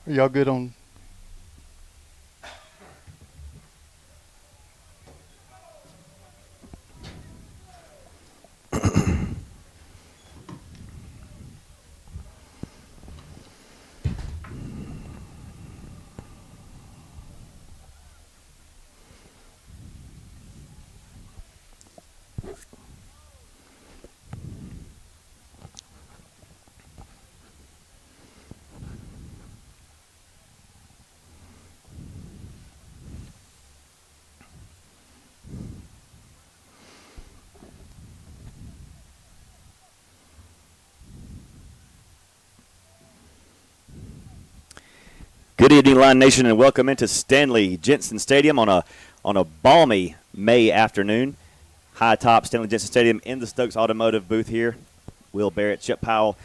Are y'all good on? Good evening, Line Nation, and welcome into Stanley Jensen Stadium on a balmy May afternoon. High top Stanley Jensen Stadium in the Stokes Automotive booth here. Will Barrett, Chip Powell,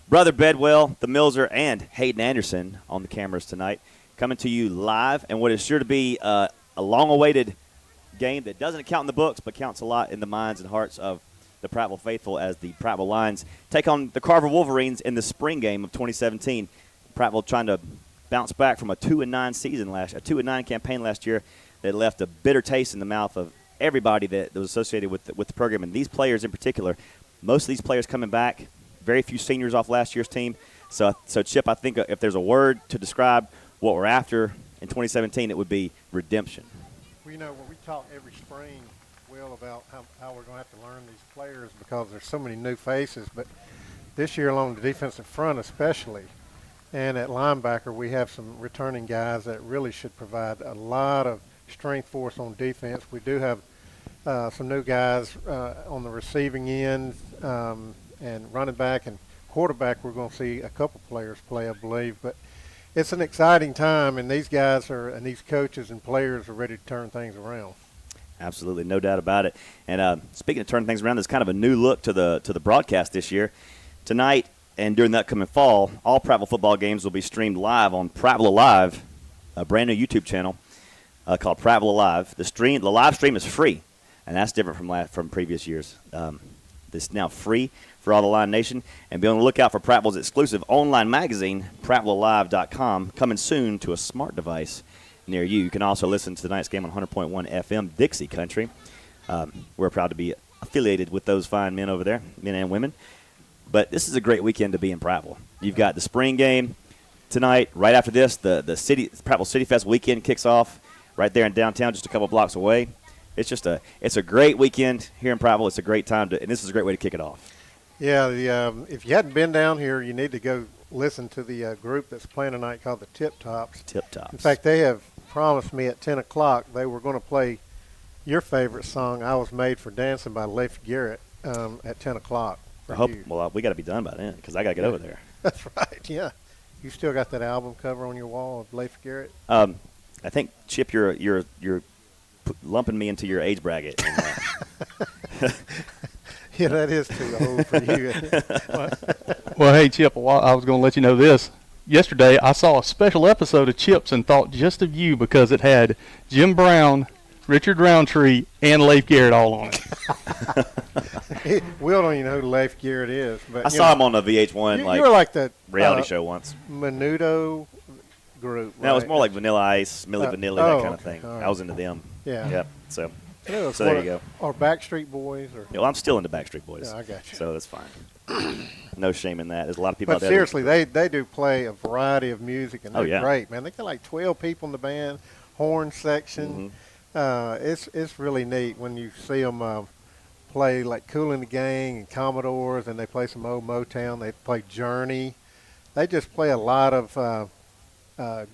Brother Bedwell, the Millser, and Hayden Anderson on the cameras tonight, coming to you live, and what is sure to be a long-awaited game that doesn't count in the books, but counts a lot in the minds and hearts of the Prattville faithful as the Prattville Lions take on the Carver Wolverines in the spring game of 2017. Prattville trying to bounce back from a 2-9 season a 2-9 campaign last year that left a bitter taste in the mouth of everybody that was associated with the program, and these players in particular. Most of these players coming back, very few seniors off last year's team. So Chip, I think if there's a word to describe what we're after in 2017, it would be redemption. Well, when we talk every spring, Will, about how we're going to have to learn these players because there's so many new faces, but this year along the defensive front especially, and at linebacker, we have some returning guys that really should provide a lot of strength for us on defense. We do have some new guys on the receiving end, and running back and quarterback. We're going to see a couple players play, I believe. But it's an exciting time, and these guys and these coaches and players are ready to turn things around. Absolutely, no doubt about it. And speaking of turning things around, there's kind of a new look to the broadcast this year. Tonight, and during the upcoming fall, all Prattville football games will be streamed live on Prattville Live, a brand new YouTube channel called Prattville Live. The live stream is free, and that's different from previous years. This is now free for all the Line Nation, and be on the lookout for Prattville's exclusive online magazine, PrattvilleLive.com, coming soon to a smart device near you. You can also listen to tonight's game on 100.1 FM Dixie Country. We're proud to be affiliated with those fine men over there, men and women. But this is a great weekend to be in Prattville. You've got the spring game tonight. Right after this, the Prattville City Fest weekend kicks off right there in downtown, just a couple blocks away. It's a great weekend here in Prattville. It's a great time and this is a great way to kick it off. Yeah, if you hadn't been down here, you need to go listen to the group that's playing tonight called the Tip Tops. Tip Tops. In fact, they have promised me at 10 o'clock they were going to play your favorite song, "I Was Made for Dancing" by Leif Garrett, at 10 o'clock. Well, we got to be done by then because I got to get over there. That's right, yeah. You still got that album cover on your wall of Leif Garrett? I think, Chip, you're lumping me into your age bracket. Yeah, that is too old for you. Well, hey, Chip, I was going to let you know this. Yesterday, I saw a special episode of Chips and thought just of you because it had Jim Brown, Richard Roundtree, and Leif Garrett all on it. Will don't even know who Leif Garrett is. But I saw him on the VH1 you were like the reality show once. Menudo group. No, it was more like Vanilla Ice, Milli Vanilli, that kind of thing. Right. I was into them. Yeah. Yep. So there you go. Or Backstreet Boys. Well, I'm still into Backstreet Boys. Yeah, I got you. So that's fine. No shame in that. There's a lot of people out But there. seriously, they do play a variety of music, and they're great, man. They got like 12 people in the band, horn section. It's really neat when you see them play like Kool and the Gang and Commodores, and they play some old Motown. They play Journey. They just play a lot of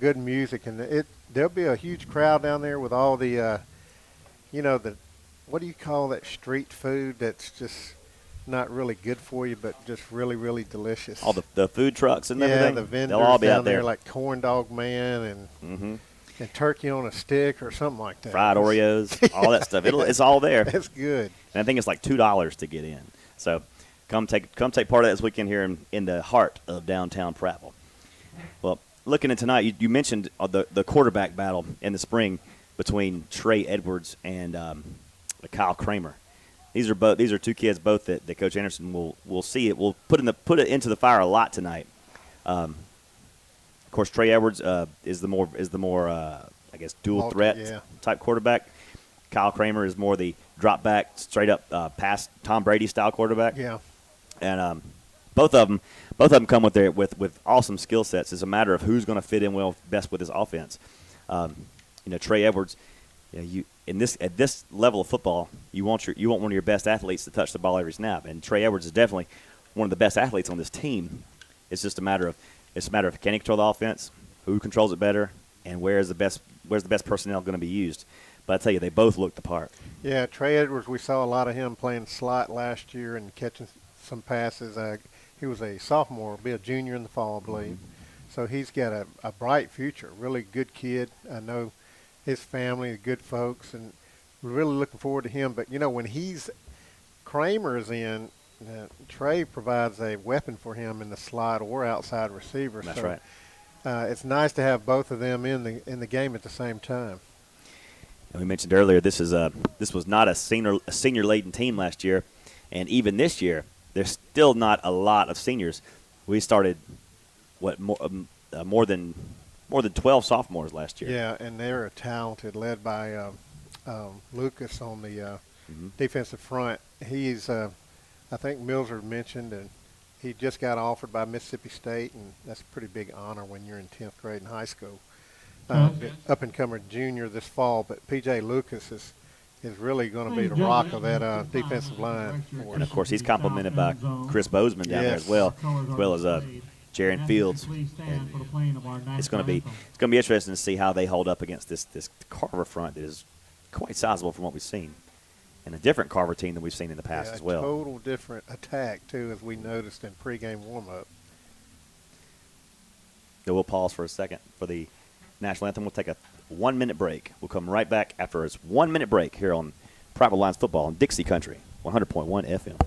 good music, and there'll be a huge crowd down there with all the, what do you call that street food that's just not really good for you, but just really, really delicious. All the food trucks and everything. Yeah, the vendors they'll all be down out there, like Corn Dog Man and turkey on a stick or something like that. Fried Oreos, all that stuff. It's all there. That's good. And I think it's like $2 to get in. So come take part of that this weekend here in the heart of downtown Prattville. Well, looking at tonight, you mentioned the quarterback battle in the spring between Trey Edwards and Kyle Kramer. These are two kids both that Coach Anderson will see it. Will put it into the fire a lot tonight. course, Trey Edwards is the more I guess dual threat type quarterback. Kyle Kramer is more the drop back, straight up pass Tom Brady style quarterback. Yeah. And both of them come with awesome skill sets. It's a matter of who's going to fit in best with his offense. Trey Edwards, at this level of football, you want one of your best athletes to touch the ball every snap, and Trey Edwards is definitely one of the best athletes on this team. It's just a matter of can he control the offense, who controls it better, and where's the best personnel going to be used. But I tell you, they both look the part. Yeah, Trey Edwards, we saw a lot of him playing slot last year and catching some passes. He was a sophomore, will be a junior in the fall, I believe. Mm-hmm. So he's got a bright future, really good kid. I know his family, good folks, and we're really looking forward to him. But, when Kramer is in, Trey provides a weapon for him in the slot or outside receiver. That's right. It's nice to have both of them in the game at the same time. And we mentioned earlier this was not a senior laden team last year, and even this year there's still not a lot of seniors. We started more than 12 sophomores last year. Yeah, and they're talented, led by Lucas on the defensive front. He's I think Mills mentioned, and he just got offered by Mississippi State, and that's a pretty big honor when you're in 10th grade in high school. Up-and-comer junior this fall, but P.J. Lucas is really going to be the rock of that defensive line. And, of course, he's complemented by Chris Bozeman down there as well as Jaron Fields. And it's going to be interesting to see how they hold up against this Carver front that is quite sizable from what we've seen, and a different Carver team than we've seen in the past as well. A total different attack, too, as we noticed in pregame warm-up. So we'll pause for a second for the national anthem. We'll take a 1-minute break. We'll come right back after this 1-minute break here on Prattville Lions Football on Dixie Country, 100.1 FM.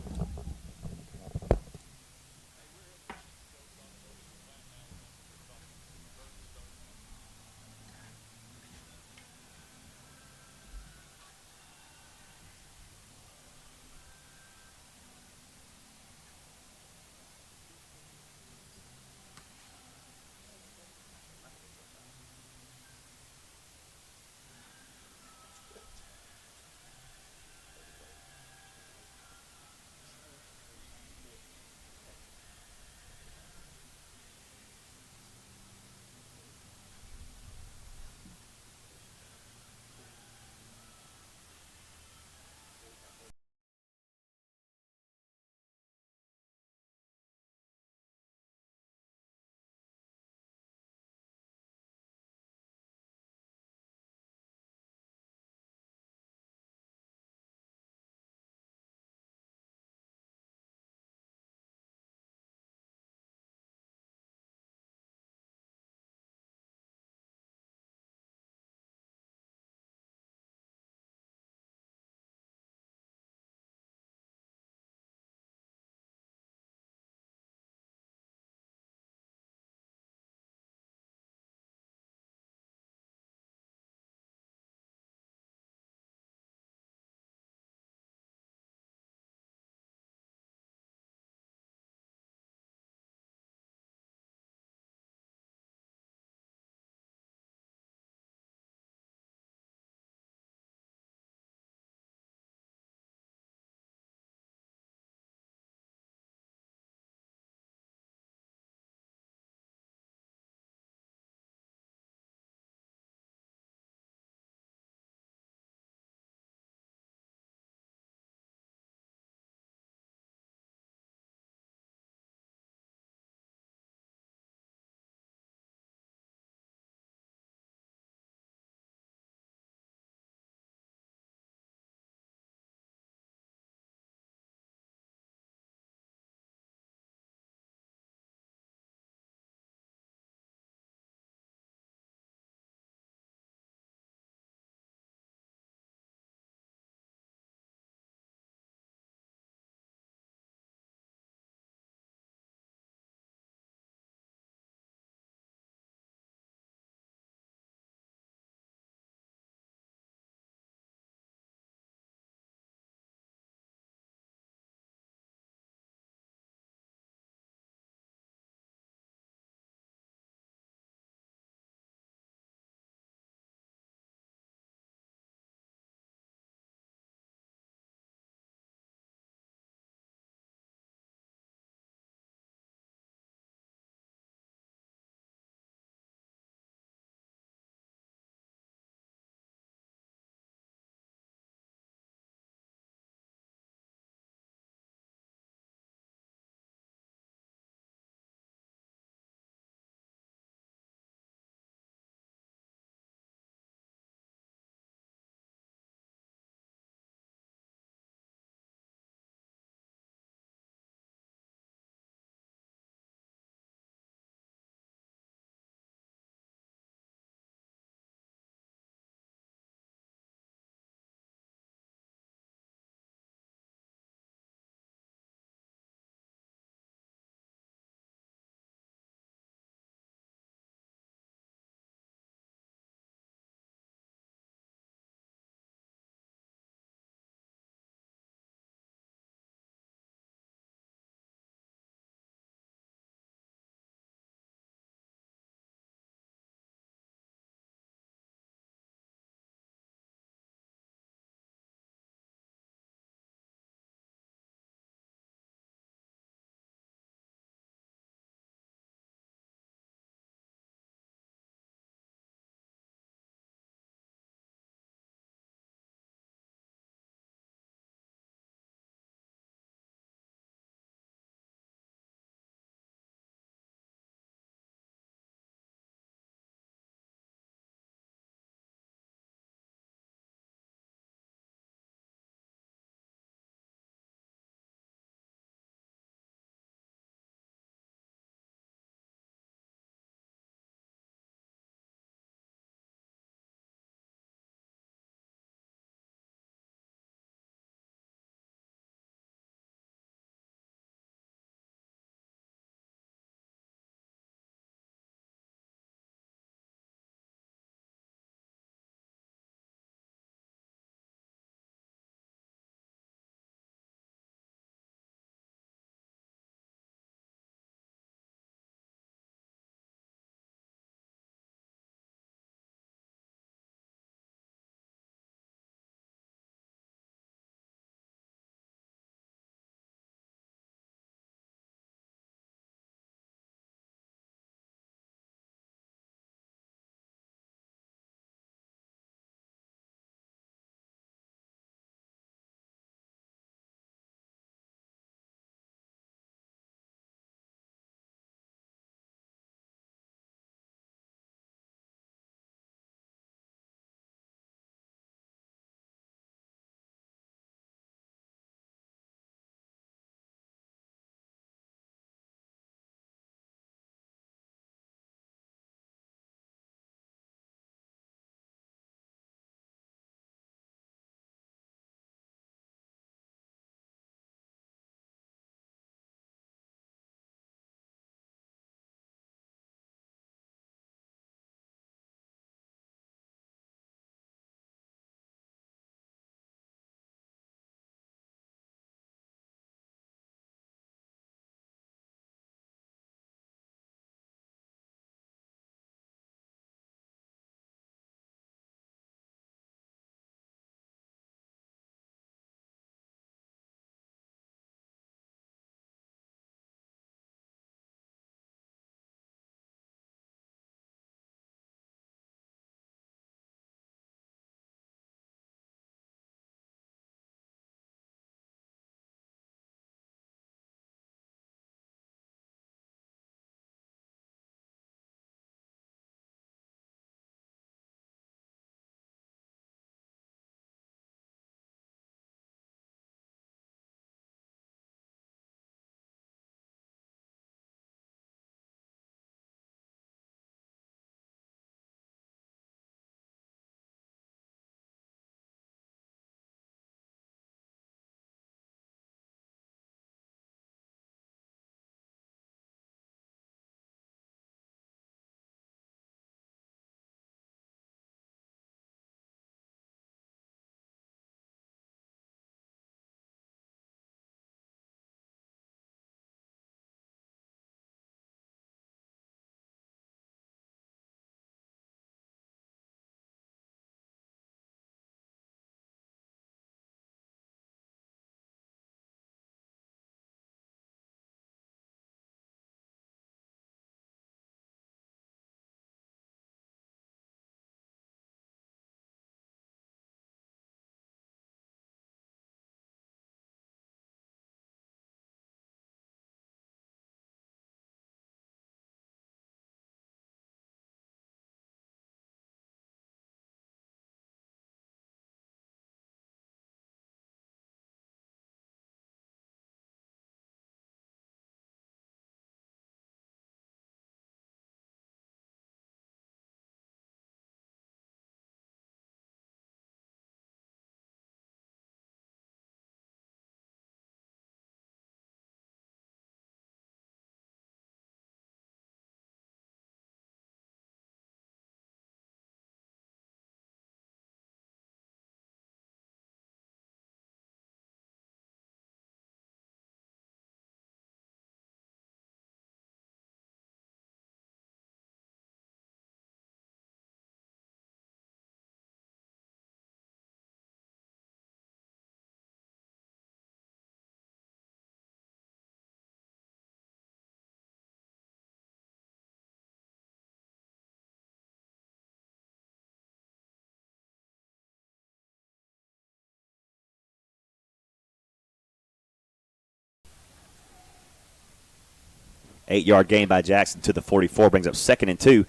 8-yard gain by Jackson to the 44, brings up 2nd and 2.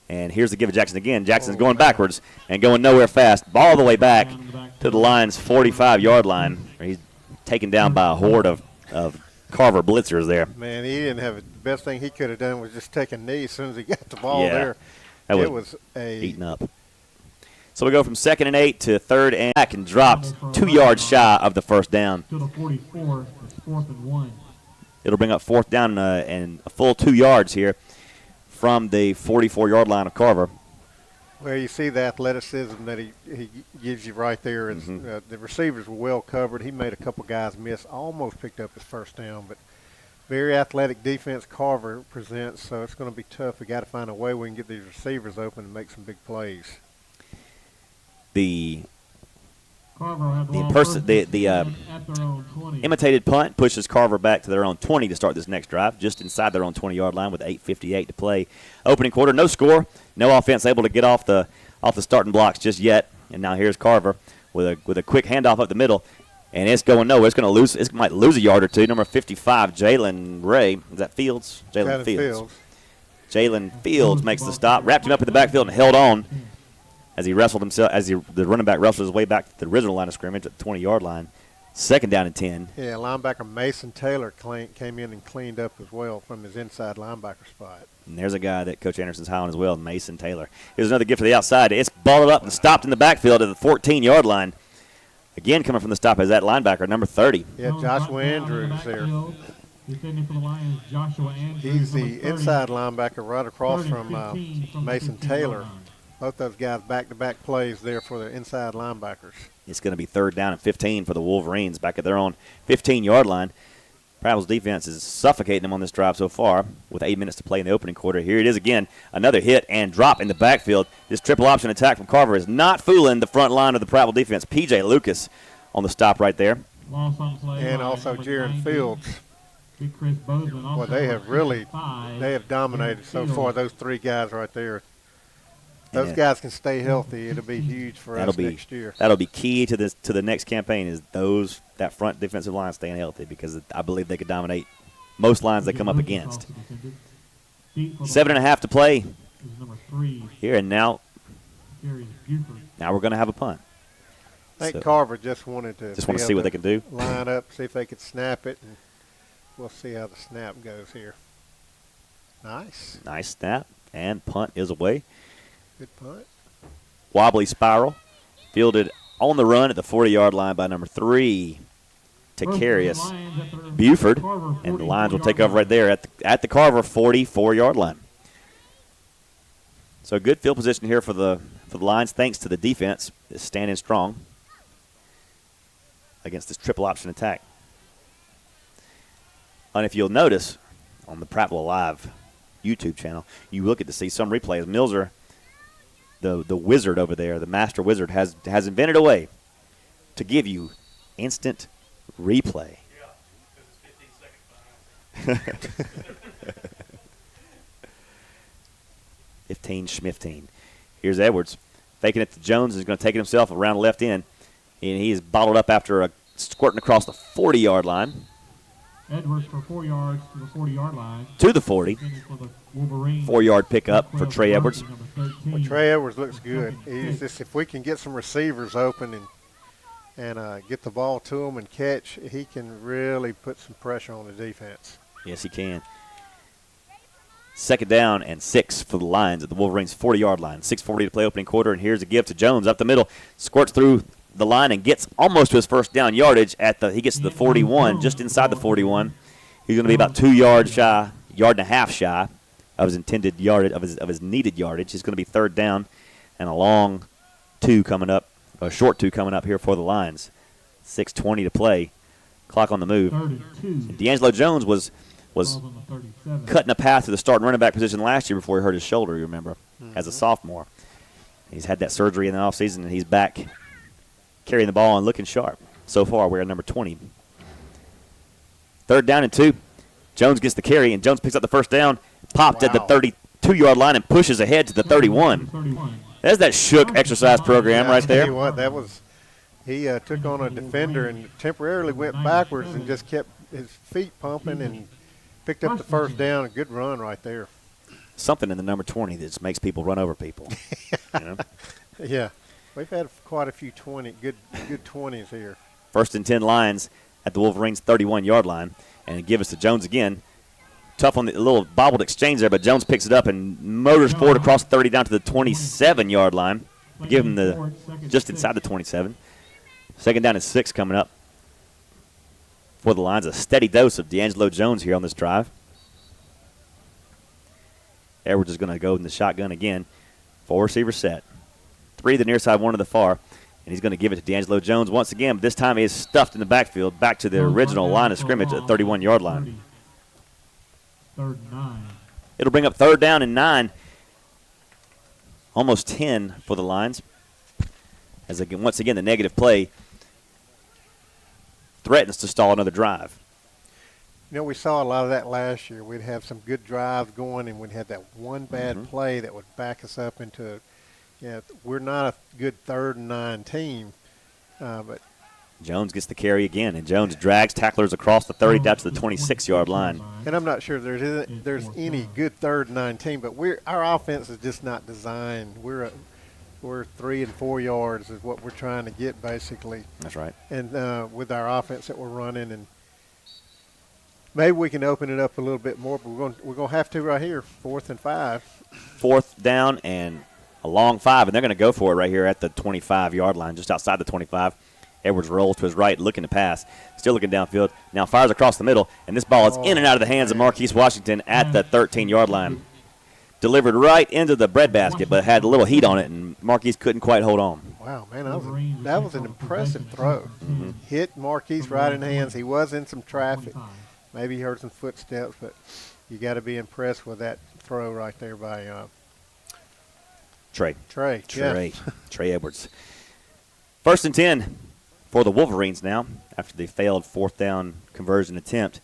And here's the give of Jackson again. Jackson's going backwards and going nowhere fast. Ball all the way back to the Lions' 45-yard line. He's taken down by a horde of Carver blitzers there. Man, he didn't have it. The best thing he could have done was just take a knee as soon as he got the ball there. That was eaten up. So we go from 2nd and 8 to 3rd and back and dropped 2 yards shy of the first down. To the 44, it's 4th and 1. It'll bring up 4th down and a full 2 yards here from the 44-yard line of Carver. Well, you see the athleticism that he gives you right there. Is, the receivers were well covered. He made a couple guys miss, almost picked up his first down, but very athletic defense Carver presents, so it's going to be tough. We got to find a way we can get these receivers open and make some big plays. The the imitated punt pushes Carver back to their own 20 to start this next drive, just inside their own 20-yard line with 8:58 to play. Opening quarter, no score, no offense able to get off the starting blocks just yet. And now here's Carver with a quick handoff up the middle, and it's going nowhere. It's going to lose. It might lose a yard or two. Number 55, Jalen Ray. Is that Fields? Jalen Fields. Jalen Fields makes the stop, wrapped him up in the backfield, and held on as he wrestled himself, the running back wrestled his way back to the original line of scrimmage at the 20-yard line. 2nd down and 10. Yeah, linebacker Mason Taylor came in and cleaned up as well from his inside linebacker spot. And there's a guy that Coach Anderson's high on as well, Mason Taylor. Here's another gift to the outside. It's balled up and stopped in the backfield at the 14-yard line. Again, coming from the stop is that linebacker, number 30. Yeah, Joshua Andrews there. He's the inside linebacker right across from Mason Taylor. Both those guys back-to-back plays there for the inside linebackers. It's going to be 3rd down and 15 for the Wolverines back at their own 15-yard line. Prattville's defense is suffocating them on this drive so far with 8 minutes to play in the opening quarter. Here it is again, another hit and drop in the backfield. This triple option attack from Carver is not fooling the front line of the Prattville defense. P.J. Lucas on the stop right there. And also Jaron Fields. Well, they have dominated so far, those 3 guys right there. Those guys can stay healthy. It'll be huge for us next year. That'll be key to the next campaign is that front defensive line staying healthy because I believe they could dominate most lines they come up against. 7.5 to play here, and now we're going to have a punt. I think Carver just wanted to see what they can do. Line up, see if they could snap it, and we'll see how the snap goes here. Nice. Nice snap, and punt is away. Good punt. Wobbly spiral, fielded on the run at the 40-yard line by number 3, Takarius Buford, and the Lions will take over right there at the Carver 44-yard line. So good field position here for the Lions, thanks to the defense that's standing strong against this triple option attack. And if you'll notice on the Prattville Live YouTube channel, you will get to see some replays. Milzer, the wizard over there, the master wizard, has invented a way to give you instant replay. Yeah, 15 Schmifteen. Here's Edwards faking it to Jones. He's going to take it himself around the left end, and he is bottled up after squirting across the 40-yard line. Edwards for 4 yards to the 40-yard line. To the 40. 4-yard pickup for Trey Edwards. Well, Trey Edwards looks good. He's just, if we can get some receivers open and get the ball to him and catch, he can really put some pressure on the defense. Yes, he can. 2nd down and 6 for the Lions at the Wolverines' 40-yard line. 6:40 to play opening quarter, and here's a give to Jones up the middle. Squirts through the line and gets almost to his first down yardage he gets to the 41, just inside the 41. He's going to be about 2 yards shy, yard and a half shy of his intended yardage, of his needed yardage. It's going to be 3rd down and a long 2 coming up, a short 2 coming up here for the Lions. 6:20 to play, clock on the move. And D'Angelo Jones was cutting a path to the starting running back position last year before he hurt his shoulder, you remember, as a sophomore. He's had that surgery in the offseason, and he's back carrying the ball and looking sharp. So far, we're at number 20. 3rd down and 2. Jones gets the carry, and Jones picks up the first down, popped at the 32-yard line, and pushes ahead to the 31. There's that shook exercise program right there. Tell you what, that was he took on a defender and temporarily went backwards and just kept his feet pumping and Picked up the first down. A good run right there. Something in the number 20 that just makes people run over people. You know? Yeah. We've had quite a few good 20s here. 1st and 10 Lions at the Wolverines' 31-yard line. And give us to Jones again. Tough on the little bobbled exchange there, but Jones picks it up and motors forward across the 30 down to the 27-yard line. Give him just inside the 27. 2nd down and 6 coming up for the Lions. A steady dose of D'Angelo Jones here on this drive. Edwards is going to go in the shotgun again. 4 receiver set. 3 to the near side, 1 to the far. And he's going to give it to D'Angelo Jones once again, but this time he is stuffed in the backfield back to the original line of scrimmage at the 31-yard line. 3rd and 9. It'll bring up 3rd down and 9. Almost 10 for the Lions. As again, once again, the negative play threatens to stall another drive. You know, we saw a lot of that last year. We'd have some good drives going, and we'd have that one bad play that would back us up into, we're not a good 3rd and 9 team. But Jones gets the carry again, and Jones drags tacklers across the 30 down to the 26-yard line. And I'm not sure there's any good 3rd and 9 team, but our offense is just not designed. We're 3 and 4 yards is what we're trying to get, basically. That's right. And with our offense that we're running, and maybe we can open it up a little bit more, but we're going to have to right here, 4th and 5. 4th down and a long 5, and they're going to go for it right here at the 25-yard line, just outside the 25. Edwards rolls to his right, looking to pass. Still looking downfield. Now fires across the middle, and this ball is in and out of the hands of Marquise Washington at the 13-yard line. Delivered right into the breadbasket, but had a little heat on it, and Marquise couldn't quite hold on. Wow, man, that was an impressive throw. Hit Marquise right in the hands. He was in some traffic. Maybe he heard some footsteps, but you got to be impressed with that throw right there by Trey Edwards. 1st and 10 for the Wolverines now after the failed 4th down conversion attempt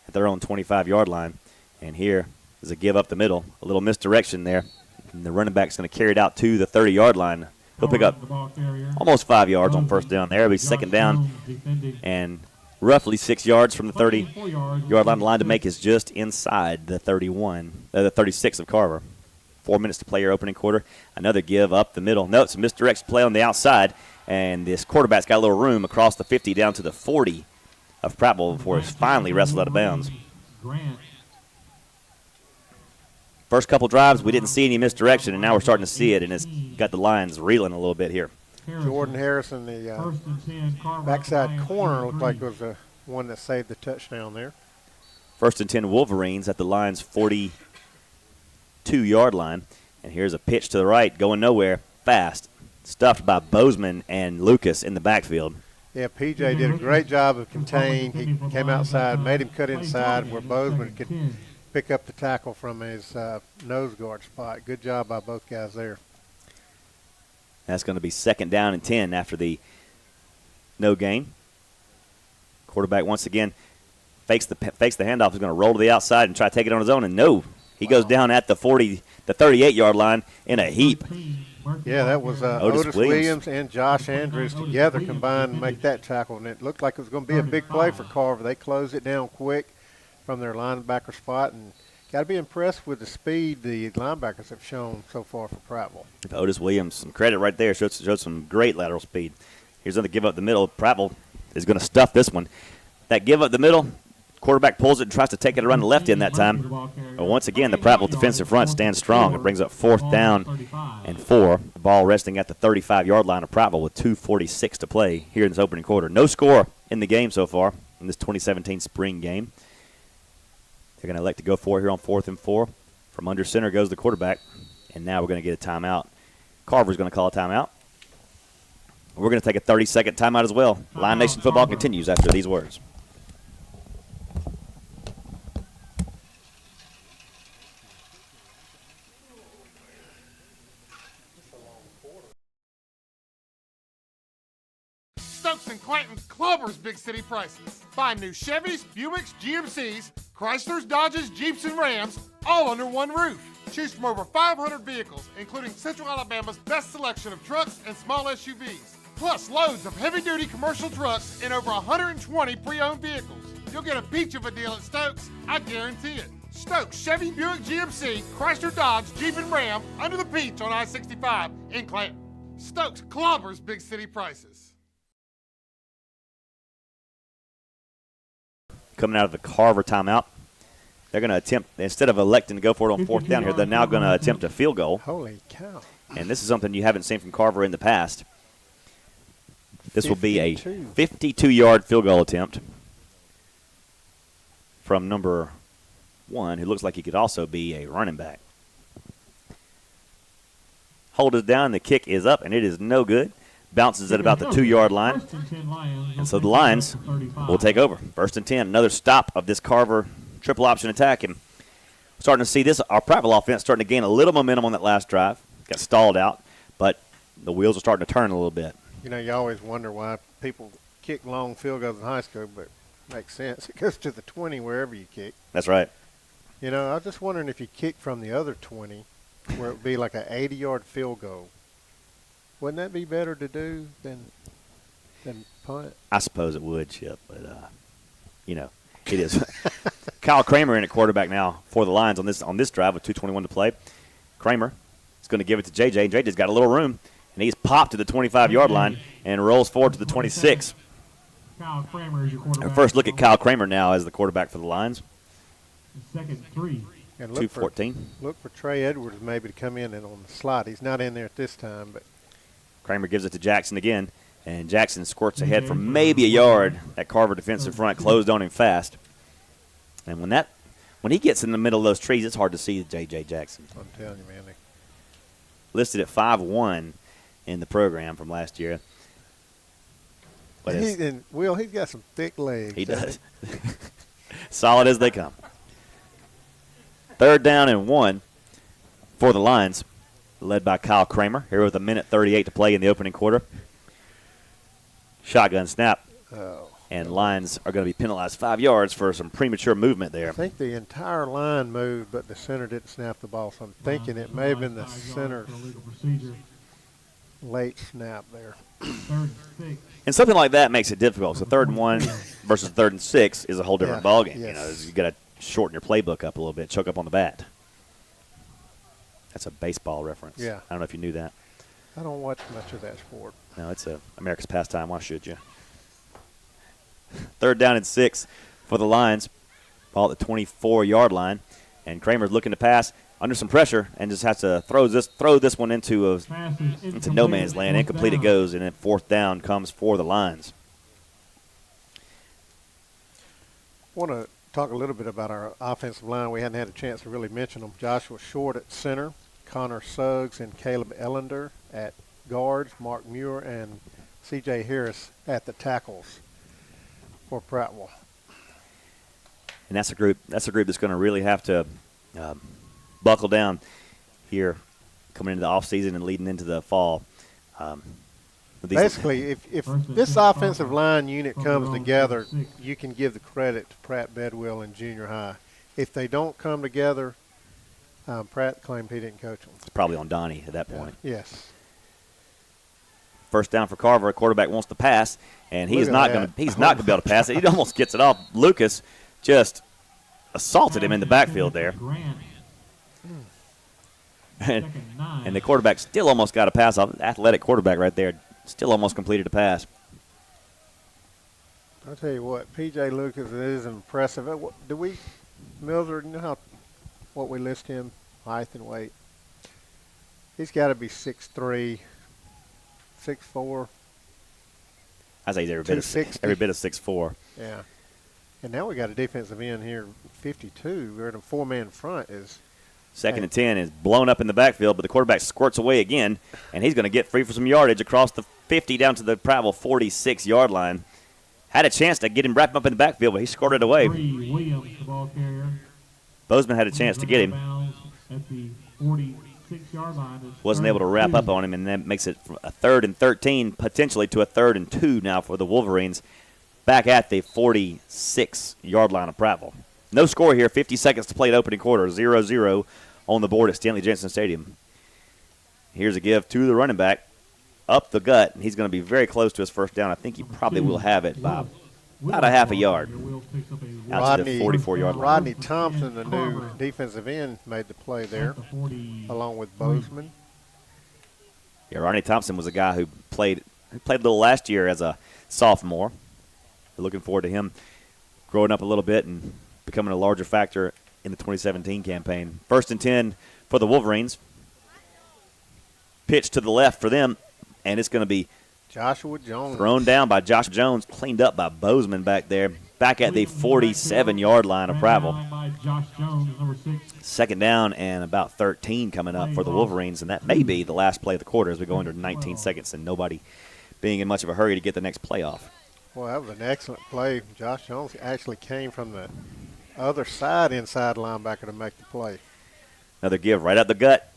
at their own 25-yard line. And here is a give up the middle, a little misdirection there. And the running back's going to carry it out to the 30-yard line. He'll pick up almost 5 yards on 1st down there. It'll be 2nd down and roughly 6 yards from the 30-yard line. The line to make is just inside the 36 of Carver. 4 minutes to play your opening quarter. Another give up the middle. No, it's a misdirection play on the outside, and this quarterback's got a little room across the 50 down to the 40 of Prattville before it's finally wrestled out of bounds. First couple drives, we didn't see any misdirection, and now we're starting to see it, and it's got the Lions reeling a little bit here. Jordan Harrison, the backside corner, looked like it was the one that saved the touchdown there. 1st and 10 Wolverines at the Lions' 42-yard line. And here's a pitch to the right, going nowhere, fast. Stuffed by Bozeman and Lucas in the backfield. Yeah, PJ did a great job of containing. He came outside, made him cut inside where Bozeman could pick up the tackle from his nose guard spot. Good job by both guys there. That's going to be 2nd down and 10 after the no gain. Quarterback once again fakes the handoff. He's going to roll to the outside and try to take it on his own, and no. He goes down at the 38-yard line in a heap. Yeah, that was Otis Williams and Josh Andrews together combined to make that tackle, and it looked like it was going to be a big play for Carver. They closed it down quick from their linebacker spot, and got to be impressed with the speed the linebackers have shown so far for Prattville. Otis Williams, some credit right there. Showed some great lateral speed. Here's another give up the middle. Prattville is going to stuff this one. That give up the middle, quarterback pulls it and tries to take it around the left end that time. But once again, the Prattville defensive front stands strong. It brings up 4th down and 4. The ball resting at the 35-yard line of Prattville with 2:46 to play here in this opening quarter. No score in the game so far in this 2017 spring game. They're going to elect to go for it here on 4th and 4. From under center goes the quarterback. And now we're going to get a timeout. Carver's going to call a timeout. We're going to take a 30-second timeout as well. Lion Nation football continues after these words. Stokes and Clanton Clubber's Big City Prices. Find new Chevys, Buicks, GMCs, Chryslers, Dodges, Jeeps, and Rams all under one roof. Choose from over 500 vehicles, including Central Alabama's best selection of trucks and small SUVs. Plus loads of heavy-duty commercial trucks and over 120 pre-owned vehicles. you'll get a peach of a deal at Stokes. I guarantee it. Stokes, Chevy, Buick, GMC, Chrysler, Dodge, Jeep, and Ram under the peach on I-65 in Clanton. Stokes clobbers big city prices. Coming out of the Carver timeout, they're going to attempt, instead of electing to go for it on fourth down here, they're now going to attempt a field goal. Holy cow. And this is something you haven't seen from Carver in the past. This will be a 52-yard field goal attempt from number 1, who looks like he could also be a running back. Hold it down, the kick is up, and it is no good. Bounces at about the 2-yard line. And so the Lions will take over. 1st and 10, another stop of this Carver triple option attack. And starting to see this, our Prattville offense starting to gain a little momentum on that last drive. Got stalled out, but the wheels are starting to turn a little bit. You know, you always wonder why people kick long field goals in high school, but it makes sense. It goes to the 20 wherever you kick. That's right. You know, I was just wondering if you kick from the other 20, where it would be like an 80-yard field goal. Wouldn't that be better to do than punt? I suppose it would, Chip, but, you know, it is. Kyle Kramer in at quarterback now for the Lions on this drive with 2:21 to play. Kramer is going to give it to JJ. JJ's got a little room, and he's popped to the 25-yard line and rolls forward to the 26. Kyle Kramer is your quarterback. Our first look at Kyle Kramer now as the quarterback for the Lions. 2nd 3. And look 2:14. Look for Trey Edwards maybe to come in and on the slot. He's not in there at this time, but Kramer gives it to Jackson again, and Jackson squirts ahead for maybe a yard. That Carver defensive front closed on him fast. And when he gets in the middle of those trees, it's hard to see J.J. Jackson. I'm telling you, man. Listed at 5'1" in the program from last year. But He's got some thick legs. he does. Solid as they come. 3rd down and 1 for the Lions, led by Kyle Kramer, here with 1:38 to play in the opening quarter. Shotgun snap. Oh. And Lions are going to be penalized 5 yards for some premature movement there. I think the entire line moved, but the center didn't snap the ball, so I'm thinking it may have been the center's late snap there. 3rd and 6. And something like that makes it difficult. So 3rd and 1 versus 3rd and 6 is a whole different ballgame. Yes. You know, you got to shorten your playbook up a little bit, choke up on the bat. That's a baseball reference. Yeah. I don't know if you knew that. I don't watch much of that sport. No, it's America's pastime. Why should you? 3rd down and 6 for the Lions. Ball at the 24-yard line. And Kramer's looking to pass under some pressure and just has to throw this one into no man's land. Incomplete it goes, and then 4th down comes for the Lions. I want to talk a little bit about our offensive line. We hadn't had a chance to really mention them. Joshua Short at center, Connor Suggs and Caleb Ellender at guards, Mark Muir and C.J. Harris at the tackles for Prattville. And that's a group that's going to really have to buckle down here coming into the offseason and leading into the fall. Basically, if this offensive line unit comes together, you can give the credit to Pratt Bedwell in junior high. If they don't come together, Pratt claimed he didn't coach them. It's probably on Donnie at that point. Yeah. Yes. 1st down for Carver. A quarterback wants to pass, and he's not going to be able to pass it. He almost gets it off. Lucas just assaulted him in the backfield there. And the quarterback still almost got a pass off. Athletic quarterback right there. Still almost completed a pass. I'll tell you what, P.J. Lucas is impressive. Milzer, you know what we list him, height and weight? He's got to be 6'3", 6'4". I say he's every bit of 6'4". Yeah. And now we got a defensive end here, 52. We're in a 4-man front. 2nd and 10 is blown up in the backfield, but the quarterback squirts away again, and he's going to get free for some yardage across the 50 down to the Prattville 46-yard line. Had a chance to get him wrapped up in the backfield, but he scored it away. Williams, the ball carrier. Bozeman had a chance to get him. At the 46-yard line. Wasn't able to wrap up on him, and that makes it a 3rd and 13, potentially to a 3rd and 2 now for the Wolverines, back at the 46-yard line of Prattville. No score here, 50 seconds to play the opening quarter, 0-0 on the board at Stanley Jensen Stadium. Here's a give to the running back, up the gut, and he's going to be very close to his 1st down. I think he probably will have it by about a half a yard out to the 44-yard line. Rodney Thompson, the new defensive end, made the play there, along with Bozeman. Yeah, Rodney Thompson was a guy who played a little last year as a sophomore. We're looking forward to him growing up a little bit and becoming a larger factor in the 2017 campaign. 1st and 10 for the Wolverines. Pitch to the left for them, and it's going to be Joshua Jones thrown down by Josh Jones, cleaned up by Bozeman back there, back at the 47-yard line of Prattville. 2nd down and about 13 coming up for the Wolverines, and that may be the last play of the quarter as we go under 19 seconds and nobody being in much of a hurry to get the next play off. Well, that was an excellent play. Josh Jones actually came from the other side inside linebacker to make the play. Another give right up the gut.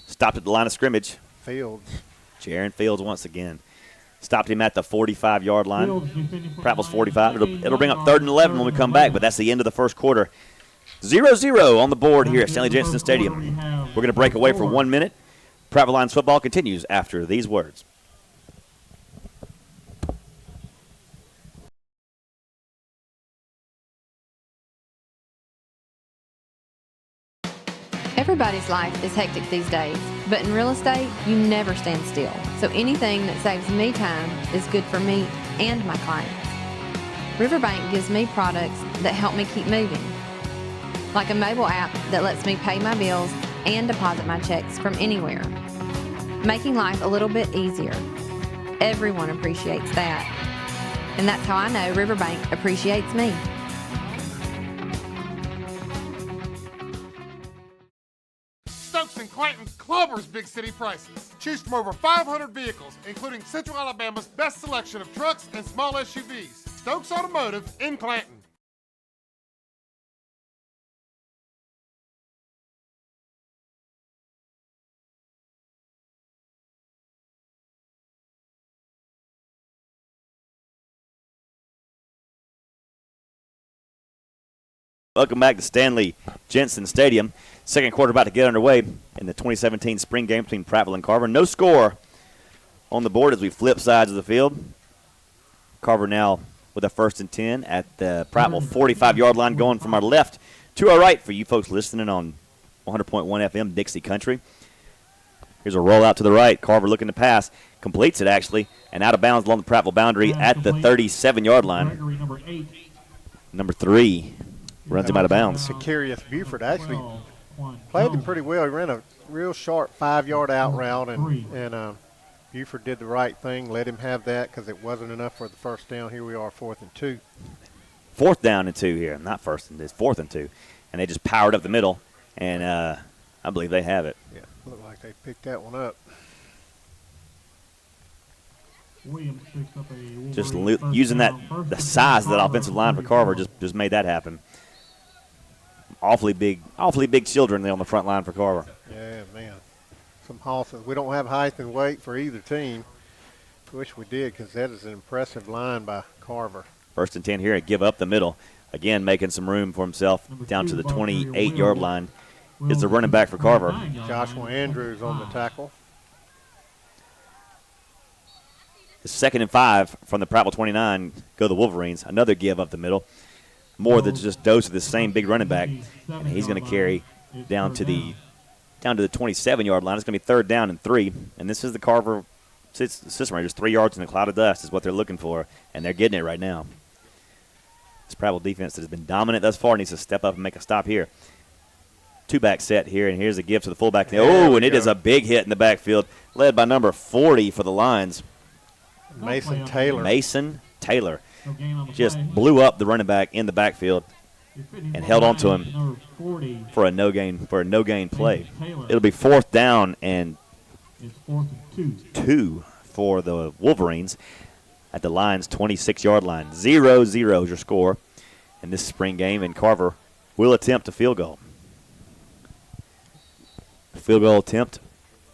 Stopped at the line of scrimmage. Fields. Jaron Fields once again. Stopped him at the 45-yard line. Prattville's 45. It'll bring up 3rd and 11 when we come back, but that's the end of the first quarter. 0-0 on the board here at Stanley Jensen Stadium. We're going to break away for 1 minute. Prattville Lions football continues after these words. Everybody's life is hectic these days, but in real estate, you never stand still. So anything that saves me time is good for me and my clients. Riverbank gives me products that help me keep moving, like a mobile app that lets me pay my bills and deposit my checks from anywhere, making life a little bit easier. Everyone appreciates that. And that's how I know Riverbank appreciates me. Stokes and Clanton Clubber's big city prices. Choose from over 500 vehicles, including Central Alabama's best selection of trucks and small SUVs. Stokes Automotive in Clanton. Welcome back to Stanley Jensen Stadium. Second quarter about to get underway in the 2017 spring game between Prattville and Carver. No score on the board as we flip sides of the field. Carver now with a 1st and 10 at the Prattville 45-yard line, going from our left to our right for you folks listening on 100.1 FM Dixie Country. Here's a rollout to the right. Carver looking to pass. Completes it, actually, and out of bounds along the Prattville boundary at the 37-yard line. Number 3 runs him out of bounds. Securious Buford actually played him pretty well. He ran a real sharp 5-yard out route, and Buford did the right thing, let him have that because it wasn't enough for the first down. Here we are, 4th and 2. 4th down and 2 here, not 1st and it's 4th and 2. And they just powered up the middle, and I believe they have it. Yeah, looked like they picked that one up. Just using the size of that offensive line for Carver just made that happen. Awfully big children there on the front line for Carver. Yeah, man. Some hosses. We don't have height and weight for either team. Wish we did, because that is an impressive line by Carver. 1st and 10 here, and give up the middle. Again, making some room for himself down to the 28-yard line is the running back for Carver. Joshua Andrews on the tackle. It's 2nd and 5 from the Prattville 29. Go the Wolverines. Another give up the middle. More than just dose of the same big running back, and he's going to carry down to the 27-yard line. It's going to be 3rd down and 3, and this is the Carver system right. Just 3 yards in a cloud of dust is what they're looking for, and they're getting it right now. This Prattville defense that has been dominant thus far needs to step up and make a stop here. 2-back set here, and here's a give to the fullback. Oh, and it is a big hit in the backfield, led by number 40 for the Lions. Mason Taylor just blew up the running back in the backfield and held on to him for a no gain play. It'll be 4th down and 2 for the Wolverines at the Lions' 26-yard line. 0-0 is your score in this spring game, and Carver will attempt a field goal. Field goal attempt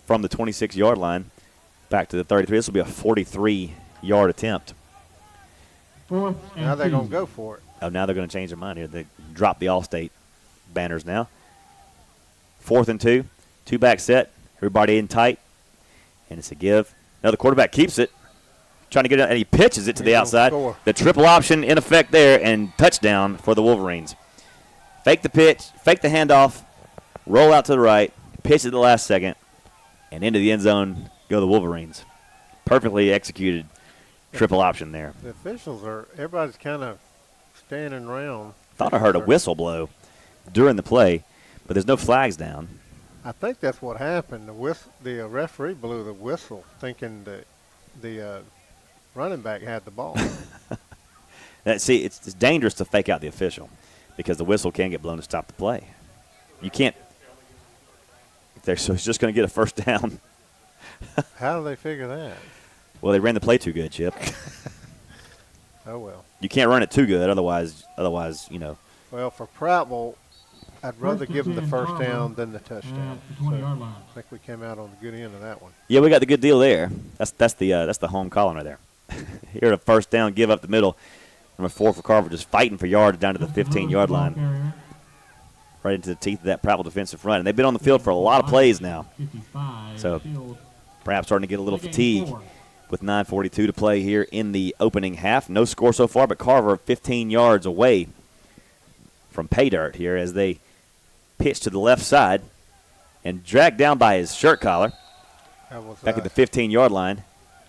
from the 26-yard line back to the 33. This will be a 43-yard attempt. Now they're going to go for it. Oh, now they're going to change their mind here. They drop the All-State banners now. 4th and 2. 2-back set. Everybody in tight. And it's a give. Now the quarterback keeps it. trying to get it, and he pitches it to the outside. Score. The triple option in effect there, and touchdown for the Wolverines. Fake the pitch, fake the handoff, roll out to the right, pitch at the last second, and into the end zone go the Wolverines. Perfectly executed triple option there. The officials everybody's kind of standing around. Thought I heard a whistle blow during the play, but there's no flags down. I think that's what happened. The referee blew the whistle, thinking that the running back had the ball. See, it's dangerous to fake out the official because the whistle can get blown to stop the play. You can't. So he's just going to get a first down. How do they figure that? Well, they ran the play too good, Chip. Oh, well. You can't run it too good, otherwise, Well, for Prattville, I'd rather First and give them the 10, first Carver, down than the touchdown. at the 20-yard line. I think we came out on the good end of that one. Yeah, we got the good deal there. That's the home calling right there. Here at a first down, give up the middle. Number 4 for Carver, just fighting for yards down to the 15-yard line, right into the teeth of that Prattville defensive front. And they've been on the field for a lot of plays now. So perhaps starting to get a little fatigue with 9:42 to play here in the opening half. No score so far, but Carver 15 yards away from pay dirt here as they pitch to the left side and dragged down by his shirt collar That was back at the 15-yard line.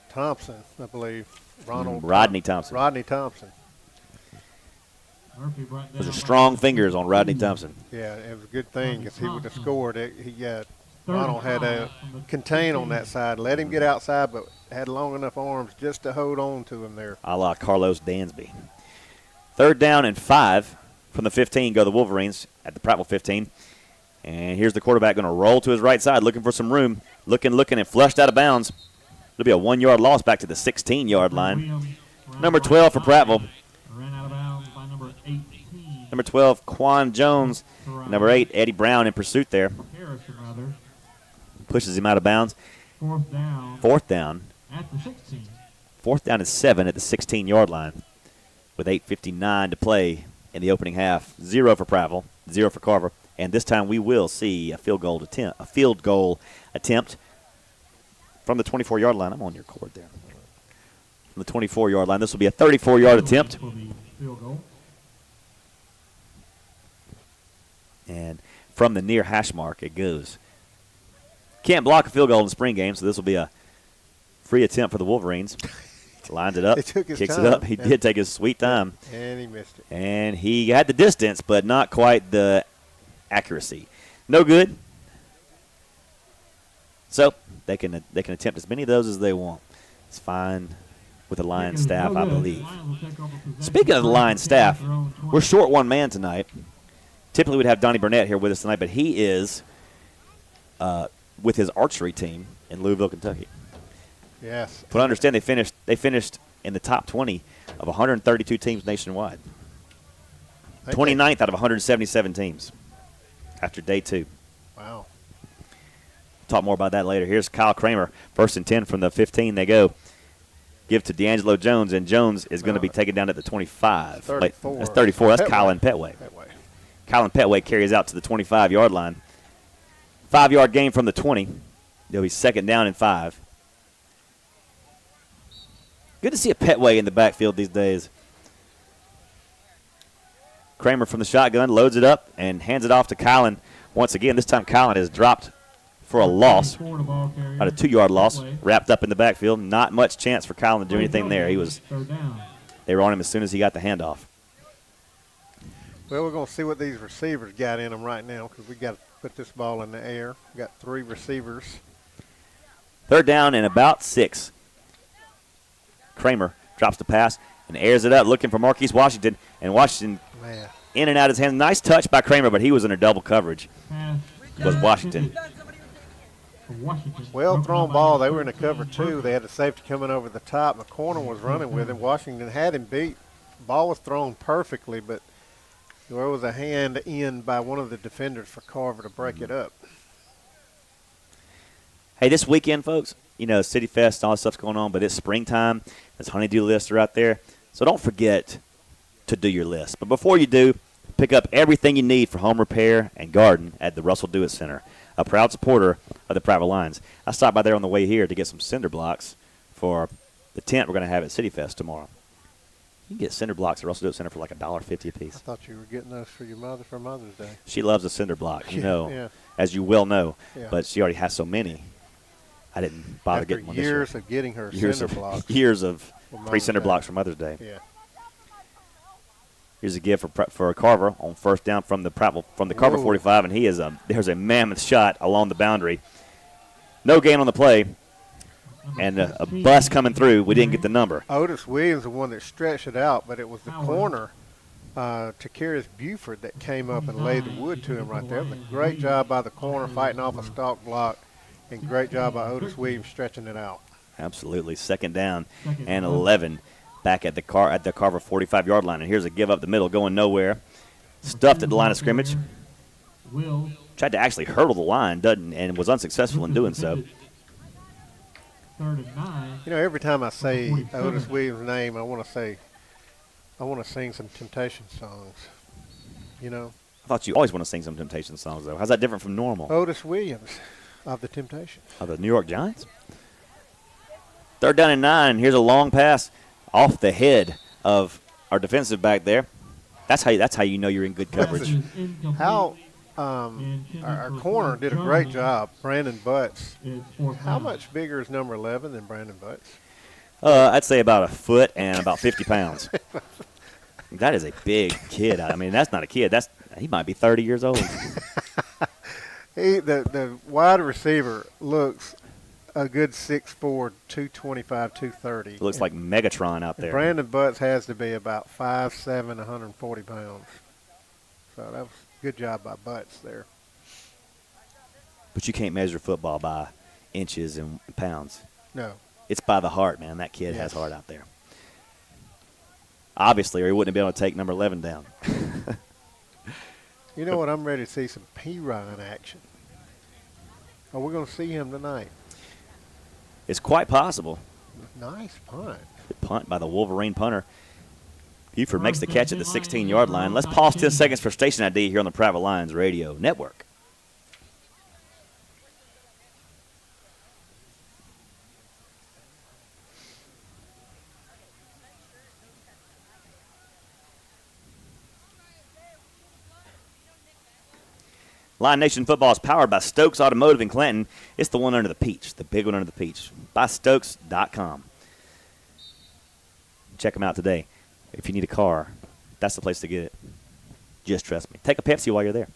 Thompson, I believe. Rodney Thompson. Rodney Thompson. Those are strong fingers on Rodney Thompson. Yeah, it was a good thing because he would have scored. Ronald had a contain on that side, let him get outside, but had long enough arms just to hold on to him there. A la Carlos Dansby. 3rd down and 5 from the 15 go the Wolverines at the Prattville 15. And here's the quarterback going to roll to his right side, looking for some room. Looking, and flushed out of bounds. It'll be a 1-yard loss back to the 16-yard line. Number 12 for Prattville. Ran out of bounds by number 18. Number 12, Quan Jones. Number 8, Eddie Brown in pursuit there. Harrison, rather. Pushes him out of bounds. 4th down. 4th down. At the 16. 4th down and 7 at the 16-yard line with 8:59 to play in the opening half. 0 for Prattville, 0 for Carver. And this time we will see a field goal attempt from the 24-yard line. I'm on your cord there. From the 24-yard line. This will be a 34-yard attempt. Field goal. And from the near hash mark it goes. Can't block a field goal in the spring game, so this will be a free attempt for the Wolverines. Lines it up, He took his kicks time. it up. He did take his sweet time. And he missed it. And he had the distance, but not quite the accuracy. No good. So they can attempt as many of those as they want. It's fine with the Lions staff, I believe. Speaking of the Lions staff, we're short one man tonight. Typically we'd have Donnie Burnett here with us tonight, but he is with his archery team in Louisville, Kentucky. Yes. But understand they finished in the top 20 of 132 teams nationwide. 29th out of 177 teams after day 2. Wow. Talk more about that later. Here's Kyle Kramer, 1st and 10 from the 15. They go. Give to D'Angelo Jones, and Jones is going to be taken down at the 25. 34. That's 34. That's Colin Petway. Colin Petway carries out to the 25-yard line. 5-yard gain from the 20. They'll be 2nd down and 5. Good to see a Petway in the backfield these days. Kramer from the shotgun loads it up and hands it off to Colin. Once again, this time Colin has dropped for a loss, about a 2-yard loss, wrapped up in the backfield. Not much chance for Colin to do anything there. They were on him as soon as he got the handoff. Well, we're going to see what these receivers got in them right now because we got to put this ball in the air. We got 3 receivers. 3rd down and about 6. Kramer drops the pass and airs it up, looking for Marquise Washington. And Washington in and out of his hands. Nice touch by Kramer, but he was under double coverage. Was Washington. Well thrown ball. They were in a cover 2. They had a safety coming over the top. And the corner was running with him. Washington had him beat. Ball was thrown perfectly, but there was a hand in by one of the defenders for Carver to break it up. Hey, this weekend, folks, City Fest, all that stuff's going on, but it's springtime. There's honeydew lists are out there. So don't forget to do your list. But before you do, pick up everything you need for home repair and garden at the Russell Dewitt Center, a proud supporter of the Prattville Lions. I stopped by there on the way here to get some cinder blocks for the tent we're going to have at City Fest tomorrow. You can get cinder blocks at Russell Dope Center for like $1.50 a piece. I thought you were getting those for your mother for Mother's Day. She loves a cinder block, you know, Yeah. as you well know. Yeah. But she already has so many. I didn't bother After getting one years this year. of getting her Years cinder of blocks. years of for free Mother's cinder Day. blocks for Mother's Day. Yeah. Here's a give for Carver on first down from the Carver Whoa. 45, and there's a mammoth shot along the boundary. No gain on the play, and a bus coming through. We didn't get the number. Otis Williams, the one that stretched it out, but it was the corner, Takarius Buford, that came up and laid the wood to him right there. It was a great job by the corner fighting off a stalk block, and great job by Otis Williams stretching it out. Absolutely. Second down and 11 back at the Carver 45-yard line. And here's a give up the middle going nowhere. Stuffed at the line of scrimmage. Tried to actually hurdle the line, and was unsuccessful in doing so. Third and 9. You know, every time I say Otis Williams' name, I want to sing some Temptation songs. You know, I thought you always want to sing some Temptation songs, though. How's that different from normal? Otis Williams of the Temptations. Of the New York Giants? Third down and 9. Here's a long pass off the head of our defensive back there. That's how you know you're in good coverage. How our corner did a great job, Brandon Butts. How much bigger is number 11 than Brandon Butts? I'd say about a foot and about 50 pounds. That is a big kid. I mean, that's not a kid. He might be 30 years old. The wide receiver looks a good 6'4", 225, 230. Looks like Megatron out there. Brandon Butts has to be about 5'7", 140 pounds. So that was a good job by Butts there. But you can't measure football by inches and pounds. No. It's by the heart, man. That kid has heart out there. Obviously, or he wouldn't have been able to take number 11 down. You know what? I'm ready to see some P. Ryan action. Are we going to see him tonight? It's quite possible. Nice punt. Good punt by the Wolverine punter. Buford makes the catch at the 16-yard line. Let's pause 10 seconds for station ID here on the Prattville Lions Radio Network. Lion Nation football is powered by Stokes Automotive in Clinton. It's the one under the peach, the big one under the peach. BuyStokes.com. Check them out today. If you need a car, that's the place to get it. Just trust me. Take a Pepsi while you're there.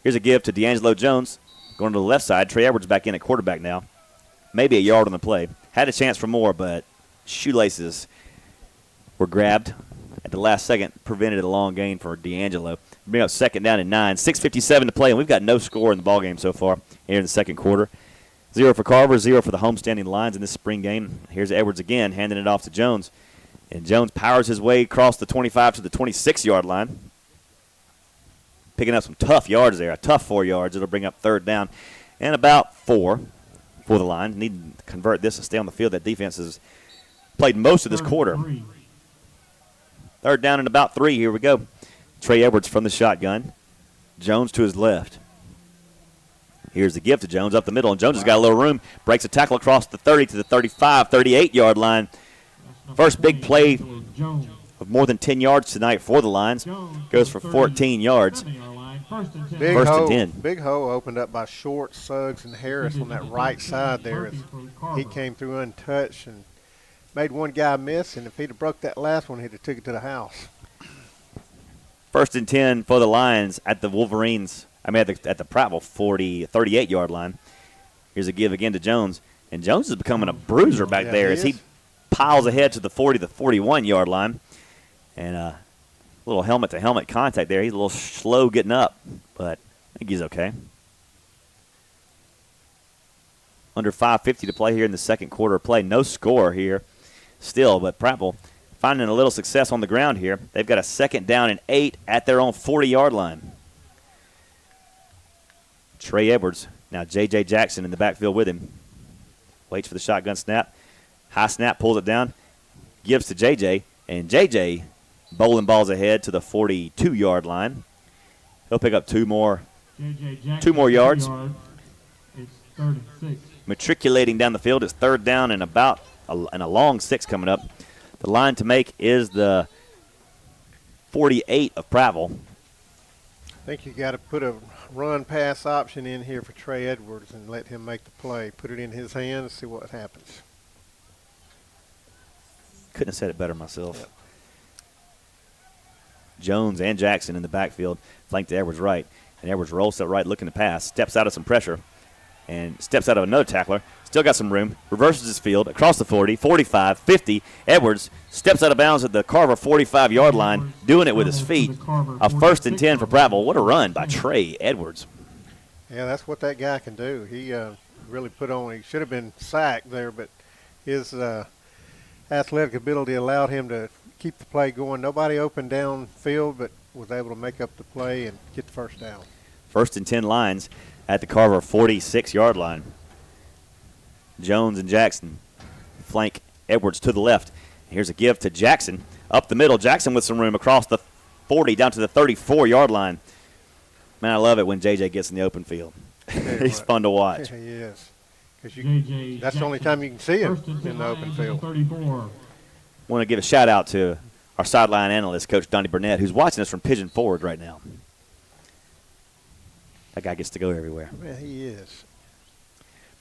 Here's a give to D'Angelo Jones. Going to the left side. Trey Edwards back in at quarterback now. Maybe a yard on the play. Had a chance for more, but shoelaces were grabbed at the last second. Prevented a long gain for D'Angelo. Bring up second down and 9. 6:57 to play, and we've got no score in the ballgame so far here in the second quarter. 0 for Carver, 0 for the homestanding Lions in this spring game. Here's Edwards again, handing it off to Jones. And Jones powers his way across the 25 to the 26-yard line. Picking up some tough yards there, a tough 4 yards. It'll bring up third down and about 4 for the Lions. Need to convert this and stay on the field. That defense has played most of this quarter. Third down and about 3. Here we go. Trey Edwards from the shotgun. Jones to his left. Here's the give to Jones up the middle, and Jones has got a little room. Breaks a tackle across the 30 to the 35, 38-yard line. First big play of more than 10 yards tonight for the Lions. Goes for 14 yards. First and 10. Big hole opened up by Short, Suggs, and Harris on that right side there. He came through untouched and made one guy miss, and if he'd have broke that last one, he'd have took it to the house. First and 10 for the Lions at the Wolverines. at the Prattville 38-yard line. Here's a give again to Jones. And Jones is becoming a bruiser back there as he piles ahead to the 40 to 41-yard line. And a little helmet-to-helmet contact there. He's a little slow getting up, but I think he's okay. Under 5:50 to play here in the second quarter of play. No score here still, but Prattville finding a little success on the ground here. They've got a 2nd down and 8 at their own 40-yard line. Trey Edwards, now J.J. Jackson in the backfield with him. Waits for the shotgun snap. High snap, pulls it down, gives to J.J., and J.J. bowling balls ahead to the 42-yard line. He'll pick up two more yards. It's 3rd and 6. Matriculating down the field. It's 3rd down and about and a long 6 coming up. The line to make is the 48 of Prattville. I think you got to put a run-pass option in here for Trey Edwards and let him make the play. Put it in his hands, see what happens. Couldn't have said it better myself. Yep. Jones and Jackson in the backfield, flanked to Edwards right. And Edwards rolls to the right, looking to pass, steps out of some pressure, and steps out of another tackler. Still got some room, reverses his field, across the 40, 45, 50. Edwards steps out of bounds at the Carver 45-yard line, doing it with his feet. A 1st and 10 for Prattville. What a run by Trey Edwards. Yeah, that's what that guy can do. He really put on. He should have been sacked there, but his athletic ability allowed him to keep the play going. Nobody open downfield, but was able to make up the play and get the first down. 1st and 10 lines at the Carver 46-yard line. Jones and Jackson flank Edwards to the left. Here's a give to Jackson up the middle. Jackson with some room across the 40 down to the 34-yard line. Man, I love it when JJ gets in the open field. He's fun to watch. He is. Because that's the only time you can see him in the open field. Want to give a shout-out to our sideline analyst, Coach Donnie Burnett, who's watching us from Pigeon Forward right now. That guy gets to go everywhere. Yeah, he is.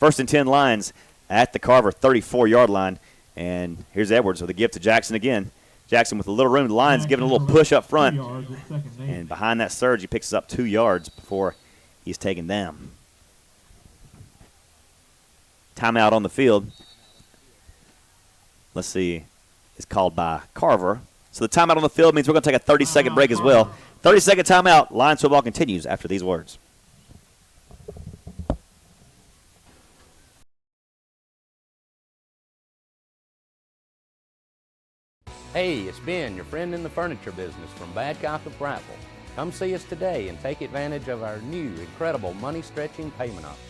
1st and 10 lines at the Carver 34-yard line. And here's Edwards with a give to Jackson again. Jackson with a little room. The line's giving a little push up front. And behind that surge, he picks up 2 yards before he's taken down. Timeout on the field. Let's see. It's called by Carver. So the timeout on the field means we're going to take a 30-second break as well. 30-second timeout. Lions football continues after these words. Hey, it's Ben, your friend in the furniture business from Badcock of Prattville. Come see us today and take advantage of our new incredible money-stretching payment option.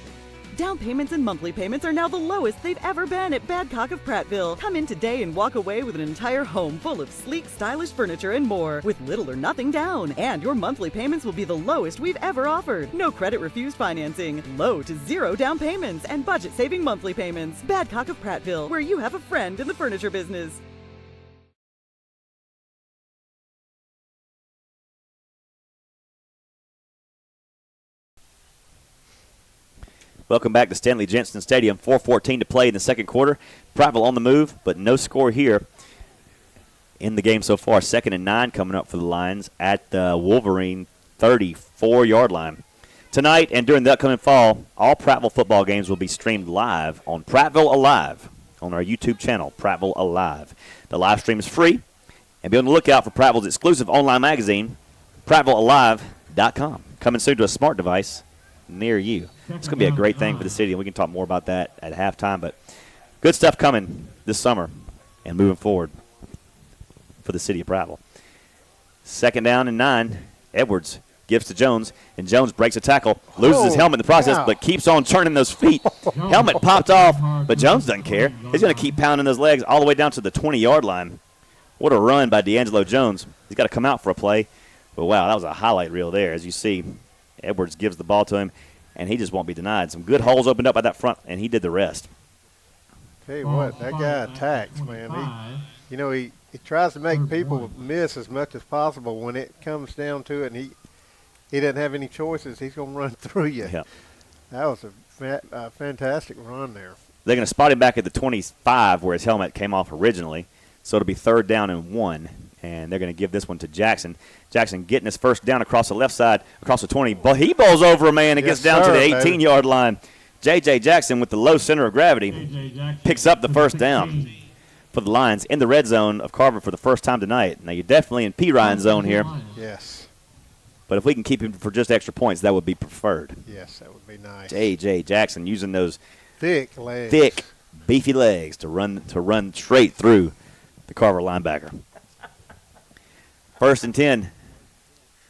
Down payments and monthly payments are now the lowest they've ever been at Badcock of Prattville. Come in today and walk away with an entire home full of sleek, stylish furniture and more with little or nothing down. And your monthly payments will be the lowest we've ever offered. No credit refused financing, low to zero down payments, and budget-saving monthly payments. Badcock of Prattville, where you have a friend in the furniture business. Welcome back to Stanley Jensen Stadium. 4:14 to play in the second quarter. Prattville on the move, but no score here in the game so far. 2nd and 9 coming up for the Lions at the Wolverine 34-yard line. Tonight and during the upcoming fall, all Prattville football games will be streamed live on Prattville Alive on our YouTube channel, Prattville Alive. The live stream is free, and be on the lookout for Prattville's exclusive online magazine, PrattvilleAlive.com. Coming soon to a smart device near you. It's going to be a great thing for the city, and we can talk more about that at halftime. But good stuff coming this summer and moving forward for the city of Prattville. 2nd down and 9. Edwards gives to Jones, and Jones breaks a tackle, loses his helmet in the process, but keeps on turning those feet. Helmet popped off, but Jones doesn't care. He's going to keep pounding those legs all the way down to the 20-yard line. What a run by D'Angelo Jones. He's got to come out for a play. But, wow, that was a highlight reel there. As you see, Edwards gives the ball to him, and he just won't be denied. Some good holes opened up by that front, and he did the rest. Tell you what, that guy attacks, man. He tries to make people miss as much as possible. When it comes down to it, and he doesn't have any choices, he's going to run through you. Yeah. That was a fantastic run there. They're going to spot him back at the 25 where his helmet came off originally. So it'll be 3rd down and 1. And they're going to give this one to Jackson. Jackson getting his first down across the left side, across the 20. But he bowls over a man and gets down to the 18-yard line. J.J. Jackson with the low center of gravity picks up the first down for the Lions in the red zone of Carver for the first time tonight. Now, you're definitely in P. Ryan zone here. Yes. But if we can keep him for just extra points, that would be preferred. Yes, that would be nice. J.J. Jackson using those thick legs, thick, beefy legs to run straight through the Carver linebacker. 1st and 10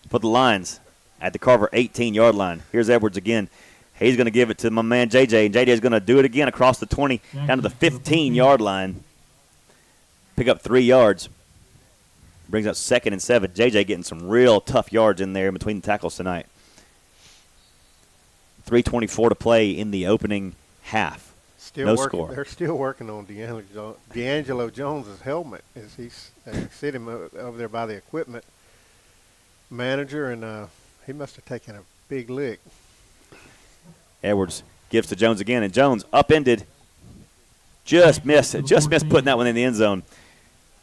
for the Lions at the Carver 18-yard line. Here's Edwards again. He's going to give it to my man J.J., and J.J. is going to do it again across the 20 down to the 15-yard line. Pick up 3 yards. Brings up 2nd and 7. J.J. getting some real tough yards in there in between the tackles tonight. 3:24 to play in the opening half. Still No working. score. They're still working on D'Angelo Jones's helmet. As you see him over there by the equipment manager, and he must have taken a big lick. Edwards gives to Jones again, and Jones upended. Just missed putting that one in the end zone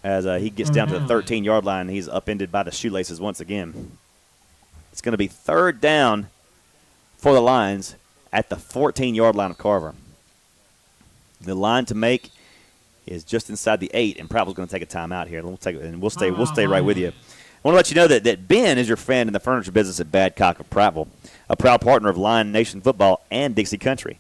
as he gets down to the 13-yard line. He's upended by the shoelaces once again. It's going to be third down for the Lions at the 14-yard line of Carver. The line to make is just inside the 8, and Prattville's going to take a timeout here. We'll stay right with you. I want to let you know that Ben is your friend in the furniture business at Badcock of Prattville, a proud partner of Lion Nation Football and Dixie Country.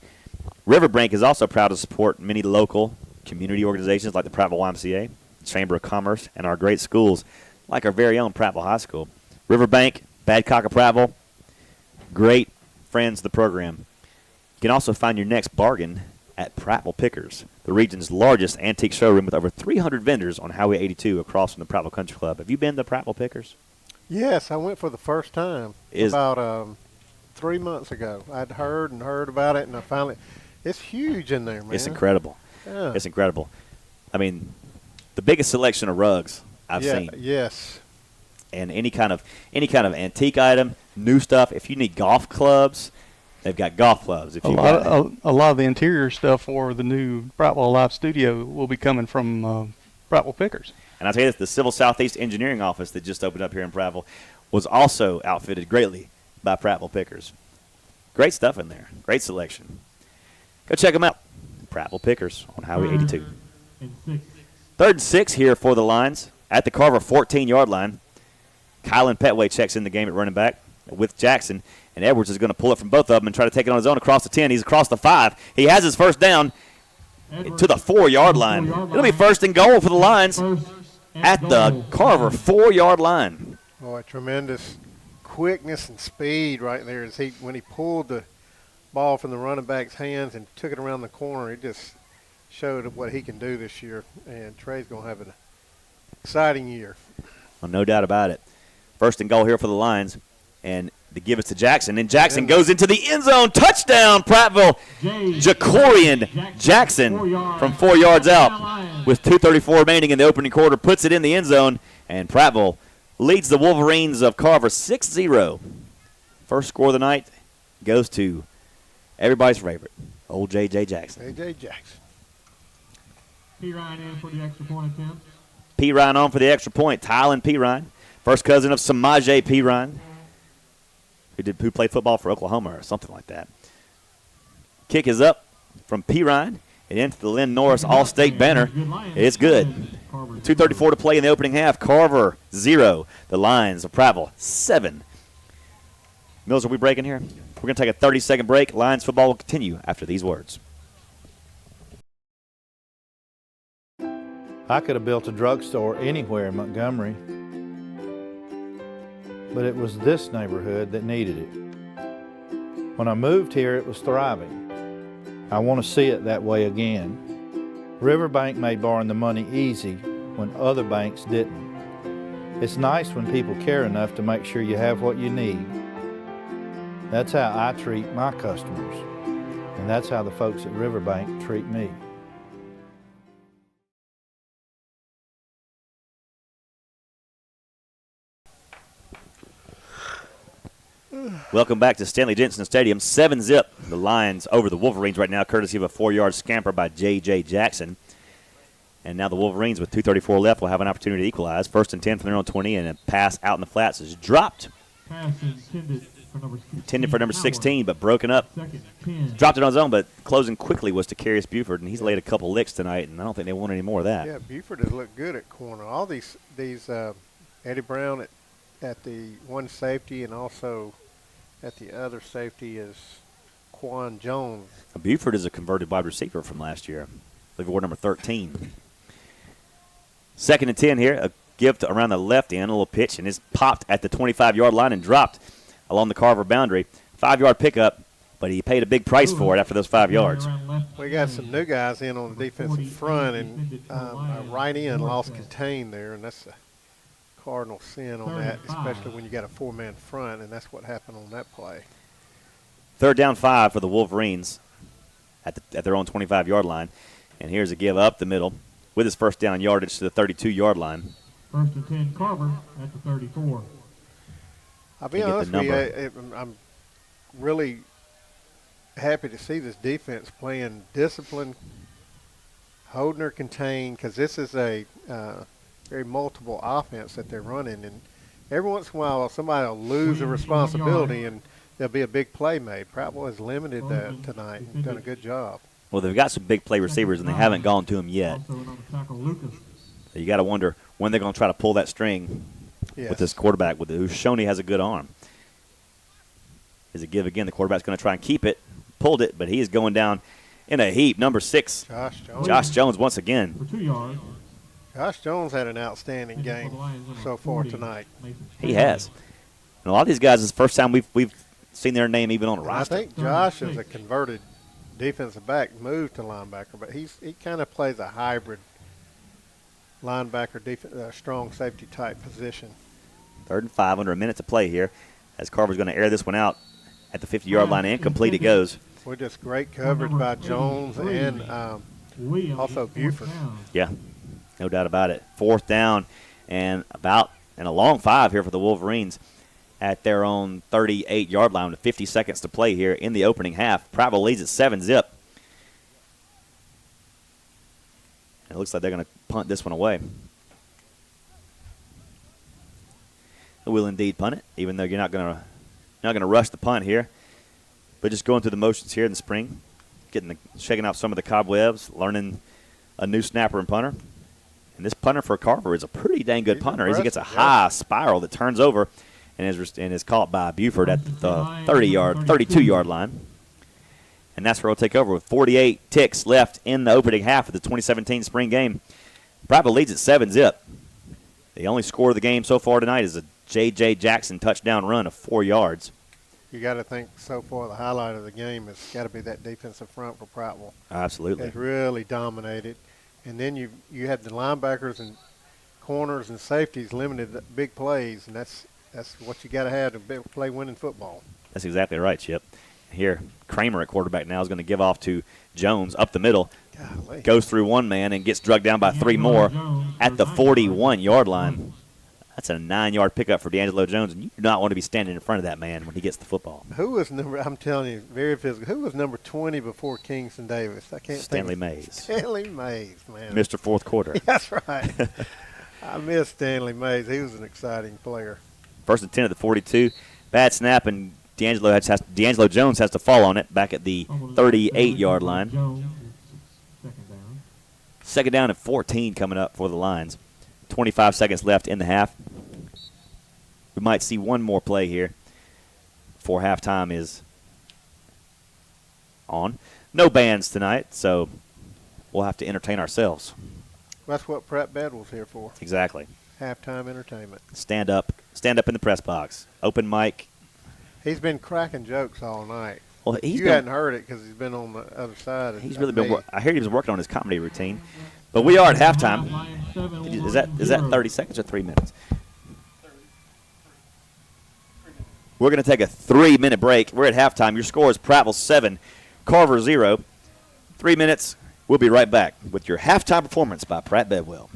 Riverbank is also proud to support many local community organizations like the Prattville YMCA, the Chamber of Commerce, and our great schools like our very own Prattville High School. Riverbank, Badcock of Prattville, great friends of the program. You can also find your next bargain at Prattville Pickers, the region's largest antique showroom with over 300 vendors on Highway 82 across from the Prattville Country Club. Have you been to Prattville Pickers? Yes, I went for the first time about 3 months ago. I'd heard about it, and I finally – it's huge in there, man. It's incredible. Yeah. It's incredible. I mean, the biggest selection of rugs I've seen. Yes. And any kind of antique item, new stuff. If you need golf clubs, they've got golf clubs. If a lot of the interior stuff for the new Prattville Live Studio will be coming from Prattville Pickers. And I'll tell you this, the Civil Southeast Engineering Office that just opened up here in Prattville was also outfitted greatly by Prattville Pickers. Great stuff in there. Great selection. Go check them out. Prattville Pickers on Highway 82. Third and 6 here for the Lions at the Carver 14-yard line. Kylan Petway checks in the game at running back with Jackson, and Edwards is going to pull it from both of them and try to take it on his own across the 10. He's across the 5. He has his first down to the 4-yard line. It'll be first and goal for the Lions at the Carver 4-yard line. Boy, tremendous quickness and speed right there as when he pulled the ball from the running back's hands and took it around the corner. It just showed what he can do this year, and Trey's going to have an exciting year. Well, no doubt about it. First and goal here for the Lions, and they give it to Jackson, and Jackson goes into the end zone. Touchdown, Prattville. Jacorian Jackson from 4 yards out with 2:34 remaining in the opening quarter puts it in the end zone, and Prattville leads the Wolverines of Carver 6-0. First score of the night goes to everybody's favorite, old J.J. Jackson. J.J. Jackson. P. Ryan in for the extra point attempt. P. Ryan on for the extra point. Tylen P. Ryan, first cousin of Samaje P. Ryan, who played football for Oklahoma or something like that. Kick is up from P. Ryan and into the Lynn Norris All-State banner. It's good. 2:34 to play in the opening half. Carver 0. The Lions of Prattville 7. Mills, are we breaking here? We're going to take a 30-second break. Lions football will continue after these words. I could have built a drugstore anywhere in Montgomery, but it was this neighborhood that needed it. When I moved here, it was thriving. I want to see it that way again. Riverbank made borrowing the money easy when other banks didn't. It's nice when people care enough to make sure you have what you need. That's how I treat my customers, and that's how the folks at Riverbank treat me. Welcome back to Stanley Jensen Stadium. 7-0. The Lions over the Wolverines right now, courtesy of a 4-yard scamper by J.J. Jackson. And now the Wolverines, with 2:34 left, will have an opportunity to equalize. First and 10 from their own 20, and a pass out in the flats is dropped. Pass Intended for number 16, but broken up. Dropped it on his own, but closing quickly was to Carius Buford, and he's laid a couple licks tonight, and I don't think they want any more of that. Yeah, Buford has looked good at corner. All these Eddie Brown at the one safety, and also at the other safety is Quan Jones. Buford is a converted wide receiver from last year. I believe he wore number 13. Second and 10 here. A give to around the left end, a little pitch, and it's popped at the 25-yard line and dropped along the Carver boundary. 5-yard pickup, but he paid a big price for it after those 5 yards. We got some new guys in on the defensive front, and our right end lost contain there, and that's a cardinal sin on that, especially when you got a 4-man front, and that's what happened on that play. Third down 5 for the Wolverines at their own 25-yard line. And here's a give up the middle with his first down yardage to the 32-yard line. 1st and 10 Carver at the 34. I'll be honest with you, I'm really happy to see this defense playing disciplined, holding or contained, because this is a very multiple offense that they're running. And every once in a while, somebody will lose a responsibility and there'll be a big play made. Prattville has limited that tonight and done a good job. Well, they've got some big play receivers, and they haven't gone to them yet. So you got to wonder when they're going to try to pull that string with this quarterback, who's shown he has a good arm. Is a give again. The quarterback's going to try and keep it. Pulled it, but he is going down in a heap. Number 6, Josh Jones once again. For 2 yards. Josh Jones had an outstanding game so far tonight. He has. And a lot of these guys, it's the first time we've seen their name even on a roster. I think Josh is a converted defensive back, moved to linebacker, but he kind of plays a hybrid linebacker, strong safety type position. 3rd and 5, under a minute to play here, as Carver's going to air this one out at the 50-yard line. Incomplete it goes. With just great coverage by Jones and also Buford. Yeah, no doubt about it. 4th down and a long 5 here for the Wolverines at their own 38-yard line with 50 seconds to play here in the opening half. Prattville leads at 7-zip. It looks like they're going to punt this one away. They will indeed punt it, even though you're not going to rush the punt here. But just going through the motions here in the spring, shaking off some of the cobwebs, learning a new snapper and punter. And this punter for Carver is a pretty dang good punter. As he gets a high spiral that turns over and is caught by Buford at the 32-yard line. And that's where he'll take over with 48 ticks left in the opening half of the 2017 spring game. Prattville leads at 7-zip. The only score of the game so far tonight is a J.J. Jackson touchdown run of 4 yards. You got to think so far the highlight of the game has got to be that defensive front for Prattville. Absolutely. It's really dominated. And then you had the linebackers and corners and safeties limited big plays, and that's what you got to have to play winning football. That's exactly right, Chip. Here, Kramer at quarterback now is going to give off to Jones up the middle. Golly. Goes through one man and gets drugged down by 3 more at the 41-yard line. That's a 9-yard pickup for D'Angelo Jones, and you do not want to be standing in front of that man when he gets the football. Who was I'm telling you, very physical. Who was number 20 before Kingston Davis? I can't Stanley think. Mays. Stanley Mays, man. Mr. Fourth Quarter. That's right. I miss Stanley Mays. He was an exciting player. 1st and 10 at the 42. Bad snap, and D'Angelo Jones has to fall on it back at the 38-yard line. Second down and 14 coming up for the Lions. 25 seconds left in the half. We might see one more play here before halftime is on. No bands tonight, so we'll have to entertain ourselves. That's what Pratt Bedwell's here for. Exactly. Halftime entertainment. Stand up in the press box. Open mic. He's been cracking jokes all night. Well, you hadn't heard it because he's been on the other side. He's really been. I hear he was working on his comedy routine. But we are at halftime. Is that 30 seconds or 3 minutes? We're going to take a 3-minute break. We're at halftime. Your score is Prattville 7, Carver 0. 3 minutes. We'll be right back with your halftime performance by Pratt Bedwell.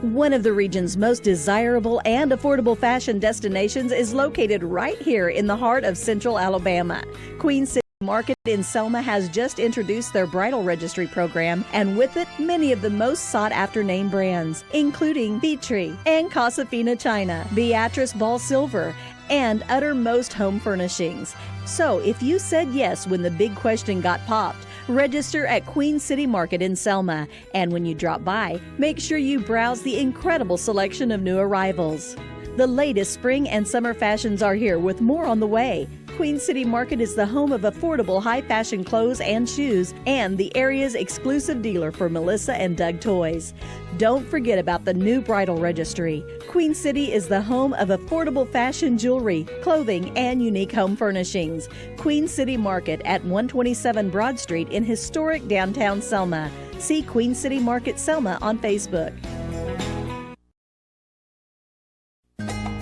One of the region's most desirable and affordable fashion destinations is located right here in the heart of Central Alabama. Queen City Market in Selma has just introduced their bridal registry program, and with it, many of the most sought-after name brands, including Petrie and Casafina China, Beatrice Ball Silver, and Uttermost Home Furnishings. So if you said yes when the big question got popped, register at Queen City Market in Selma. And when you drop by, make sure you browse the incredible selection of new arrivals. The latest spring and summer fashions are here with more on the way. Queen City Market is the home of affordable high-fashion clothes and shoes and the area's exclusive dealer for Melissa and Doug toys. Don't forget about the new bridal registry. Queen City is the home of affordable fashion jewelry, clothing, and unique home furnishings. Queen City Market at 127 Broad Street in historic downtown Selma. See Queen City Market Selma on Facebook.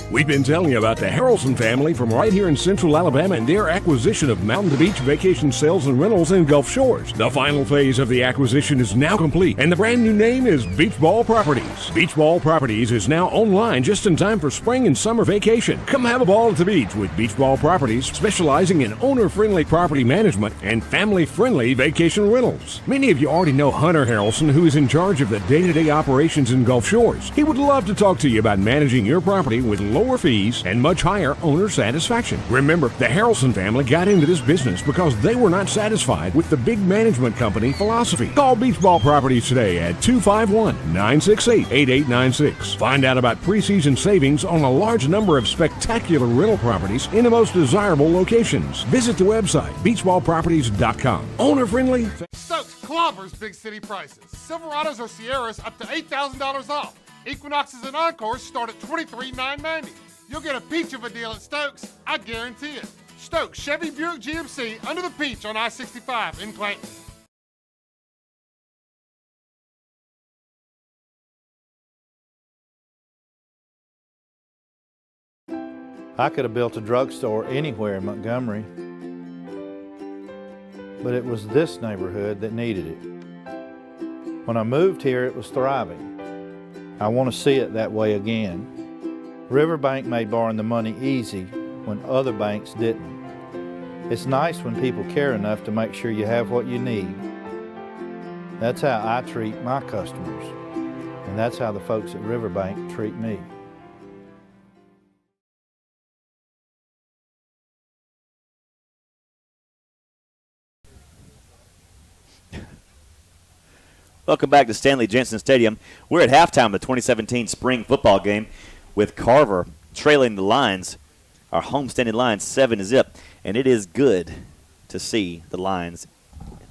We've been telling you about the Harrelson family from right here in Central Alabama and their acquisition of Mountain Beach Vacation Sales and Rentals in Gulf Shores. The final phase of the acquisition is now complete, and the brand new name is Beach Ball Properties. Beach Ball Properties is now online just in time for spring and summer vacation. Come have a ball at the beach with Beach Ball Properties, specializing in owner-friendly property management and family-friendly vacation rentals. Many of you already know Hunter Harrelson, who is in charge of the day-to-day operations in Gulf Shores. He would love to talk to you about managing your property with lower fees and much higher owner satisfaction. Remember, the Harrelson family got into this business because they were not satisfied with the big management company philosophy. Call Beach Ball Properties today at 251-968-8896. Find out about preseason savings on a large number of spectacular rental properties in the most desirable locations. Visit the website, beachballproperties.com. Owner-friendly. Stokes clobbers big city prices. Silverados or Sierras up to $8,000 off. Equinoxes and Encores start at $23,990. You'll get a peach of a deal at Stokes, I guarantee it. Stokes Chevy Buick GMC under the peach on I-65 in Clanton. I could have built a drugstore anywhere in Montgomery, but it was this neighborhood that needed it. When I moved here, it was thriving. I want to see it that way again. Riverbank made borrowing the money easy when other banks didn't. It's nice when people care enough to make sure you have what you need. That's how I treat my customers, and that's how the folks at Riverbank treat me. Welcome back to Stanley Jensen Stadium. We're at halftime of the 2017 spring football game with Carver trailing the Lions, our homestanding Lions 7-0. And it is good to see the Lions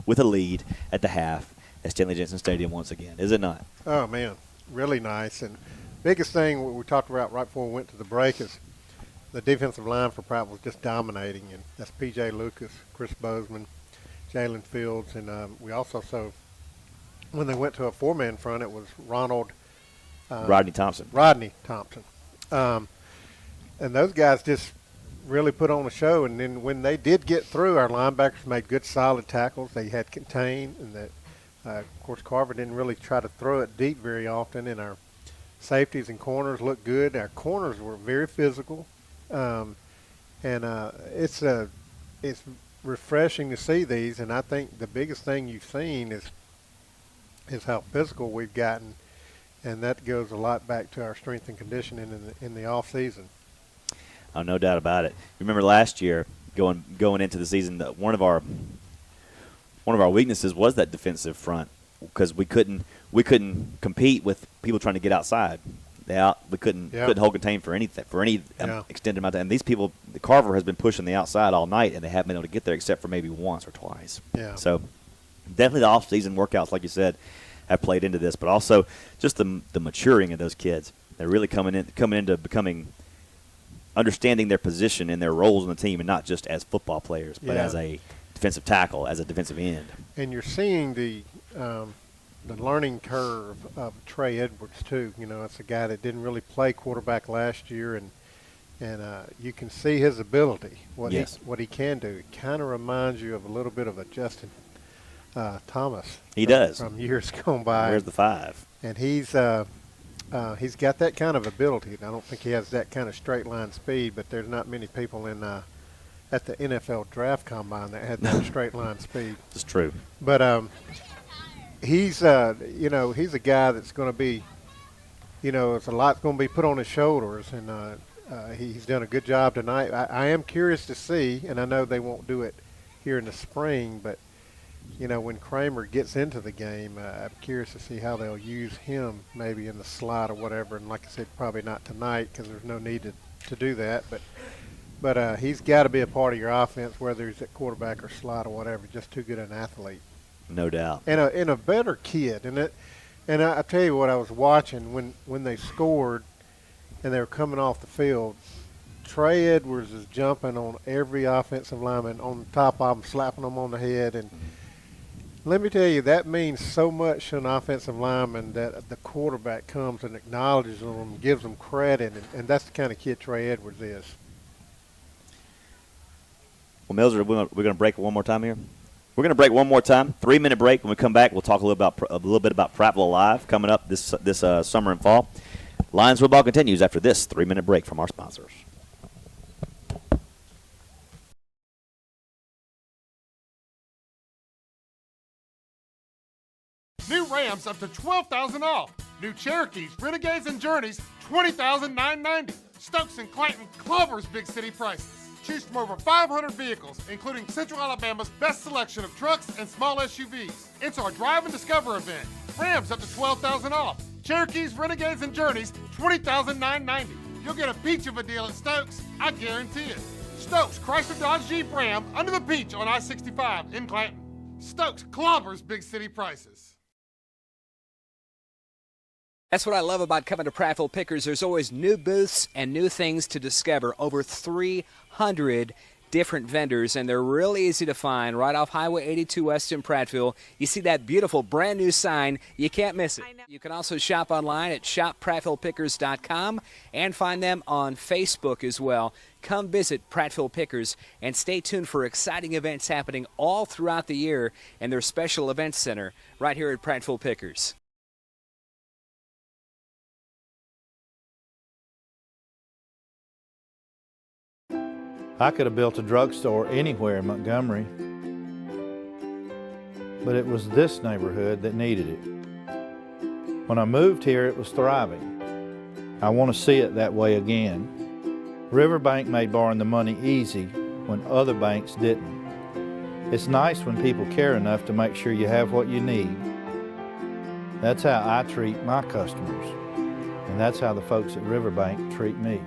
with a lead at the half at Stanley Jensen Stadium once again, is it not? Oh, man, really nice. And biggest thing we talked about right before we went to the break is the defensive line for Prattville was just dominating. And that's P.J. Lucas, Chris Bozeman, Jalen Fields, and we also saw when they went to a four-man front, it was Rodney Thompson. And those guys just really put on a show. And then when they did get through, our linebackers made good, solid tackles. They had contained, and that, of course, Carver didn't really try to throw it deep very often. And our safeties and corners looked good. Our corners were very physical, it's refreshing to see these. And I think the biggest thing you've seen is how physical we've gotten, and that goes a lot back to our strength and conditioning in the off season. Oh, no doubt about it. Remember last year, going into the season, that one of our weaknesses was that defensive front, because we couldn't compete with people trying to get outside. We couldn't hold contain for any extended amount of time. And these people, the Carver has been pushing the outside all night, and they haven't been able to get there except for maybe once or twice. Yeah. So definitely the off-season workouts, like you said, have played into this, but also just the maturing of those kids. They're really coming into becoming, understanding their position and their roles in the team, and not just as football players, but as a defensive tackle, as a defensive end. And you're seeing the learning curve of Trey Edwards too. You know, it's a guy that didn't really play quarterback last year, and you can see his ability, what he can do. It kind of reminds you of a little bit of a Justin Thomas. He does. From years gone by. Where's the 5? And he's got that kind of ability. I don't think he has that kind of straight line speed, but there's not many people at the NFL draft combine that had that straight line speed. It's true. But he's a guy that's going to be, it's a lot going to be put on his shoulders, and he's done a good job tonight. I am curious to see, and I know they won't do it here in the spring, but when Kramer gets into the game, I'm curious to see how they'll use him, maybe in the slot or whatever. And like I said, probably not tonight because there's no need to do that. But but he's got to be a part of your offense, whether he's at quarterback or slot or whatever. Just too good an athlete. No doubt. And a better kid. And I tell you what, I was watching when they scored and they were coming off the field. Trey Edwards is jumping on every offensive lineman on the top of them, slapping them on the head. And let me tell you, that means so much to an offensive lineman that the quarterback comes and acknowledges them, gives them credit, and that's the kind of kid Trey Edwards is. Well, Mills, we're going to break one more time here. We're going to break one more time. 3-minute break. When we come back, we'll talk a little bit about Prattville Alive coming up this summer and fall. Lions football continues after this 3-minute break from our sponsors. New Rams up to $12,000 off. New Cherokees, Renegades, and Journeys, $20,990. Stokes and Clayton, Clover's big city prices. Choose from over 500 vehicles, including Central Alabama's best selection of trucks and small SUVs. It's our Drive and Discover event. Rams up to $12,000 off. Cherokees, Renegades, and Journeys, $20,990. You'll get a peach of a deal at Stokes, I guarantee it. Stokes, Chrysler Dodge Jeep Ram, under the peach on I-65 in Clanton. Stokes, Clover's big city prices. That's what I love about coming to Prattville Pickers. There's always new booths and new things to discover. Over 300 different vendors, and they're really easy to find right off Highway 82 West in Prattville. You see that beautiful brand new sign. You can't miss it. You can also shop online at shopprattvillepickers.com and find them on Facebook as well. Come visit Prattville Pickers and stay tuned for exciting events happening all throughout the year in their special events center right here at Prattville Pickers. I could have built a drugstore anywhere in Montgomery, but it was this neighborhood that needed it. When I moved here, it was thriving. I want to see it that way again. Riverbank made borrowing the money easy when other banks didn't. It's nice when people care enough to make sure you have what you need. That's how I treat my customers, and that's how the folks at Riverbank treat me.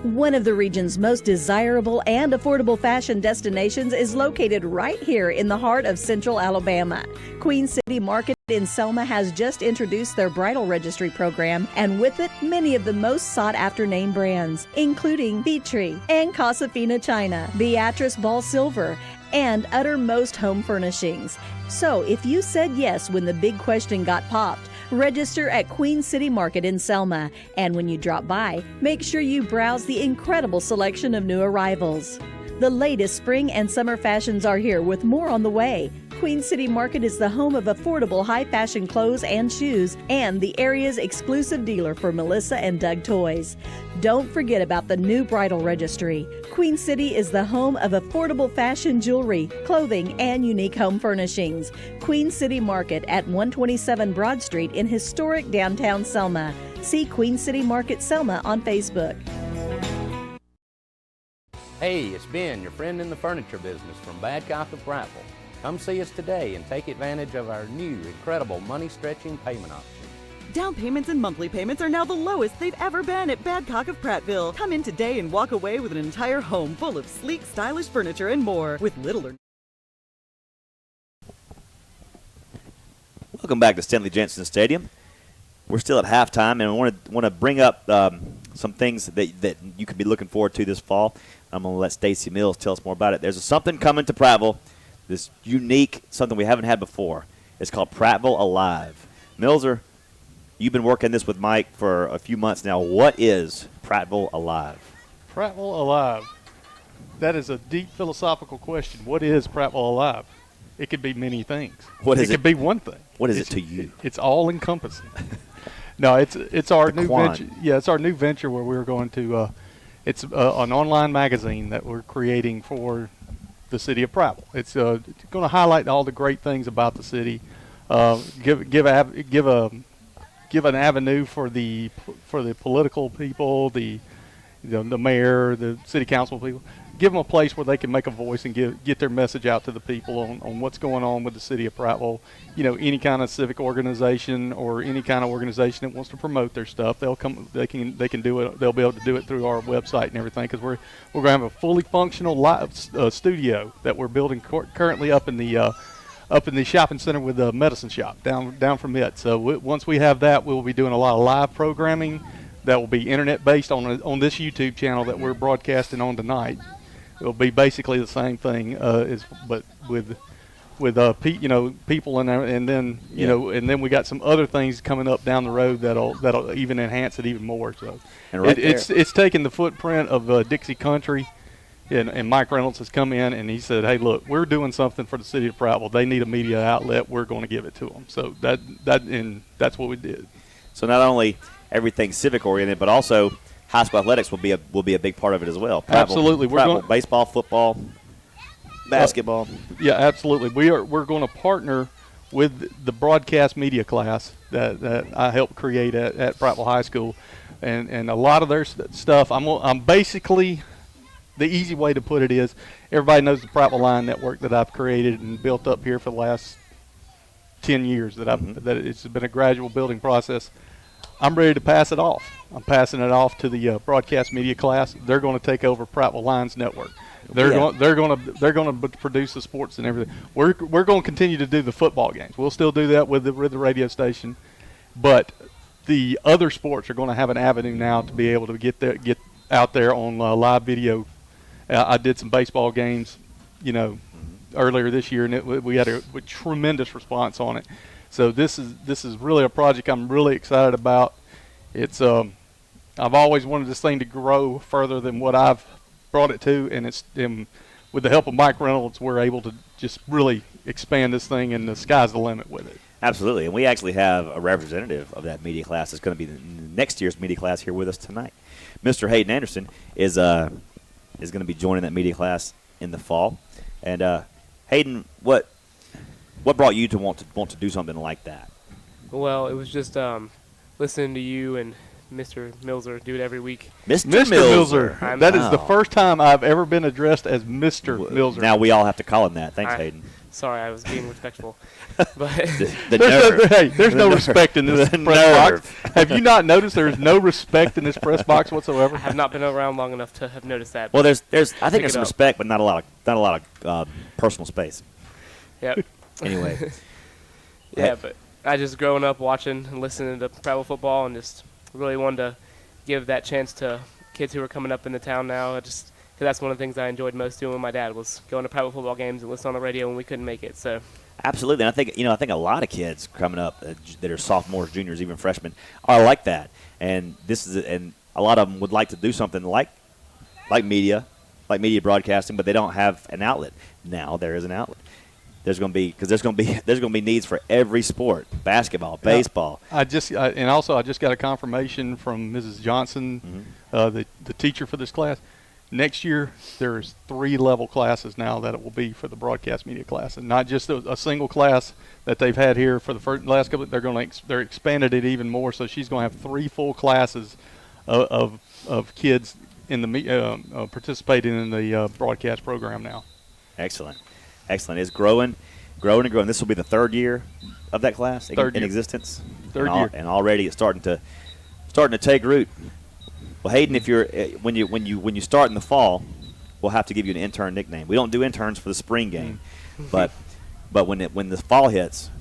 One of the region's most desirable and affordable fashion destinations is located right here in the heart of Central Alabama. Queen City Market in Selma has just introduced their bridal registry program, and with it, many of the most sought-after name brands, including Petrie and Casafina China, Beatrice Ball Silver, and Uttermost Home Furnishings. So if you said yes when the big question got popped, register at Queen City Market in Selma. And when you drop by, make sure you browse the incredible selection of new arrivals. The latest spring and summer fashions are here with more on the way. Queen City Market is the home of affordable high-fashion clothes and shoes and the area's exclusive dealer for Melissa and Doug toys. Don't forget about the new bridal registry. Queen City is the home of affordable fashion jewelry, clothing, and unique home furnishings. Queen City Market at 127 Broad Street in historic downtown Selma. See Queen City Market Selma on Facebook. Hey, it's Ben, your friend in the furniture business from Badcock of Prattville. Come see us today and take advantage of our new incredible money-stretching payment option. Down payments and monthly payments are now the lowest they've ever been at Badcock of Prattville. Come in today and walk away with an entire home full of sleek, stylish furniture and more with little or... Welcome back to Stanley Jensen Stadium. We're still at halftime, and I want to bring up some things that you could be looking forward to this fall. I'm going to let Stacey Mills tell us more about it. There's something coming to Prattville, this unique, something we haven't had before. It's called Prattville Alive. Millser, you've been working this with Mike for a few months now. What is Prattville Alive? Prattville Alive. That is a deep philosophical question. What is Prattville Alive? It could be many things. What is it? It could be one thing. What is it to you? It's all encompassing. No, it's our new venture. Yeah, it's our new venture where we're going to. It's an online magazine that we're creating for the city of Prattville. It's going to highlight all the great things about the city. Give an avenue for the political people, the mayor, the city council people. give them a place where they can make a voice and get their message out to the people on what's going on with the city of Prattville. Any kind of civic organization or any kind of organization that wants to promote their stuff, they'll come. They can do it. They'll be able to do it through our website and everything, because we're going to have a fully functional live studio that we're building currently up in the shopping center with the medicine shop down from it. So once we have that, we'll be doing a lot of live programming that will be internet based on this YouTube channel that we're broadcasting on tonight. It'll be basically the same thing, but with people and then and then we got some other things coming up down the road that'll even enhance it even more. So it's taking the footprint of Dixie Country. And Mike Reynolds has come in and he said, "Hey, look, we're doing something for the city of Prattville. They need a media outlet. We're going to give it to them." So that's what we did. So not only everything civic oriented, but also high school athletics will be a big part of it as well. Absolutely, we're going baseball, football, basketball. Yeah, absolutely. We're going to partner with the broadcast media class that I helped create at Prattville High School, and a lot of their stuff. I'm basically. The easy way to put it is, everybody knows the Prattville Line Network that I've created and built up here for the last 10 years. That it's been a gradual building process. I'm ready to pass it off. I'm passing it off to the broadcast media class. They're going to take over Prattville Lines Network. They're going to produce the sports and everything. We're going to continue to do the football games. We'll still do that with the radio station, but the other sports are going to have an avenue now to be able to get out there on live video. I did some baseball games, earlier this year, and we had a tremendous response on it. So this is really a project I'm really excited about. It's I've always wanted this thing to grow further than what I've brought it to, and with the help of Mike Reynolds, we're able to just really expand this thing, and the sky's the limit with it. Absolutely, and we actually have a representative of that media class that's going to be the next year's media class here with us tonight. Mr. Hayden Anderson is going to be joining that media class in the fall. And Hayden, what brought you to want to do something like that? Well, it was just listening to you and Mr. Milzer do it every week. Mr. Milzer. That is the first time I've ever been addressed as Mr. Milzer. Now we all have to call him that. Thanks, Hayden. Sorry, I was being respectful. But there's no respect in this press box. Have you not noticed there's no respect in this press box whatsoever? I have not been around long enough to have noticed that. Well, I think there's some respect, but not a lot of personal space. Yep. Anyway. Yeah, but I just growing up watching and listening to Prattville football, and just really wanted to give that chance to kids who are coming up in the town now. Because that's one of the things I enjoyed most doing with my dad, was going to Prattville football games and listening on the radio when we couldn't make it. So. Absolutely, and I think a lot of kids coming up that are sophomores, juniors, even freshmen are like that, and a lot of them would like to do something like media broadcasting, but they don't have an outlet. Now there is an outlet. There's going to be needs for every sport: basketball, baseball. I just got a confirmation from Mrs. Johnson, the teacher for this class. Next year, there's 3 level classes now that it will be for the broadcast media class, and not just a single class that they've had here for the last couple. They're expanded it even more, so she's going to have 3 full classes of kids in the participating in the broadcast program now. Excellent. It's growing and growing. This will be the 3rd year of that class in existence. Third year, and already it's starting to take root. Well, Hayden, if you're when you start in the fall, we'll have to give you an intern nickname. We don't do interns for the spring game, but when the fall hits,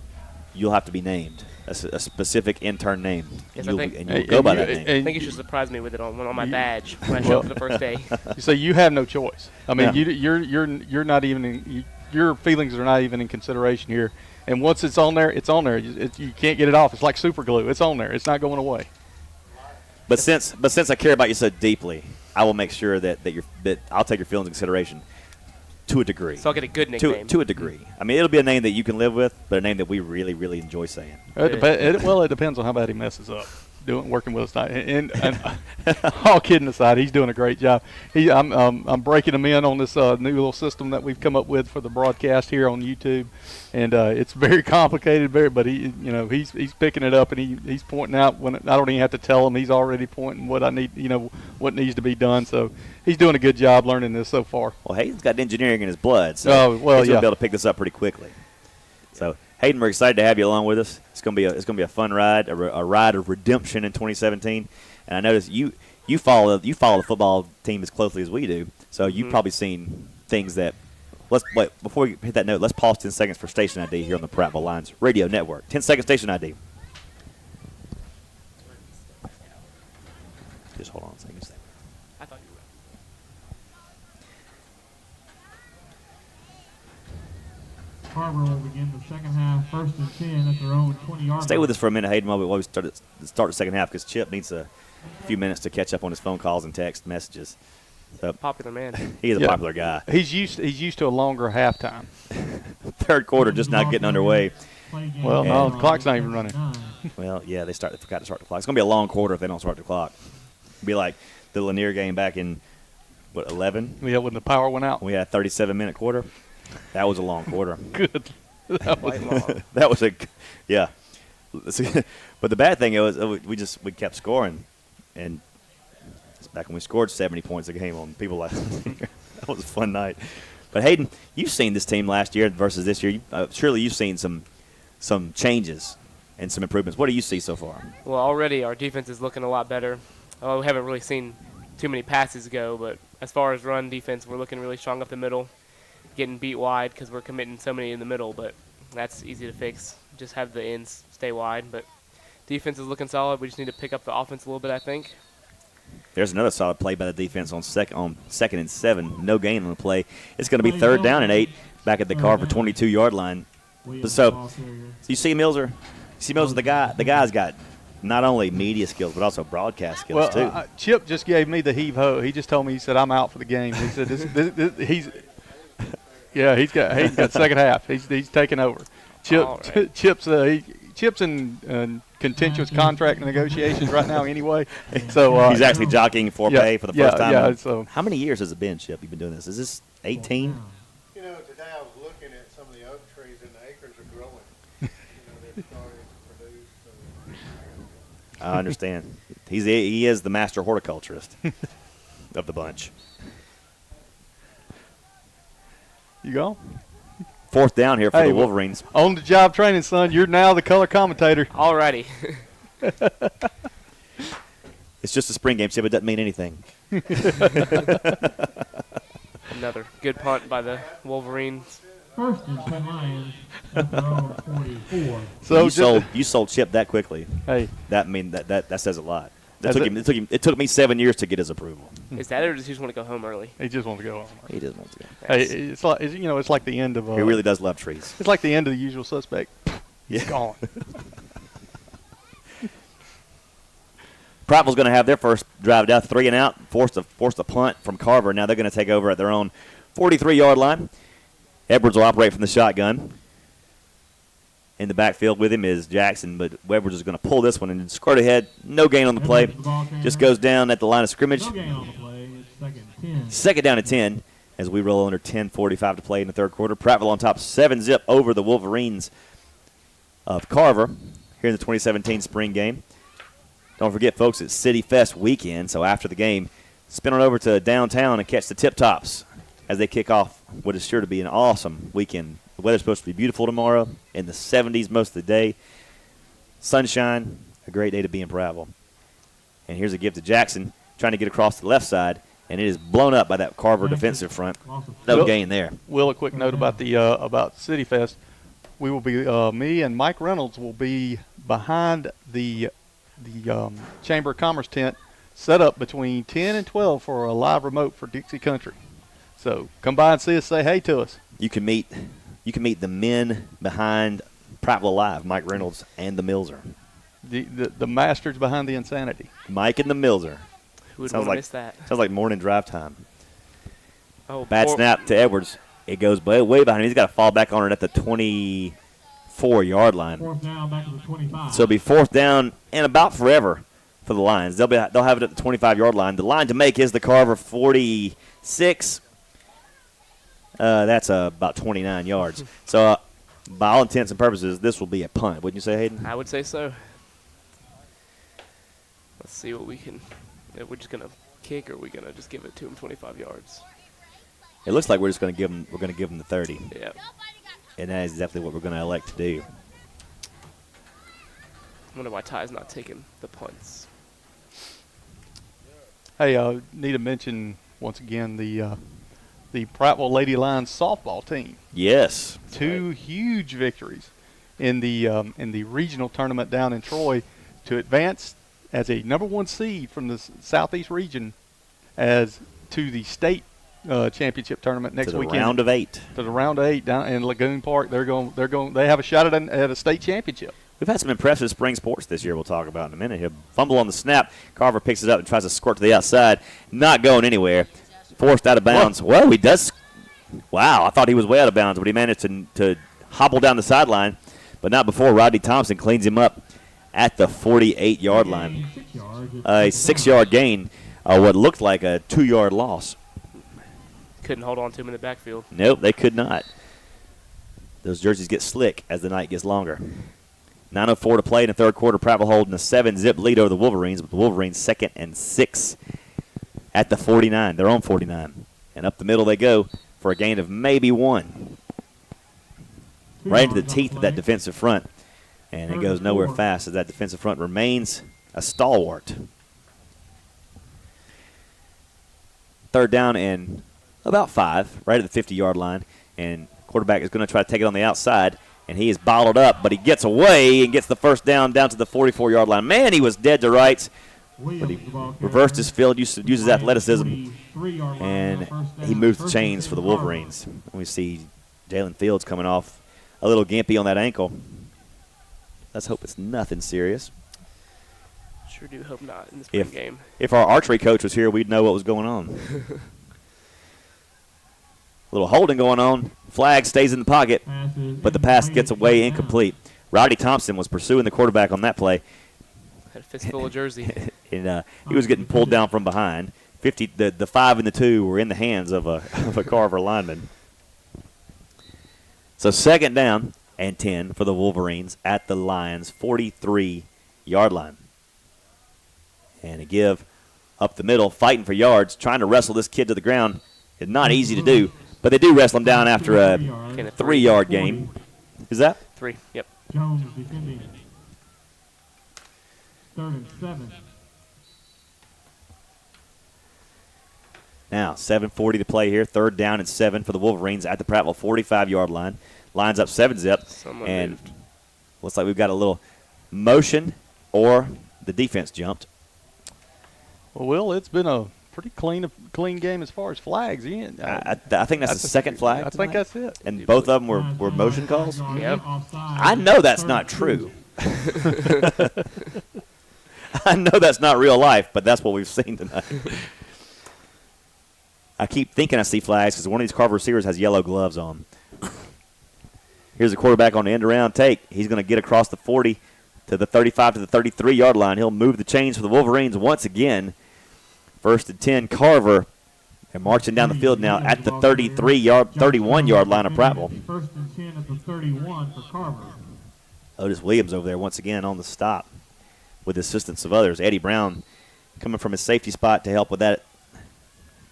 you'll have to be named a specific intern name. Yes, you'll go by that name. I think you should surprise me with it on my badge when I show up for the first day. So you have no choice. I mean, you're not even your feelings are not even in consideration here. And once it's on there, it's on there. You can't get it off. It's like super glue. It's on there. It's not going away. But since I care about you so deeply, I will make sure that I'll take your feelings into consideration to a degree. So I'll get a good nickname. To a degree. I mean, it'll be a name that you can live with, but a name that we really, really enjoy saying. It depends on how bad he messes up. working with us tonight. And all kidding aside, he's doing a great job. I'm breaking him in on this new little system that we've come up with for the broadcast here on YouTube, and it's very complicated. But he's picking it up, and he's pointing out when I don't even have to tell him. He's already pointing what I need, what needs to be done. So he's doing a good job learning this so far. Well, Hayden's got engineering in his blood, so he's going to be able to pick this up pretty quickly. So, Hayden, we're excited to have you along with us. It's going to be a fun ride, a ride of redemption in 2017. And I noticed you follow the football team as closely as we do, so you've probably seen things that. Let's wait before we hit that note. Let's pause 10 seconds for station ID here on the Prattville Lions Radio Network. 10-second station ID. Just hold on a second. I thought you were. Carver will begin the second half, 1st and 10 at their own 20-yard Stay with us for a minute, Hayden, while we start the second half, because Chip needs a few minutes to catch up on his phone calls and text messages. So, popular man. He is a popular guy. He's used to a longer halftime. Third quarter just not getting underway. Well, no, the clock's not even running. Well, yeah, they forgot to start the clock. It's going to be a long quarter if they don't start the clock. It'll be like the Lanier game back in, 11? Yeah, when the power went out. We had a 37-minute quarter. That was a long quarter. Good. That was long. That was yeah. But the bad thing was we kept scoring, and it's back when we scored 70 points a game on people last year. That was a fun night. But Hayden, you've seen this team last year versus this year. Surely you've seen some changes and some improvements. What do you see so far? Well, already our defense is looking a lot better. We haven't really seen too many passes go, but as far as run defense, we're looking really strong up the middle, getting beat wide because we're committing so many in the middle, but that's easy to fix. Just have the ends stay wide, but defense is looking solid. We just need to pick up the offense a little bit, I think. There's another solid play by the defense on second and 7. No gain on the play. It's going to be 3rd down and 8 back at the Carver 22-yard line. So you see Milzer. The guy's got not only media skills but also broadcast skills too. Chip just gave me the heave-ho. He just told me, he said, I'm out for the game. He said, he's got second half. He's taking over. Chip's in contentious contract negotiations right now anyway. So he's actually jockeying for pay for the first time. Yeah. So how many years has it been, Chip? You've been doing this? Is this 18? Today I was looking at some of the oak trees and the acres are growing. They're starting to produce. So. I understand. He is the master horticulturist of the bunch. You go. 4th down here for the Wolverines. On the job training, son. You're now the color commentator. Alrighty. It's just a spring game, Chip. It doesn't mean anything. Another good punt by the Wolverines. 1st and 10 Lions at their own 44. So you sold Chip that quickly. Hey, that says a lot. It took me 7 years to get his approval. Is that, or does he just want to go home early? He just wants to go home. He just wants to go. Hey, it's like the end of. He really does love trees. It's like the end of The Usual Suspect. He's gone. Prattville's going to have their first drive down, 3 and out, forced a punt from Carver. Now they're going to take over at their own 43-yard line. Edwards will operate from the shotgun. In the backfield with him is Jackson, but Edwards is going to pull this one and squirt ahead. No gain on the play. Just goes down at the line of scrimmage. No gain on the play. It's 2nd down and 10 as we roll under 10:45 to play in the third quarter. Prattville on top 7-zip over the Wolverines of Carver here in the 2017 spring game. Don't forget, folks, it's City Fest weekend, so after the game, spin on over to downtown and catch the Tip Tops as they kick off what is sure to be an awesome weekend. The weather's supposed to be beautiful tomorrow, in the 70s most of the day. Sunshine, a great day to be in Prattville. And here's a give to Jackson, trying to get across the left side, and it is blown up by that Carver defensive front. No gain there. Will, a quick note about the about City Fest. We will be me and Mike Reynolds will be behind the Chamber of Commerce tent, set up between 10 and 12 for a live remote for Dixie Country. So come by and see us. Say hey to us. You can meet the men behind Prattville Live, Mike Reynolds and the Milzer. The masters behind the insanity. Mike and the Milzer. Who would want to miss that? Sounds like morning drive time. Oh, bad snap to Edwards. It goes way behind him. He's got to fall back on it at the 24-yard line. 4th down back to the 25. So it'll be 4th down and about forever for the Lions. They'll have it at the 25-yard line. The line to make is the Carver 46. That's about 29 yards. So, by all intents and purposes, this will be a punt. Wouldn't you say, Hayden? I would say so. Let's see what we can. Are we just gonna kick, or are we gonna just give it to him 25 yards? It looks like we're just going to give them. We're going to give them the 30. Yeah. And that is definitely what we're going to elect to do. I wonder why Ty's not taking the punts. Hey, need to mention once again the Prattville Lady Lions softball team. Yes. 2 huge victories in the regional tournament down in Troy to advance as a #1 seed from the southeast region as to the state championship tournament next weekend. To the round of 8. To the round of 8 down in Lagoon Park. They have a shot at a state championship. We've had some impressive spring sports this year we'll talk about in a minute. He'll fumble on the snap. Carver picks it up and tries to squirt to the outside. Not going anywhere. Forced out of bounds. Well, he does. Wow, I thought he was way out of bounds, but he managed to hobble down the sideline, but not before Rodney Thompson cleans him up at the 48-yard line. A 6-yard gain, what looked like a 2-yard loss. Couldn't hold on to him in the backfield. Nope, they could not. Those jerseys get slick as the night gets longer. 9:04 to play in the third quarter. Prattville holding a 7-zip lead over the Wolverines, but the Wolverines 2nd and 6 at the 49, their own 49. And up the middle they go for a gain of maybe 1. Right into the teeth of that defensive front. And it goes nowhere fast as that defensive front remains a stalwart. Third down and about 5, right at the 50-yard line. And quarterback is going to try to take it on the outside. And he is bottled up, but he gets away and gets the first down to the 44-yard line. Man, he was dead to rights. But he reversed his field, uses athleticism, and he moves the chains for the Wolverines. We see Jalen Fields coming off a little gimpy on that ankle. Let's hope it's nothing serious. Sure do hope not in the spring game. If our archery coach was here, we'd know what was going on. A little holding going on. Flag stays in the pocket, but the pass gets away incomplete. Rodney Thompson was pursuing the quarterback on that play. Had a fistful of jersey. And he was getting pulled down from behind. The 5 and the 2 were in the hands of a Carver lineman. So 2nd down and 10 for the Wolverines at the Lions' 43-yard line. And a give up the middle, fighting for yards, trying to wrestle this kid to the ground. It's not easy to do, but they do wrestle him down after a 3-yard gain. Is that? 3, yep. Jones defending. 3rd and 7. Now, 7:40 to play here. 3rd down and 7 for the Wolverines at the Prattville 45-yard line. Lines up 7-zip. And looks like we've got a little motion or the defense jumped. Well, Will, it's been a pretty clean game as far as flags. I think that's the second flag. I think that's it. And both of them were motion calls? Yep. I know that's not true. I know that's not real life, but that's what we've seen tonight. I keep thinking I see flags because one of these Carver receivers has yellow gloves on. Here's the quarterback on the end-around take. He's going to get across the 40 to the 35 to the 33-yard line. He'll move the chains for the Wolverines once again. 1st and 10, Carver. They're marching down the field now at the 31-yard line of Prattville. 1st and 10 at the 31 for Carver. Otis Williams over there once again on the stop with the assistance of others. Eddie Brown coming from his safety spot to help with that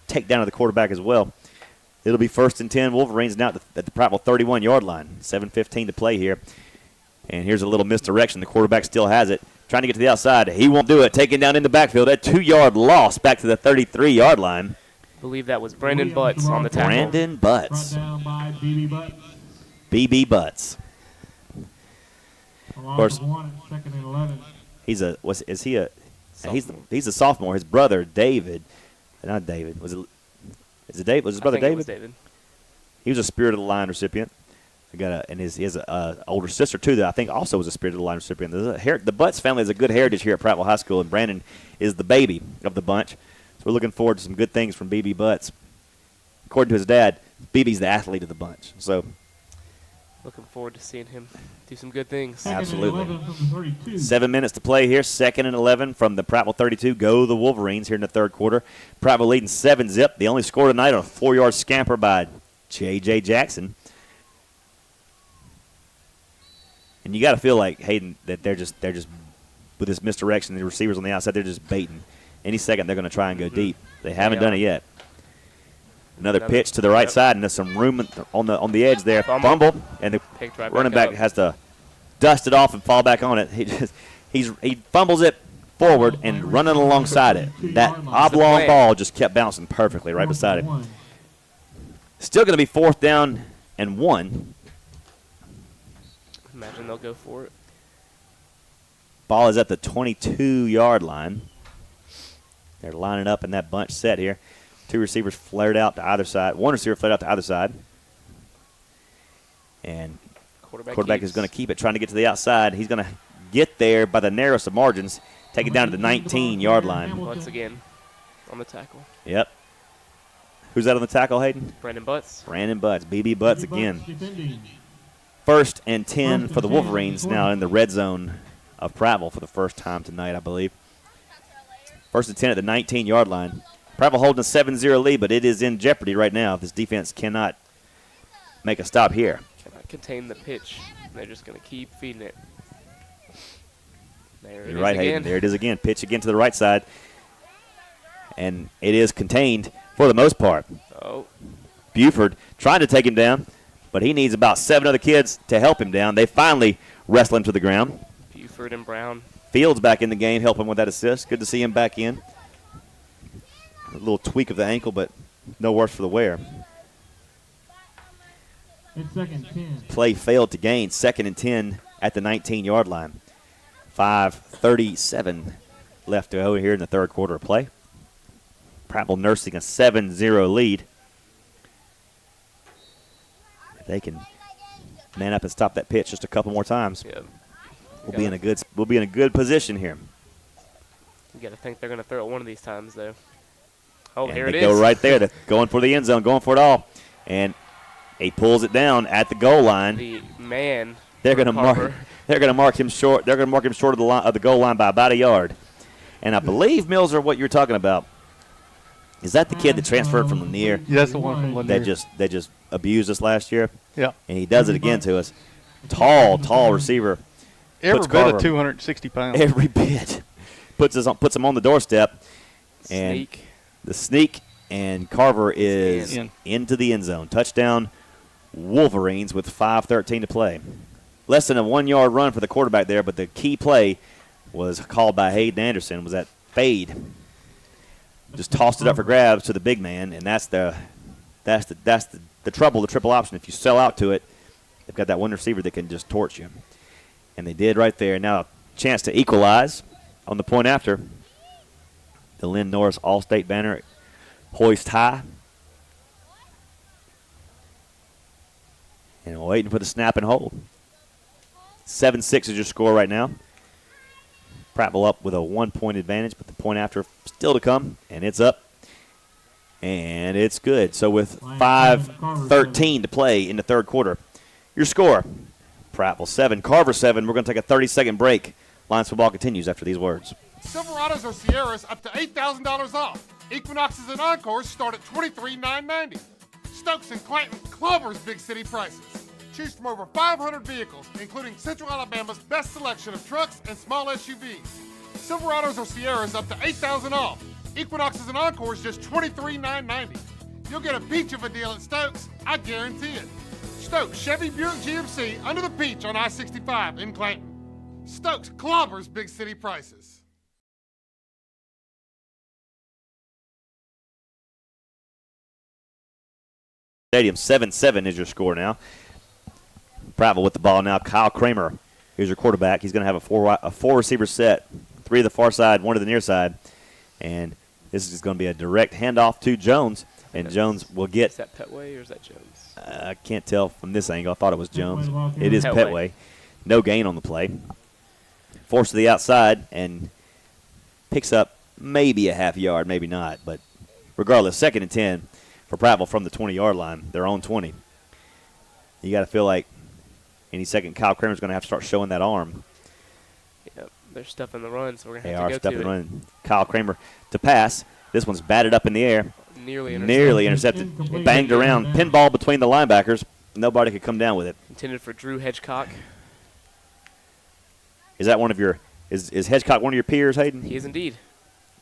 takedown of the quarterback as well. It'll be 1st and 10. Wolverines now at the Prattville 31-yard line. 7:15 to play here. And here's a little misdirection. The quarterback still has it. Trying to get to the outside. He won't do it. Taken down in the backfield. A 2-yard loss back to the 33-yard line. I believe that was Brandon Butts on the tackle. Brandon Butts. Brought down by B.B. Butts. B.B. Butts. Of course, 2nd and 11. He's a he's a sophomore. His brother David, not David. Was it David? Was his brother David? It was David. He was a Spirit of the Line recipient. He has an older sister too that I think also was a Spirit of the Line recipient. The Butts family has a good heritage here at Prattville High School, and Brandon is the baby of the bunch. So we're looking forward to some good things from B.B. Butts. According to his dad, B.B.'s the athlete of the bunch. So looking forward to seeing him do some good things. Absolutely. 7 minutes to play here. 2nd and 11 from the Prattville 32. Go the Wolverines here in the third quarter. Prattville leading 7-zip. The only score tonight on a 4-yard scamper by J.J. Jackson. And you got to feel like, Hayden, that they're just with this misdirection, the receivers on the outside, they're just baiting. Any second they're going to try and go deep. They haven't done it yet. Another pitch to the right side, and there's some room on the edge there. Fumble, and the running back has to dust it off and fall back on it. He fumbles it forward and running alongside it. That oblong ball just kept bouncing perfectly right beside it. Still going to be 4th down and 1. Imagine they'll go for it. Ball is at the 22-yard line. They're lining up in that bunch set here. 2 receivers flared out to either side. 1 receiver flared out to either side. And quarterback is going to keep it, trying to get to the outside. He's going to get there by the narrowest of margins, take it down to the 19-yard line. Once again on the tackle. Yep. Who's that on the tackle, Hayden? Brandon Butts. Brandon Butts. BB Butts again. 1st and 10 for the Wolverines now in the red zone of Prattville for the first time tonight, I believe. 1st and 10 at the 19-yard line. Prattville holding a 7-0 lead, but it is in jeopardy right now. This defense cannot make a stop here. Cannot contain the pitch. They're just going to keep feeding it. There You're right, Hayden. There it is again. Pitch again to the right side. And it is contained for the most part. Oh. Buford trying to take him down, but he needs about 7 other kids to help him down. They finally wrestle him to the ground. Buford and Brown. Fields back in the game, helping with that assist. Good to see him back in. A little tweak of the ankle, but no worse for the wear. It's 2nd and 10. Play failed to gain. 2nd and 10 at the 19-yard line. 5:37 left to go here in the third quarter of play. Prattville nursing a 7-0 lead. If they can man up and stop that pitch just a couple more times, we'll be in a good position here. You got to think they're going to throw it one of these times, though. Oh, and here it they is. go right there. They're going for the end zone, going for it all. And he pulls it down at the goal line. The man. They're going to mark. They're going to mark him short. They're going to mark him short of the goal line by about a yard. And I believe, Mills, what you're talking about, is that the kid that transferred from Lanier? Yeah, that's the one from Lanier. They just abused us last year. Yeah. And he does it again to us. Tall receiver. Every bit of 260 pounds. Every bit. Puts him on the doorstep. And the sneak, and Carver is into the end zone. Touchdown, Wolverines with 5:13 to play. Less than a 1-yard run for the quarterback there, but the key play was called by Hayden Anderson, was that fade. Just tossed it up for grabs to the big man, and that's the trouble, the triple option. If you sell out to it, they've got that one receiver that can just torch you. And they did right there. Now a chance to equalize on the point after. The Lynn Norris All-State banner hoist high. And waiting for the snap and hold. 7-6 is your score right now. Prattville up with a 1-point advantage, but the point after still to come, and it's up. And it's good. So with 5:13 to play in the third quarter, your score, Prattville 7, Carver 7. We're going to take a 30-second break. Lions football continues after these words. Silverados or Sierras up to $8,000 off. Equinoxes and Encores start at $23,990. Stokes and Clanton Clubber's big city prices. Choose from over 500 vehicles, including Central Alabama's best selection of trucks and small SUVs. Silverados or Sierras up to $8,000 off. Equinoxes and Encores just $23,990. You'll get a peach of a deal at Stokes, I guarantee it. Stokes Chevy Buick GMC under the peach on I-65 in Clanton. Stokes Clobber's big city prices. Stadium 7-7 is your score now. Prattville with the ball now. Kyle Kramer, here's your quarterback. He's going to have a four receiver set, 3 to the far side, 1 to the near side, and this is going to be a direct handoff to Jones, and Jones will get. Is that Petway or is that Jones? I can't tell from this angle. I thought it was Jones. It is Petway. No gain on the play. Forced to the outside and picks up maybe a half yard, maybe not, but regardless, 2nd and 10 for Prattville from the 20-yard line, their own 20. You got to feel like any second, Kyle Kramer's going to have to start showing that arm. Yep, they're stuffing the run, so we're going to They have are to go stuffing to the it. run. Kyle Kramer to pass. This one's batted up in the air. Nearly intercepted. Incomplete. Banged around. Pinball between the linebackers. Nobody could come down with it. Intended for Drew Hedgecock. Is that one of your is Hedgecock one of your peers, Hayden? He is indeed.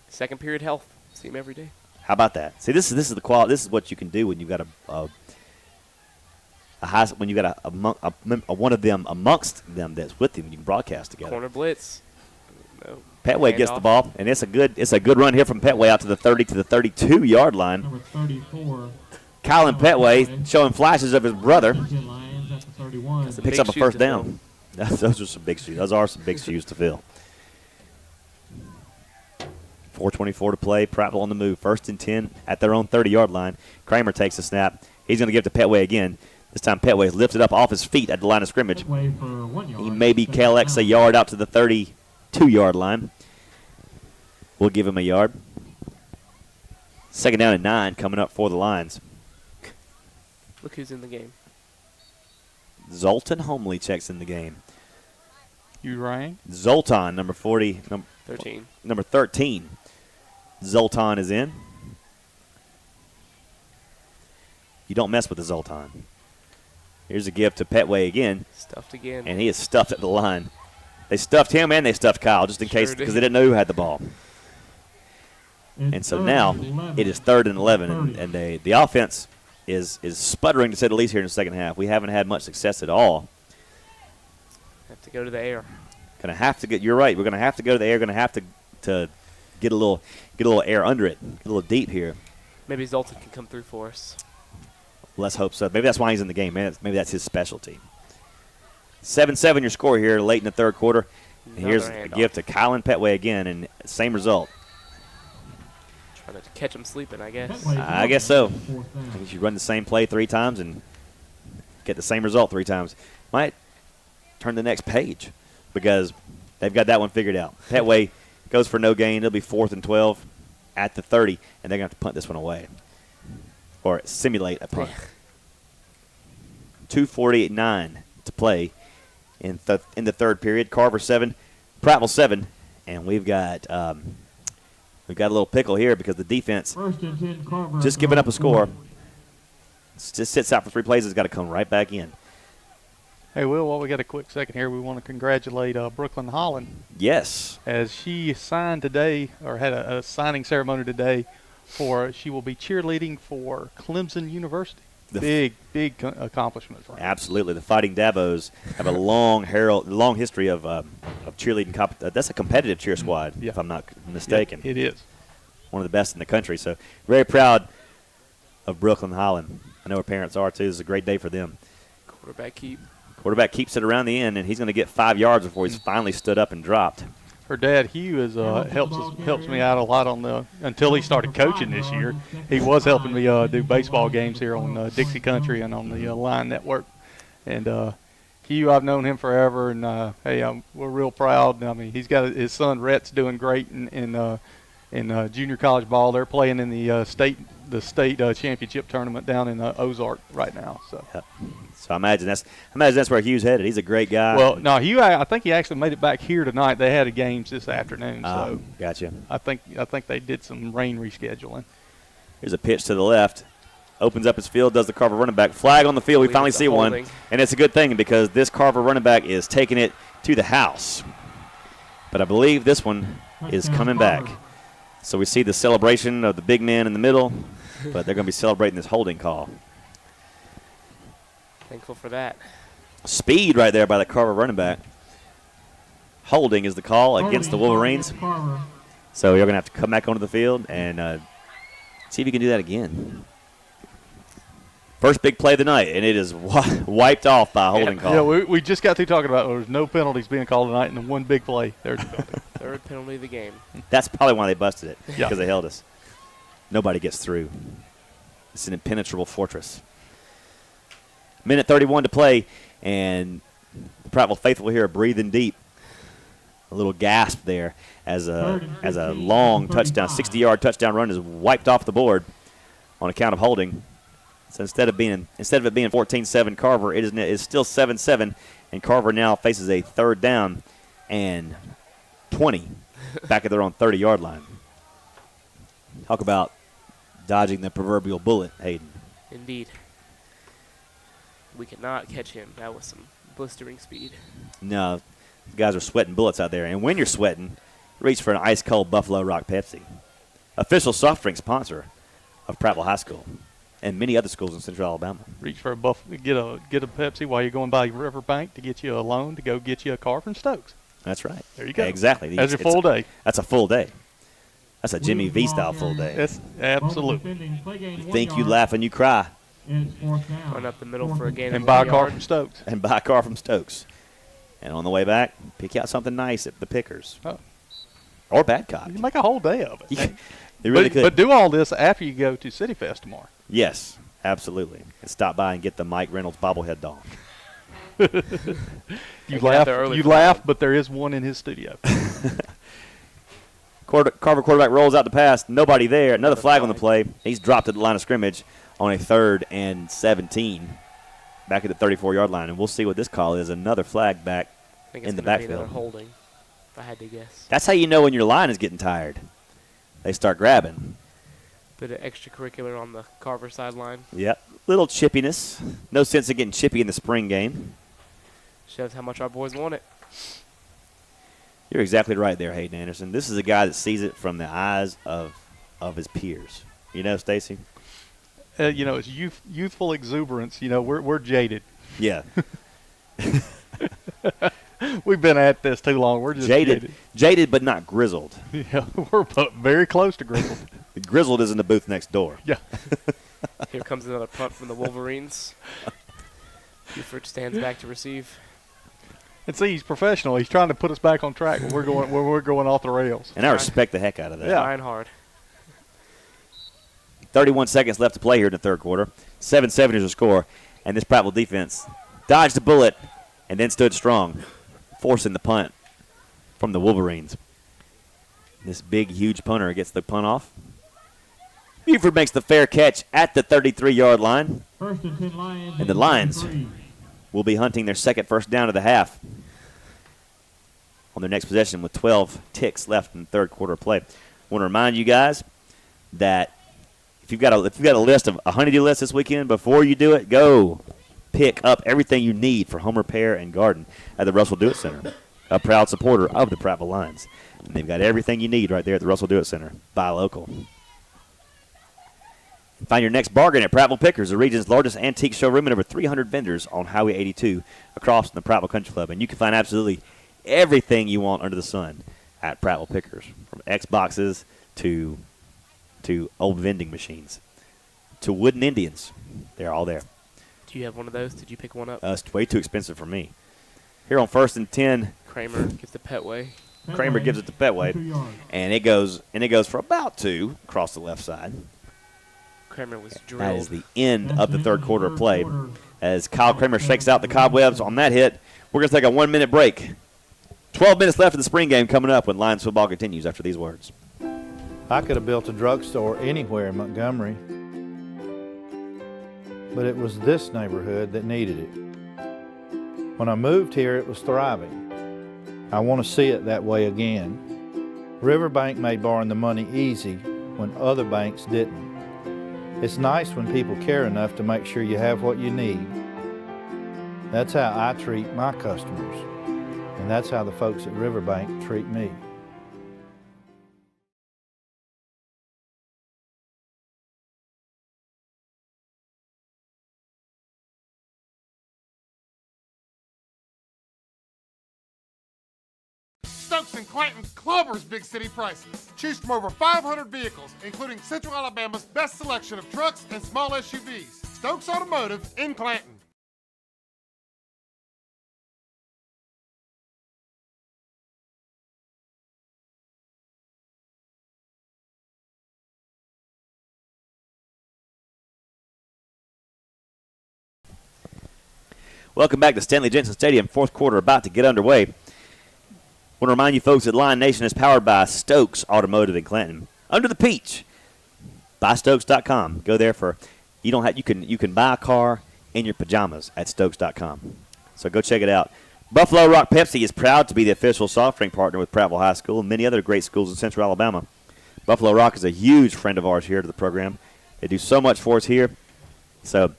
Second period health. See him every day. How about that? See, this is the quality. This is what you can do when you got a high, when you got a one of them amongst them that's with him. You can broadcast together. Corner blitz. No. Petway gets the ball, and it's a good run here from Petway out to the 30 to the 32-yard line. Number 34. Kylan Petway showing flashes of his brother. Lions at the 31. Picks up a first down. Those are some big shoes. Those are some big shoes to fill. 4:24 to play. Prattville on the move. 1st and 10 at their own 30-yard line. Kramer takes a snap. He's going to give it to Petway again. This time Petway is lifted up off his feet at the line of scrimmage. Petway for 1 yard. He maybe KLX a yard out to the 32-yard line. We'll give him a yard. 2nd down and 9 coming up for the Lions. Look who's in the game. Zoltan Homely checks in the game. You rang? Zoltan, number 40. 13. Number 13. Zoltan is in. You don't mess with the Zoltan. Here's a give to Petway again. Stuffed again. And he is stuffed at the line. They stuffed him and they stuffed Kyle just in case because they didn't know who had the ball. And so now it is 3rd and 11, and the offense is sputtering to say the least here in the second half. We haven't had much success at all. Have to go to the air. Gonna have to get. You're right. We're gonna have to go to the air. Gonna have to get a little air under it. Get a little deep here. Maybe Zoltan can come through for us. Let's hope so. Maybe that's why he's in the game. Maybe that's his specialty. 7-7 your score here late in the 3rd quarter. And here's a gift to Kylan Petway again, and same result. Trying to catch him sleeping, I guess. I guess so. I think you run the same play 3 times and get the same result 3 times. Might turn the next page because they've got that one figured out. Petway goes for no gain. It'll be 4th and 12 at the 30, and they're going to have to punt this one away or simulate a punt. 2:49 to play in the 3rd period. Carver 7, Prattville 7, and we've got a little pickle here because the defense 1st and 10, Carver just giving up a score. Just sits out for 3 plays. Has got to come right back in. Hey, Will, while we got a quick second here, we want to congratulate Brooklyn Holland. Yes. As she signed today, or had a signing ceremony today, she will be cheerleading for Clemson University. Big accomplishment for her. Absolutely. The Fighting Davos have a long history of cheerleading. That's a competitive cheer squad, if I'm not mistaken. Yeah, it is. One of the best in the country. So very proud of Brooklyn Holland. I know her parents are, too. This is a great day for them. Quarterback keeps it around the end, and he's going to get 5 yards before he's finally stood up and dropped. Her dad, Hugh, helps me out a lot until he started coaching this year. He was helping me do baseball games here on Dixie Country and on the Line Network. And Hugh, I've known him forever, and we're real proud. I mean, he's got his son Rhett's doing great in junior college ball. They're playing in the state championship tournament down in Ozark right now. So. Yep. So I imagine that's where Hugh's headed. He's a great guy. Well, no, Hugh, I think he actually made it back here tonight. They had a games this afternoon, so gotcha. I think they did some rain rescheduling. Here's a pitch to the left. Opens up his field, does the Carver running back. Flag on the field. We finally see one. And it's a good thing because this Carver running back is taking it to the house. But I believe this one is coming back. So we see the celebration of the big man in the middle, but they're going to be celebrating this holding call. Thankful for that. Speed right there by the Carver running back. Holding is the call against the Wolverines. So you're going to have to come back onto the field and see if you can do that again. First big play of the night, and it is wiped off by a holding call. Yeah, we just got through talking about there's no penalties being called tonight, and the one big play. There's 3rd penalty of the game. That's probably why they busted it, because they held us. Nobody gets through. It's an impenetrable fortress. Minute 31 to play, and the Prattville faithful here are breathing deep. A little gasp there as a long touchdown, 60-yard touchdown run is wiped off the board on account of holding. So instead of it being 14-7 Carver, it is still 7-7, And Carver now faces a 3rd down and 20 back at their own 30-yard line. Talk about dodging the proverbial bullet, Hayden. Indeed. We could not catch him. That was some blistering speed. No, guys are sweating bullets out there. And when you're sweating, reach for an ice-cold Buffalo Rock Pepsi. Official soft drink sponsor of Prattville High School and many other schools in Central Alabama. Reach for get a Pepsi while you're going by Riverbank to get you a loan to go get you a car from Stokes. That's right. There you go. Exactly. That's your full day. That's a full day. That's a Jimmy V style full day. That's absolutely. You think, you laugh, and you cry. Run up the middle for a gain and buy a car from Stokes. And buy a car from Stokes. And on the way back, pick out something nice at the Pickers. Oh. Or Badcock. You make a whole day of it. You really could. But do all this after you go to City Fest tomorrow. Yes, absolutely. And stop by and get the Mike Reynolds bobblehead doll. You laugh, but there is one in his studio. Carver quarterback rolls out the pass. Nobody there. Another flag on the play. He's dropped at the line of scrimmage on a 3rd and 17 back at the 34-yard line. And we'll see what this call is. Another flag back in the backfield. Holding, if I had to guess. That's how you know when your line is getting tired. They start grabbing. Bit of extracurricular on the Carver sideline. Yep. Little chippiness. No sense of getting chippy in the spring game. Shows how much our boys want it. You're exactly right there, Hayden Anderson. This is a guy that sees it from the eyes of his peers. You know, Stacy? It's youthful exuberance. We're jaded. Yeah. We've been at this too long. We're just jaded. Jaded, but not grizzled. Yeah, we're very close to grizzled. Grizzled is in the booth next door. Yeah. Here comes another punt from the Wolverines. Buford stands back to receive. And see, he's professional. He's trying to put us back on track when we're going off the rails. And I respect the heck out of that. Yeah. Trying hard. 31 seconds left to play here in the 3rd quarter. 7-7 is the score. And this Prattville defense dodged a bullet and then stood strong, forcing the punt from the Wolverines. This big, huge punter gets the punt off. Buford makes the fair catch at the 33-yard line. 1st and 10 Lions. And the Lions will be hunting their 2nd first down of the half on their next possession with 12 ticks left in the 3rd quarter play. I want to remind you guys that if you've got a list of a honeydew list this weekend, before you do it, go pick up everything you need for home repair and garden at the Russell Do It Center, a proud supporter of the Prattville Lions. And they've got everything you need right there at the Russell Do It Center. Buy local. Find your next bargain at Prattville Pickers, the region's largest antique showroom and over 300 vendors on Highway 82 across the Prattville Country Club. And you can find absolutely everything you want under the sun at Prattville Pickers, from Xboxes to old vending machines to wooden Indians. They're all there. Do you have one of those? Did you pick one up? It's way too expensive for me. Here on 1st and 10, Kramer gives the Petway. Kramer gives it to Petway, and it goes for about 2 across the left side. Kramer was drilled. That is the end of the 3rd quarter play. As Kyle Kramer shakes out the cobwebs on that hit, we're going to take a 1-minute break. 12 minutes left in the spring game coming up when Lions football continues after these words. I could have built a drugstore anywhere in Montgomery, but it was this neighborhood that needed it. When I moved here, it was thriving. I want to see it that way again. Riverbank made borrowing the money easy when other banks didn't. It's nice when people care enough to make sure you have what you need. That's how I treat my customers, and that's how the folks at Riverbank treat me. Stokes and Clanton clubbers big city prices. Choose from over 500 vehicles, including Central Alabama's best selection of trucks and small SUVs. Stokes Automotive in Clanton. Welcome back to Stanley Jensen Stadium. 4th quarter about to get underway. I want to remind you folks that Lion Nation is powered by Stokes Automotive in Clanton. Under the peach, buystokes.com. Go there for you can buy a car in your pajamas at stokes.com. So go check it out. Buffalo Rock Pepsi is proud to be the official soft drink partner with Prattville High School and many other great schools in Central Alabama. Buffalo Rock is a huge friend of ours here to the program. They do so much for us here. So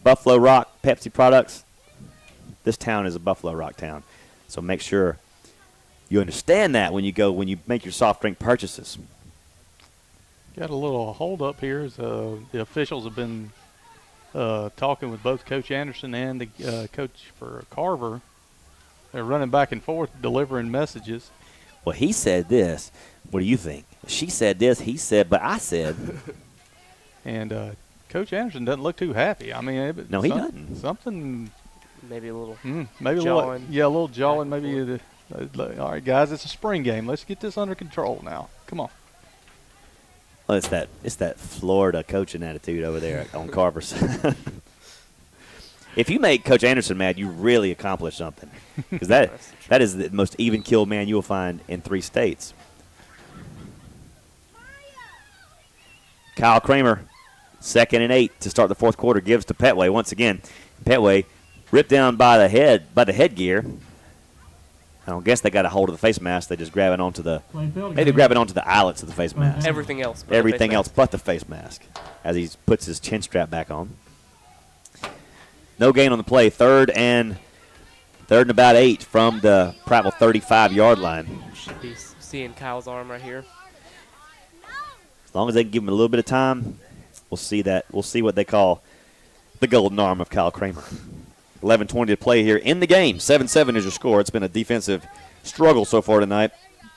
Buffalo Rock Pepsi products, this town is a Buffalo Rock town. So make sure you understand that when you make your soft drink purchases. Got a little hold up here as the officials have been talking with both Coach Anderson and the coach for Carver. They're running back and forth, delivering messages. Well, he said this. What do you think? She said this. He said, but I said. And Coach Anderson doesn't look too happy. I mean, no, he doesn't. Something. Maybe a little. Maybe jawing. a little jawing. Maybe. All right, guys, it's a spring game. Let's get this under control now. Come on. Well, it's that Florida coaching attitude over there on Carver's. If you make Coach Anderson mad, you really accomplish something. Because that is the most even-keeled man you will find in 3 states. Kyle Kramer, 2nd and 8 to start the fourth quarter, gives to Petway once again. Petway ripped down by the headgear. I don't guess they got a hold of the face mask. They just grab it onto the eyelets of the face mask. Everything else. But the face mask, as he puts his chin strap back on. No gain on the play. Third and about 8 from the Prattville 35-yard line. Should be seeing Kyle's arm right here. As long as they can give him a little bit of time, we'll see that. We'll see what they call the golden arm of Kyle Kramer. 11:20 to play here in the game. 7-7 is your score. It's been a defensive struggle so far tonight.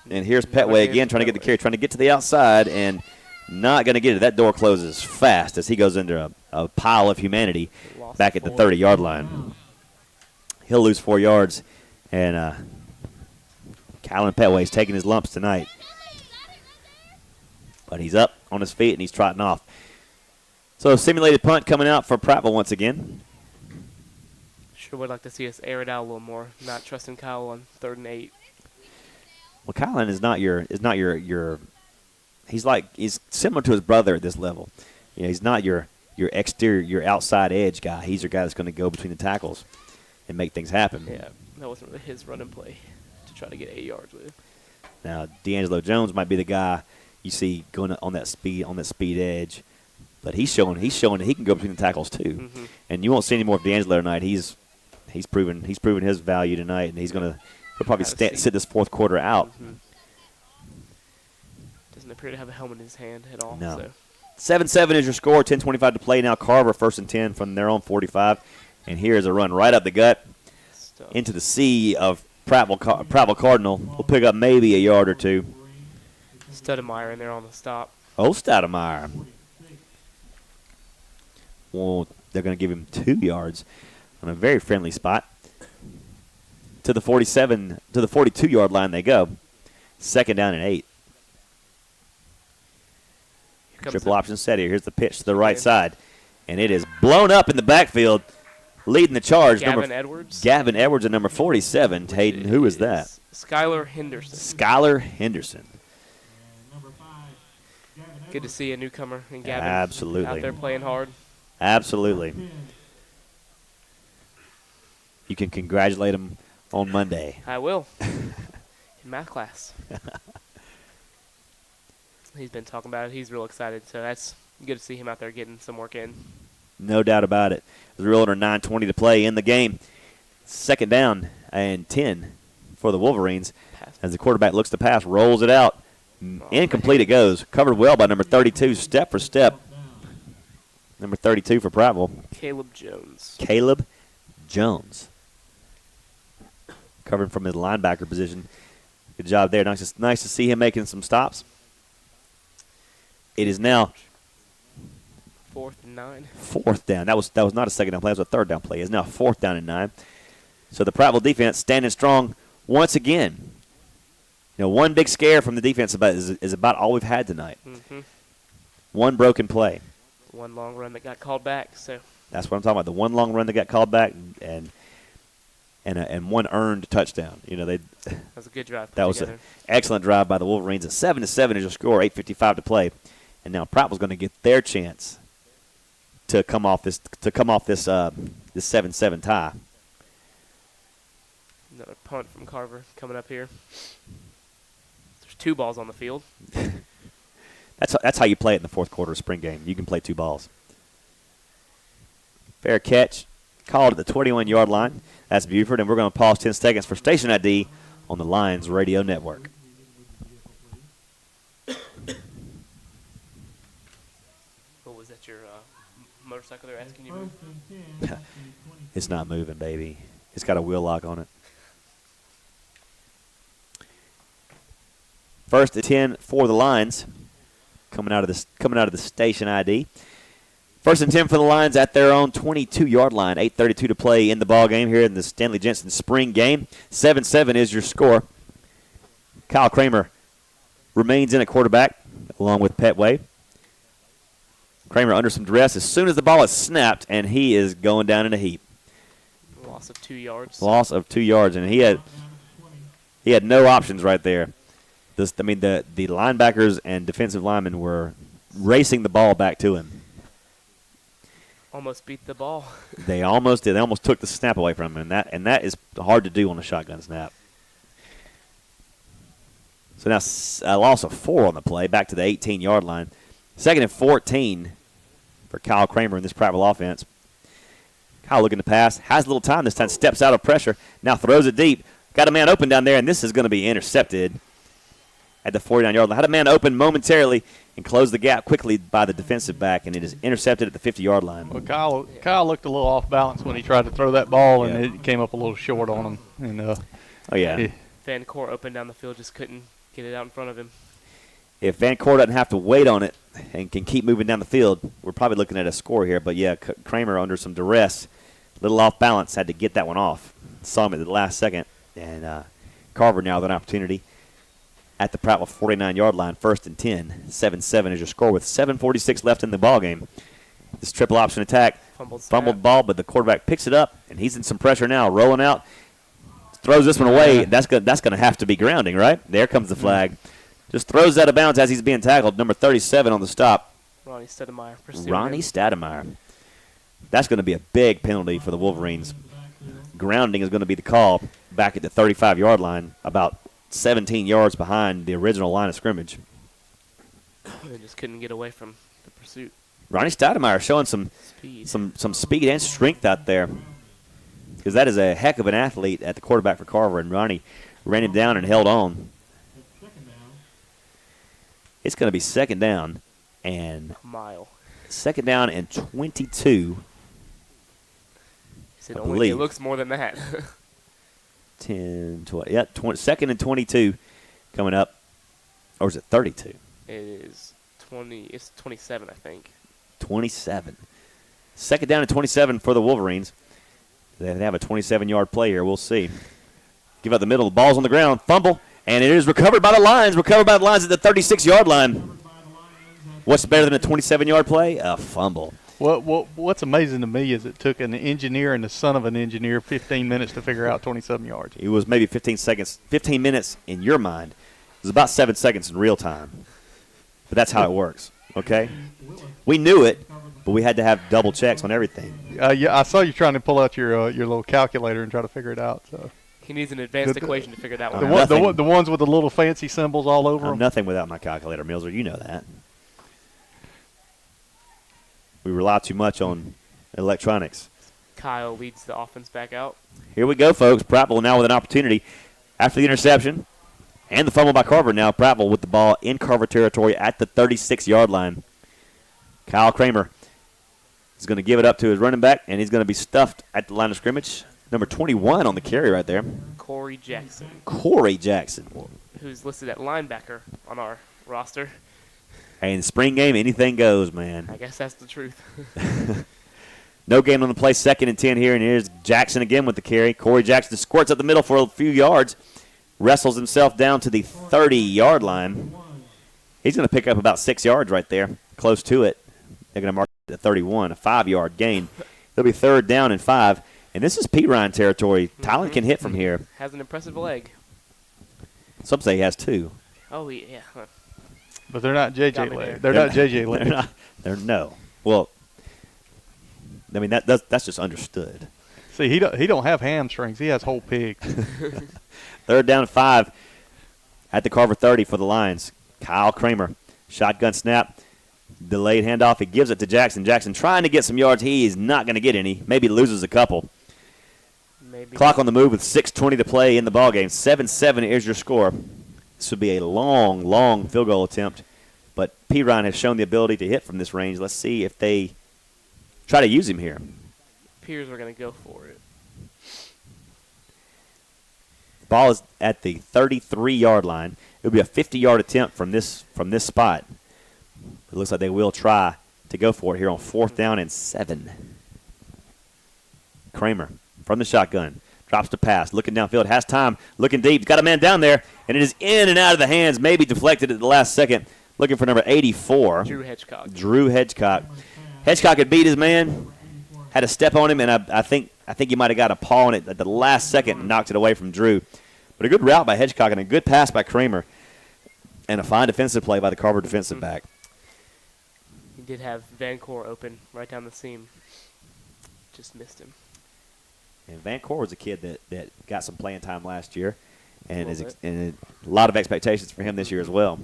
And here's Petway again trying to get the carry, trying to get to the outside, and not going to get it. That door closes fast as he goes into a pile of humanity back at the 30-yard line. He'll lose 4 yards, and Kylan Petway's taking his lumps tonight. But he's up on his feet, and he's trotting off. So simulated punt coming out for Prattville once again. Sure would like to see us air it out a little more, not trusting Kyle on 3rd and 8. Well, Kylan is not your he's similar to his brother at this level. You know, he's not your exterior, your outside edge guy. He's your guy that's going to go between the tackles and make things happen. Yeah, that wasn't really his running play to try to get 8 yards with. Now, D'Angelo Jones might be the guy you see going on that speed edge, but he's showing that he can go between the tackles too. Mm-hmm. And you won't see any more of D'Angelo tonight. He's proven his value tonight, and he'll probably sit this fourth quarter out. Mm-hmm. Doesn't appear to have a helmet in his hand at all. No. 7-7 is your score. 10:25 to play now. Carver 1st and 10 from their own 45, and here's a run right up the gut into the sea of Prattville Cardinal. We'll pick up maybe a yard or two. Stoudemire in there on the stop. Oh, Stoudemire. Well, they're going to give him 2 yards on a very friendly spot. To the 42-yard line they go. 2nd down and 8. Triple option set here. Here's the pitch to the right side. And it is blown up in the backfield. Leading the charge. Gavin Edwards. Gavin Edwards at number 47. Hayden, who is that? Skylar Henderson. Skylar Henderson. Good to see a newcomer in Gavin. Absolutely. Out there playing hard. Absolutely. You can congratulate him on Monday. I will. In math class. He's been talking about it. He's real excited, so that's good to see him out there getting some work in. No doubt about it. The real under 9:20 to play in the game. 2nd down and 10 for the Wolverines. As the quarterback looks to pass, rolls it out. Incomplete it goes. Covered well by number 32, step for step. Number 32 for Prattville. Caleb Jones. Caleb Jones. Covering from his linebacker position. Good job there. Nice to see him making some stops. It is now 4th and 9. 4th down. That was not a 2nd down play. That was a 3rd down play. It's now 4th down and 9. So the Prattville defense standing strong once again. You know, one big scare from the defense is about all we've had tonight. Mm-hmm. One broken play. One long run that got called back. So that's what I'm talking about. The one long run that got called back and one earned touchdown. You know, that was a good drive. That was an excellent drive by the Wolverines. At 7-7 is your score. 8:55 to play, and now Prattville's going to get their chance to come off this 7-7 tie. Another punt from Carver coming up here. There's 2 balls on the field. That's how you play it in the fourth quarter of spring game. You can play 2 balls. Fair catch. Called at the 21-yard line. That's Buford, and we're going to pause 10 seconds for station ID on the Lions Radio Network. What was that, your motorcycle they're asking you to move? It's not moving, baby. It's got a wheel lock on it. First and 10 for the Lions. Coming out of the station ID. First and 10 for the Lions at their own 22-yard line. 8:32 to play in the ball game here in the Stanley Jensen spring game. 7-7 is your score. Kyle Kramer remains in at quarterback along with Petway. Kramer under some duress as soon as the ball is snapped, and he is going down in a heap. Loss of 2 yards. Loss of 2 yards, and he had no options right there. The linebackers and defensive linemen were racing the ball back to him. Almost beat the ball. They almost did. They almost took the snap away from him, and that is hard to do on a shotgun snap. So now a loss of 4 on the play, back to the 18-yard line. 2nd and 14 for Kyle Kramer in this Prattville offense. Kyle looking to pass, has a little time this time, steps out of pressure, now throws it deep. Got a man open down there, and this is going to be intercepted at the 49-yard line. Had a man open momentarily and closed the gap quickly by the defensive back, and it is intercepted at the 50-yard line. Well, Kyle looked a little off balance when he tried to throw that ball, and it came up a little short on him. And Van Court opened down the field, just couldn't get it out in front of him. If Van Court doesn't have to wait on it and can keep moving down the field, we're probably looking at a score here. But, yeah, Kramer under some duress, a little off balance, had to get that one off. Saw him at the last second. And Carver now with an opportunity at the Prattville 49-yard line, 1st and 10. 7-7 is your score with 7:46 left in the ballgame. This triple option attack, fumbled ball, but the quarterback picks it up, and he's in some pressure now, rolling out. Throws this one away. That's going to have to be grounding, right? There comes the flag. Just throws out of bounds as he's being tackled. Number 37 on the stop. Ronnie Stedemeyer. Ronnie Stedemeyer. That's going to be a big penalty for the Wolverines. Grounding is going to be the call back at the 35-yard line, about 17 yards behind the original line of scrimmage. They just couldn't get away from the pursuit. Ronnie Stedemeyer showing some speed and strength out there, because that is a heck of an athlete at the quarterback for Carver, and Ronnie ran him down and held on. It's going to be 2nd down and a mile. 2nd down and 22. It looks more than that. 10, 12. Yeah, 2nd and 22 coming up. Or is it 32? It is 20. It's 27, I think. 27. 2nd down and 27 for the Wolverines. They have a 27-yard play here. We'll see. Give out the middle. The ball's on the ground. Fumble. And it is recovered by the Lions. Recovered by the Lions at the 36-yard line. What's better than a 27-yard play? A fumble. What's amazing to me is it took an engineer and the son of an engineer 15 minutes to figure out 27 yards. It was maybe 15 minutes in your mind. It was about 7 seconds in real time. But that's how it works, okay? We knew it, but we had to have double checks on everything. Yeah, I saw you trying to pull out your little calculator and try to figure it out. So he needs an advanced equation to figure that one out. out. The ones with the little fancy symbols all over them. Nothing without my calculator, Millser. You know that. We rely too much on electronics. Kyle leads the offense back out. Here we go, folks. Prattville now with an opportunity after the interception and the fumble by Carver. Now Prattville with the ball in Carver territory at the 36-yard line. Kyle Kramer is going to give it up to his running back, and he's going to be stuffed at the line of scrimmage. Number 21 on the carry right there. Corey Jackson. Who's listed at linebacker on our roster. Hey, in the spring game, anything goes, man. I guess that's the truth. No gain on the play, 2nd and 10 here, and here's Jackson again with the carry. Corey Jackson squirts up the middle for a few yards, wrestles himself down to the 30-yard line. He's going to pick up about 6 yards right there, close to it. They're going to mark it at 31, a 5-yard gain. It'll be 3rd down and 5, and this is Pete Ryan territory. Tylen can hit from here. Has an impressive leg. Some say he has 2. Oh, yeah. But they're not JJ legs. They're not JJ legs. They're no. Well, I mean, that's just understood. See, he don't have hamstrings. He has whole pigs. 3rd down and 5 at the Carver 30 for the Lions. Kyle Kramer, shotgun snap, delayed handoff. He gives it to Jackson. Jackson trying to get some yards. He is not going to get any. Maybe loses a couple. Maybe. Clock on the move with 6:20 to play in the ballgame. 7-7 is your score. This would be a long, long field goal attempt, but P. Ryan has shown the ability to hit from this range. Let's see if they try to use him here. Peers are going to go for it. Ball is at the 33-yard line. It'll be a 50-yard attempt from this spot. It looks like they will try to go for it here on 4th down and 7. Kramer from the shotgun. Drops the pass. Looking downfield. Has time. Looking deep. Got a man down there. And it is in and out of the hands. Maybe deflected at the last second. Looking for number 84. Drew Hedgecock. Drew Hedgecock. Hedgecock had beat his man. Had a step on him. And I think he might have got a paw on it at the last second and knocked it away from Drew. But a good route by Hedgecock and a good pass by Kramer. And a fine defensive play by the Carver defensive back. He did have Vancore open right down the seam. Just missed him. And Vancore was a kid that got some playing time last year. And a lot of expectations for him this year as well.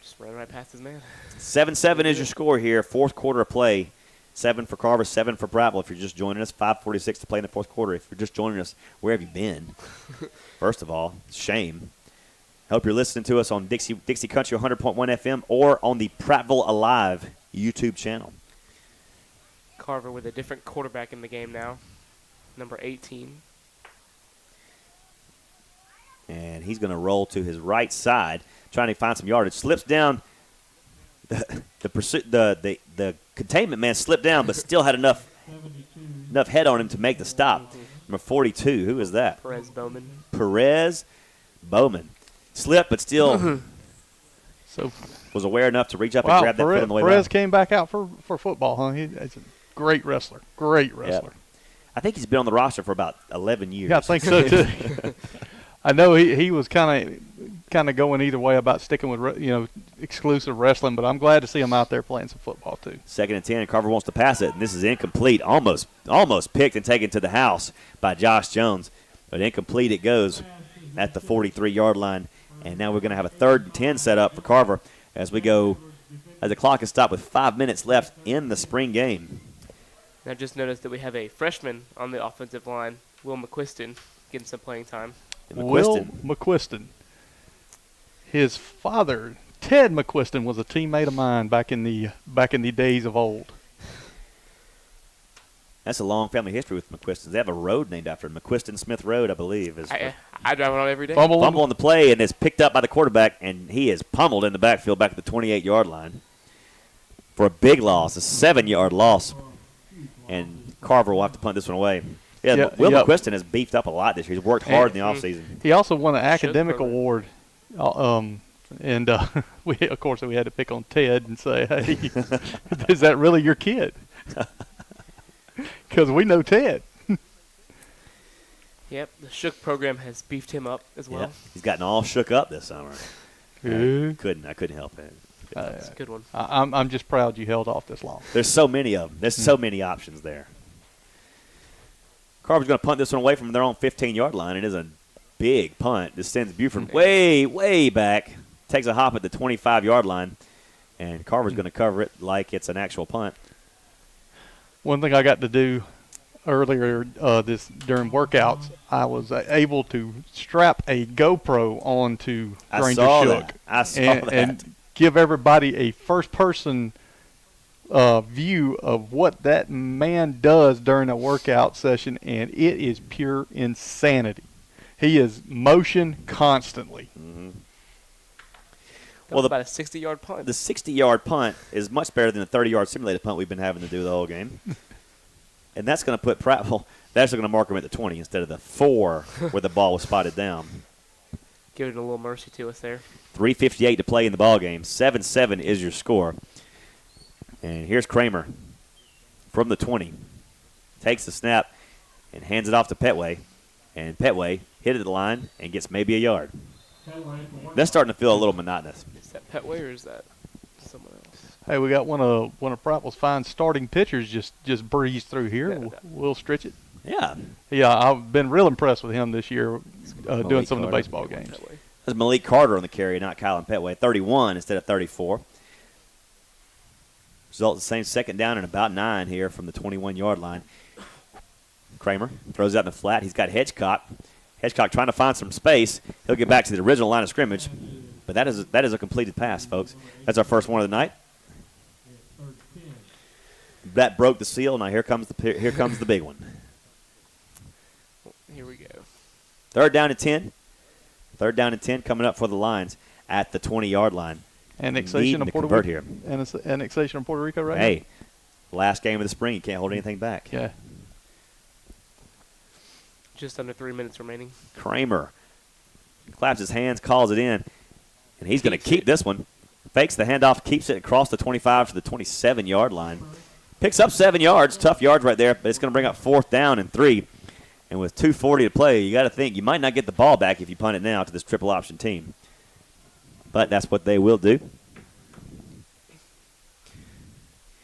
Just ran right past his man. 7-7 is your score here. 4th quarter of play. 7 for Carver, 7 for Prattville. If you're just joining us, 5:46 to play in the 4th quarter. If you're just joining us, where have you been? First of all, shame. Hope you're listening to us on Dixie Country 100.1 FM or on the Prattville Alive YouTube channel. Carver with a different quarterback in the game now, number 18. And he's going to roll to his right side, trying to find some yardage. Slips down. The containment man slipped down, but still had enough head on him to make the stop. Number 42, who is that? Perez Bowman. Slipped, but still was aware enough to reach up and grab that foot on the way Perez back. came back out for football, huh? He's a great wrestler. Great wrestler. Yep. I think he's been on the roster for about 11 years. Yeah, I think so, too. I know he was kind of going either way about sticking with exclusive wrestling, but I'm glad to see him out there playing some football too. 2nd and 10, Carver wants to pass it, and this is incomplete. Almost picked and taken to the house by Josh Jones, but incomplete it goes at the 43-yard line. And now we're going to have a 3rd and 10 set up for Carver as the clock is stopped with 5 minutes left in the spring game. And I've just noticed that we have a freshman on the offensive line, Will McQuiston, getting some playing time. Will McQuiston. His father, Ted McQuiston, was a teammate of mine back in the days of old. That's a long family history with McQuistons. They have a road named after him, McQuiston Smith Road, I believe. I drive it on every day. Fumble on the play, and is picked up by the quarterback, and he is pummeled in the backfield back at the 28-yard line for a big loss, a 7-yard loss. And Carver will have to punt this one away. Will McQuiston has beefed up a lot this year. He's worked hard in the offseason. He also won an academic award. And we had to pick on Ted and say, hey, is that really your kid? Because we know Ted. Yep, the Shook program has beefed him up as well. Yep. He's gotten all shook up this summer. I couldn't help it. That's a good one. I'm just proud you held off this long. There's so many of them. There's so many options there. Carver's going to punt this one away from their own 15-yard line. It is a big punt. This sends Buford way, way back. Takes a hop at the 25-yard line. And Carver's going to cover it like it's an actual punt. One thing I got to do earlier during workouts, I was able to strap a GoPro onto Granger Shook. I saw that. And give everybody a first-person view of what that man does during a workout session, and it is pure insanity. He is motion constantly. Mm-hmm. Well, about a 60-yard punt. The 60-yard punt is much better than the 30-yard simulated punt we've been having to do the whole game. And that's going to put Prattville, that's going to mark them at the 20 instead of the 4 where the ball was spotted down. Give it a little mercy to us there. 3:58 to play in the ball game. 7-7 is your score. And here's Kramer from the 20. Takes the snap and hands it off to Petway. And Petway hit it at the line and gets maybe a yard. That's starting to feel a little monotonous. Is that Petway or is that someone else? Hey, we got one of Prattville's fine starting pitchers just breezed through here. We'll stretch it. Yeah. Yeah, I've been real impressed with him this year doing some of the Carter. baseball games. That's Malik Carter on the carry, not Kylan Petway. 31 instead of 34. Result the same, second down and about 9 here from the 21-yard line. Kramer throws out in the flat. He's got Hedgecock. Hedgecock trying to find some space. He'll get back to the original line of scrimmage. But that is a completed pass, folks. That's our first one of the night. That broke the seal. Now here comes the big one. Here we go. Third down and 10. Third down and 10 coming up for the Lions at the 20-yard line. Annexation of Puerto Rico here. Annexation of Puerto Rico right now. Hey, last game of the spring. You can't hold anything back. Yeah. Just under 3 minutes remaining. Kramer claps his hands, calls it in, and he's going to keep this one. Fakes the handoff, keeps it across the 25 to the 27-yard line. Picks up 7 yards, tough yards right there, but it's going to bring up 4th down and 3. And with 2:40 to play, you got to think you might not get the ball back if you punt it now to this triple option team. But that's what they will do.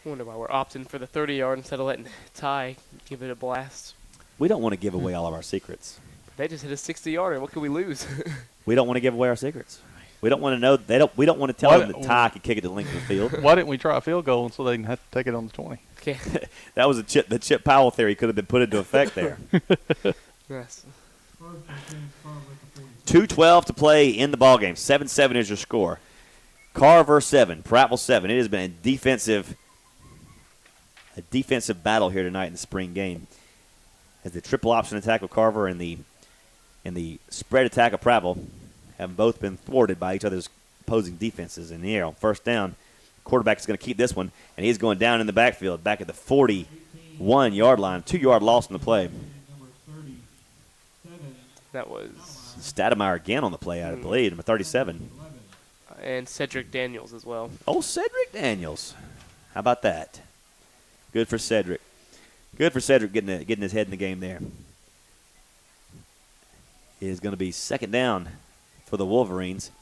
I wonder why we're opting for the 30-yard instead of letting Ty give it a blast. We don't want to give away all of our secrets. They just hit a 60-yarder. What could we lose? We don't want to give away our secrets. We don't want to know. We don't want to tell them that Ty could kick it to the length of the field. Why didn't we try a field goal so they can have to take it on the 20? Okay. That was the Chip Powell theory could have been put into effect there. Yes. 2:12 to play in the ballgame. 7-7 is your score. Carver 7, Prattville 7. It has been a defensive battle here tonight in the spring game. As the triple option attack of Carver and the spread attack of Prattville have both been thwarted by each other's opposing defenses. In the air on first down, quarterback is going to keep this one, and he's going down in the backfield, back at the 41-yard line. 2-yard loss in the play. That was Stademeyer again on the play, I believe, number 37. And Cedric Daniels as well. Oh, Cedric Daniels. How about that? Good for Cedric. Good for Cedric getting his head in the game there. It is going to be second down for the Wolverines.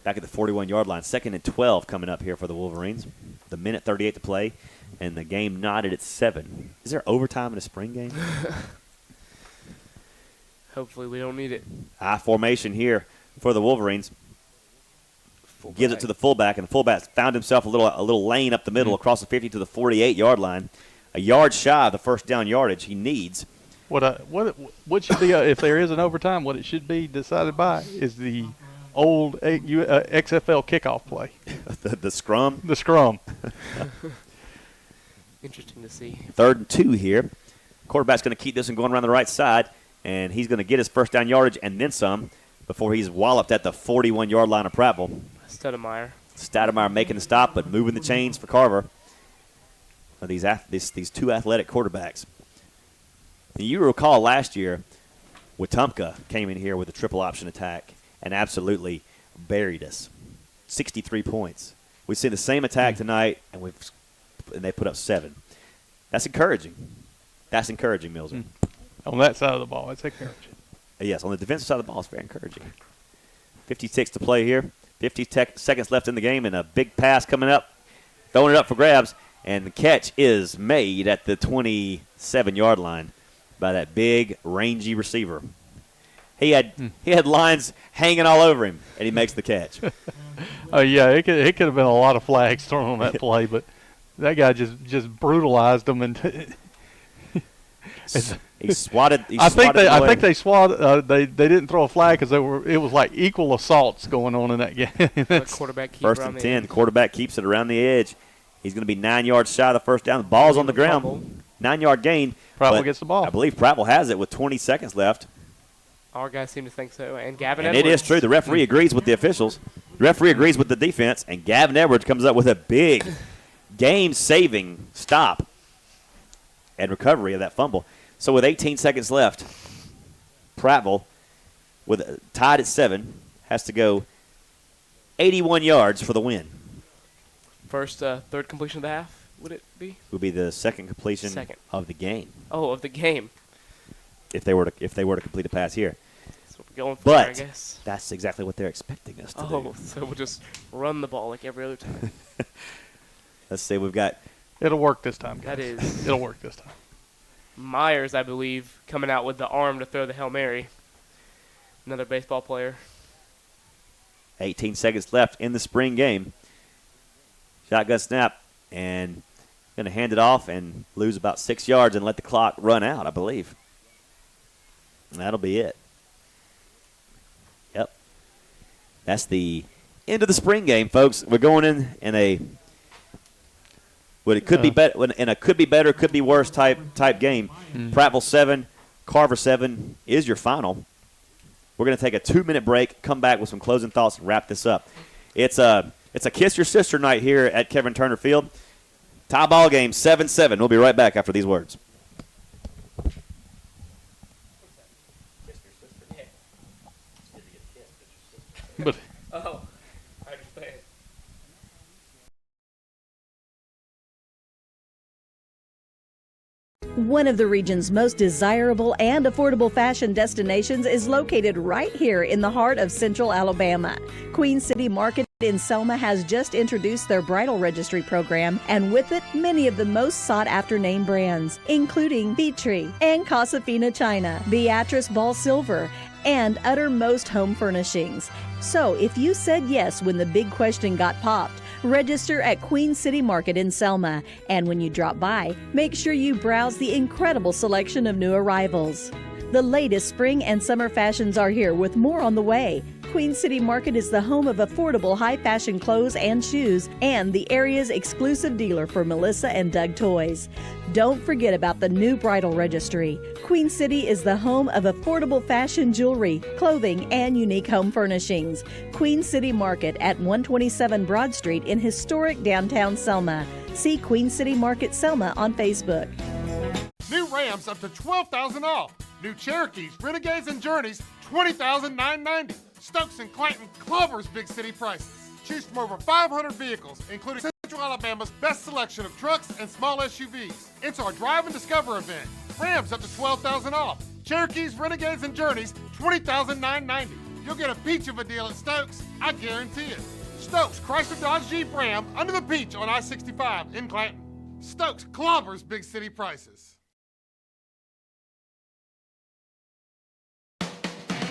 Back at the 41-yard line. 2nd and 12 coming up here for the Wolverines. The minute 38 to play, and the game knotted at 7. Is there overtime in a spring game? Hopefully we don't need it. I formation here for the Wolverines. Gives it to the fullback, and the fullback found himself a little lane up the middle across the 50 to the 48-yard line. A yard shy of the first down yardage he needs. What should be, if there is an overtime, what it should be decided by is the old XFL kickoff play. the scrum? The scrum. Interesting to see. 3rd and 2 here. Quarterback's going to keep this one going around the right side, and he's going to get his first down yardage and then some before he's walloped at the 41-yard line of Prattville. Stademeyer making the stop, but moving the chains for Carver. These two athletic quarterbacks. And you recall last year, Wetumpka came in here with a triple option attack and absolutely buried us. 63 points. We see the same attack tonight, and they put up 7. That's encouraging. That's encouraging, Milzer. On that side of the ball, it's encouraging. Yes, on the defensive side of the ball, it's very encouraging. 56 to play here. 50 seconds left in the game, and a big pass coming up. Throwing it up for grabs, and the catch is made at the 27-yard line by that big, rangy receiver. He had lines hanging all over him, and he makes the catch. Oh, yeah, it could have been a lot of flags thrown on that play, but that guy just brutalized them. And he swatted. I think they swatted. They didn't throw a flag because it was like equal assaults going on in that game. First and 10. The quarterback keeps it around the edge. He's going to be 9 yards shy of the first down. The ball's on the ground. 9-yard gain. Prattville gets the ball. I believe Prattville has it with 20 seconds left. Our guys seem to think so. And Gavin And Edwards. it is true. The referee agrees with the officials. The referee agrees with the defense. And Gavin Edwards comes up with a big game-saving stop and recovery of that fumble. So with 18 seconds left, Prattville, tied at 7, has to go 81 yards for the win. First, third completion of the half, would it be? Would be the second completion of the game. Oh, of the game. If they were to complete a pass here. going for it, I But guess. that's exactly what they're expecting us to do. Oh, so we'll just run the ball like every other time. Let's see. We've got It'll work this time, guys. That is. It'll work this time. Myers, I believe, coming out with the arm to throw the Hail Mary. Another baseball player. 18 seconds left in the spring game. Shotgun snap, and going to hand it off and lose about 6 yards and let the clock run out, I believe. And that'll be it. Yep. That's the end of the spring game, folks. We're going in a what it could be better, in a could be better, could be worse type game. Prattville 7, Carver 7 is your final. We're going to take a 2-minute break, come back with some closing thoughts, and wrap this up. It's a Kiss Your Sister night here at Kevin Turner Field. Tie ball game, 7-7. We'll be right back after these words. But Oh, I understand. One of the region's most desirable and affordable fashion destinations is located right here in the heart of Central Alabama. Queen City Market in Selma has just introduced their bridal registry program, and with it, many of the most sought-after name brands, including Beatree and Casafina China, Beatrice Ball Silver, and Uttermost Home Furnishings. So if you said yes when the big question got popped, register at Queen City Market in Selma. And when you drop by, make sure you browse the incredible selection of new arrivals. The latest spring and summer fashions are here with more on the way. Queen City Market is the home of affordable high-fashion clothes and shoes and the area's exclusive dealer for Melissa and Doug toys. Don't forget about the new bridal registry. Queen City is the home of affordable fashion jewelry, clothing, and unique home furnishings. Queen City Market at 127 Broad Street in historic downtown Selma. See Queen City Market Selma on Facebook. New Rams up to $12,000 off. New Cherokees, Renegades, and Journeys, $20,990. Stokes and Clanton Clover's big city prices. Choose from over 500 vehicles, including Central Alabama's best selection of trucks and small SUVs. It's our Drive and Discover event. Rams up to $12,000 off. Cherokees, Renegades, and Journeys, $20,990. You'll get a peach of a deal at Stokes, I guarantee it. Stokes, Chrysler Dodge Jeep Ram, under the peach on I-65 in Clanton. Stokes Clover's big city prices.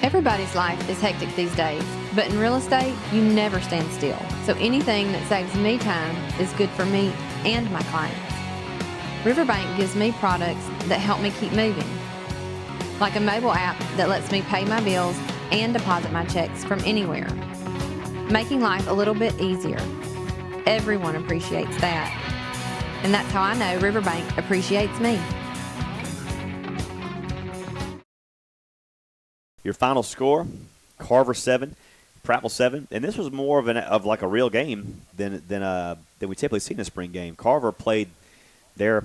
Everybody's life is hectic these days, but in real estate, you never stand still. So anything that saves me time is good for me and my clients. Riverbank gives me products that help me keep moving, like a mobile app that lets me pay my bills and deposit my checks from anywhere, making life a little bit easier. Everyone appreciates that. And that's how I know Riverbank appreciates me. Your final score, Carver 7, Prattville 7, and this was more of like a real game than we typically see in a spring game. Carver played their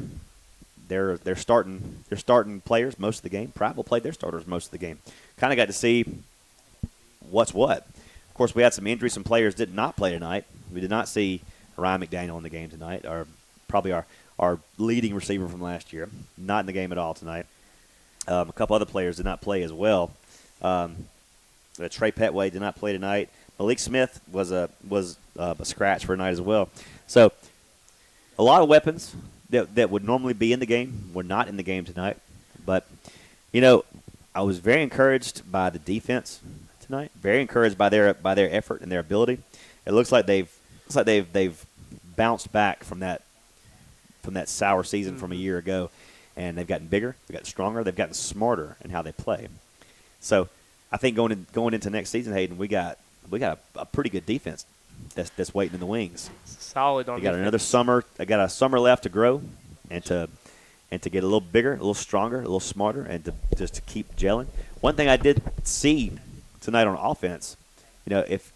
starting players most of the game. Prattville played their starters most of the game. Kind of got to see what's what. Of course, we had some injuries. Some players did not play tonight. We did not see Ryan McDaniel in the game tonight, or probably our leading receiver from last year, not in the game at all tonight. A couple other players did not play as well. Trey Petway did not play tonight. Malik Smith was a scratch for tonight as well. So a lot of weapons that would normally be in the game were not in the game tonight. But I was very encouraged by the defense tonight. Very encouraged by their effort and their ability. It looks like they've bounced back from that sour season from a year ago, and they've gotten bigger, they've gotten stronger, they've gotten smarter in how they play. So I think going into next season, Hayden, we got a pretty good defense that's waiting in the wings. Solid on. They got another summer. They got a summer left to grow and to get a little bigger, a little stronger, a little smarter, and to keep gelling. One thing I did see tonight on offense, if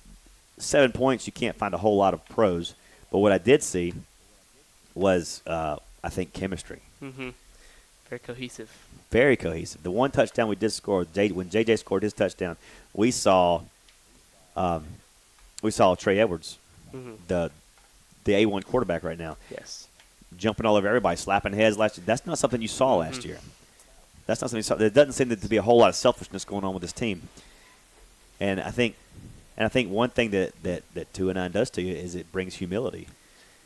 7 points, you can't find a whole lot of pros, but what I did see was I think chemistry. Mm-hmm. Very cohesive. Very cohesive. The one touchdown we did score, when JJ scored his touchdown, we saw Trey Edwards, mm-hmm. the A1 quarterback right now. Yes. Jumping all over everybody, slapping heads last year. That's not something you saw last year. That's not something you saw. There doesn't seem to be a whole lot of selfishness going on with this team. And I think one thing that 2-9 does to you is it brings humility.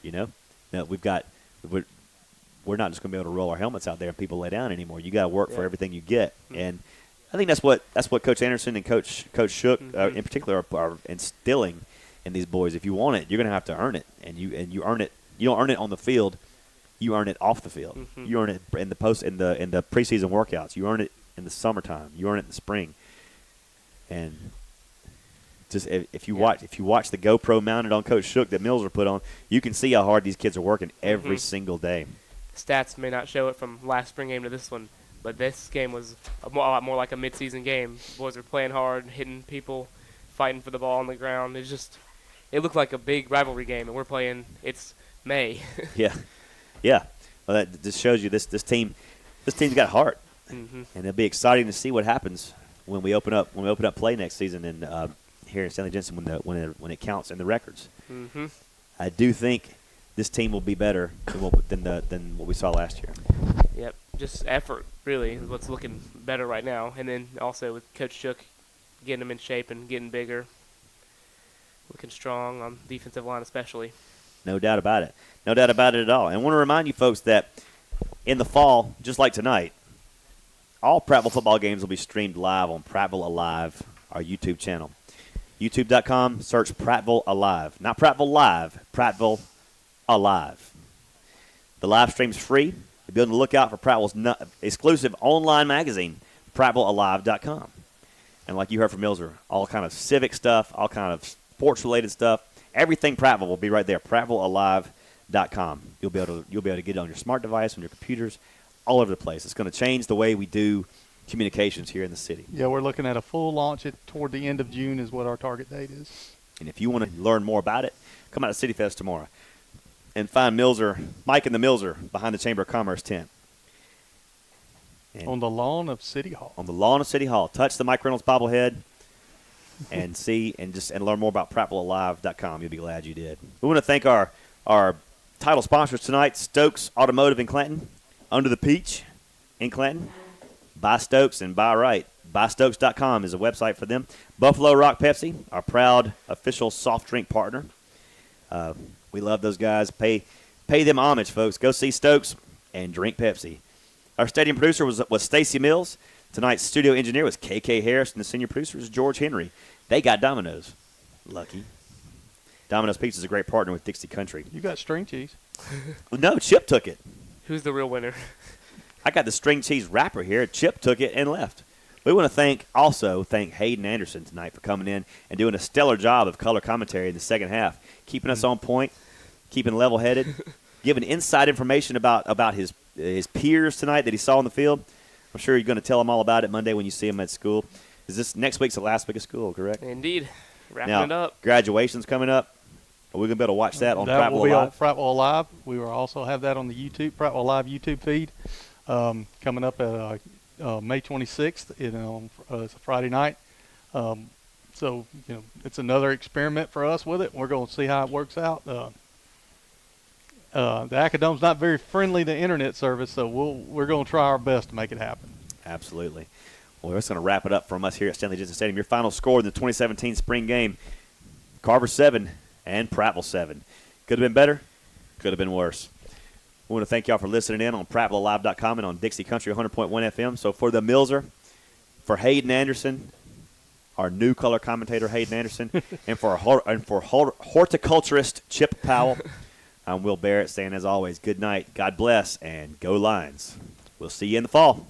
You know, now we're not just going to be able to roll our helmets out there and people lay down anymore. You got to work for everything you get, and I think that's what Coach Anderson and Coach Shook in particular are instilling in these boys. If you want it, you're going to have to earn it, and you earn it. You don't earn it on the field. You earn it off the field. You earn it in the preseason workouts. You earn it in the summertime. You earn it in the spring. And just if you watch the GoPro mounted on Coach Shook that Mills are put on, you can see how hard these kids are working every single day. Stats may not show it from last spring game to this one, but this game was a lot more like a midseason game. The boys were playing hard, hitting people, fighting for the ball on the ground. It looked like a big rivalry game, and we're playing. It's May. Yeah. Well, that just shows you this team's got heart, and it'll be exciting to see what happens when we open up play next season and here in Stanley Jensen when it counts in the records. I do think this team will be better than what we saw last year. Yep, just effort really is what's looking better right now, and then also with Coach Shook getting them in shape and getting bigger, looking strong on the defensive line especially. No doubt about it. No doubt about it at all. And I want to remind you folks that in the fall, just like tonight, all Prattville football games will be streamed live on Prattville Alive, our YouTube channel. YouTube.com, search Prattville Alive. Not Prattville Live, Prattville Alive. The live stream's free. Be on the lookout for Prattville's exclusive online magazine, PrattvilleAlive.com. And like you heard from Milzer, all kind of civic stuff, all kind of sports-related stuff. Everything Prattville will be right there, PrattvilleAlive.com. You'll be able to get it on your smart device, on your computers, all over the place. It's going to change the way we do communications here in the city. Yeah, we're looking at a full launch toward the end of June is what our target date is. And if you want to learn more about it, come out to City Fest tomorrow and find Mike and the Milzer behind the Chamber of Commerce tent. And on the lawn of City Hall. On the lawn of City Hall. Touch the Mike Reynolds bobblehead and see and learn more about PrattvilleAlive.com. You'll be glad you did. We want to thank our title sponsors tonight, Stokes Automotive in Clinton, Under the Peach in Clinton, Buy Stokes and Buy Right. BuyStokes.com is a website for them. Buffalo Rock Pepsi, our proud official soft drink partner. We love those guys. Pay them homage, folks. Go see Stokes and drink Pepsi. Our stadium producer was Stacy Mills. Tonight's studio engineer was KK Harris, and the senior producer is George Henry. They got Domino's. Lucky. Domino's Pizza is a great partner with Dixie Country. You got string cheese. No, Chip took it. Who's the real winner? I got the string cheese wrapper here. Chip took it and left. We want to thank Hayden Anderson tonight for coming in and doing a stellar job of color commentary in the second half, keeping us on point, keeping level-headed, giving inside information about his peers tonight that he saw on the field. I'm sure you're going to tell him all about it Monday when you see him at school. Is this next week's the last week of school, correct? Indeed. Wrapping it up. Graduation's coming up. Are we going to be able to watch that on Prattville Alive? That will be on Prattville Alive. We will also have that on the Prattville Alive YouTube feed coming up at May 26th. It's a Friday night. So, it's another experiment for us with it. We're going to see how it works out. The Acadome's not very friendly to internet service, so we're going to try our best to make it happen. Absolutely. Well, that's going to wrap it up from us here at Stanley Jensen Stadium. Your final score in the 2017 spring game, Carver 7 and Prattville 7. Could have been better, could have been worse. We want to thank y'all for listening in on PrattvilleAlive.com and on Dixie Country 100.1 FM. So for the Milzer, for Hayden Anderson, our new color commentator Hayden Anderson, and for horticulturist Chip Powell, I'm Will Barrett saying, as always, good night, God bless, and go Lions. We'll see you in the fall.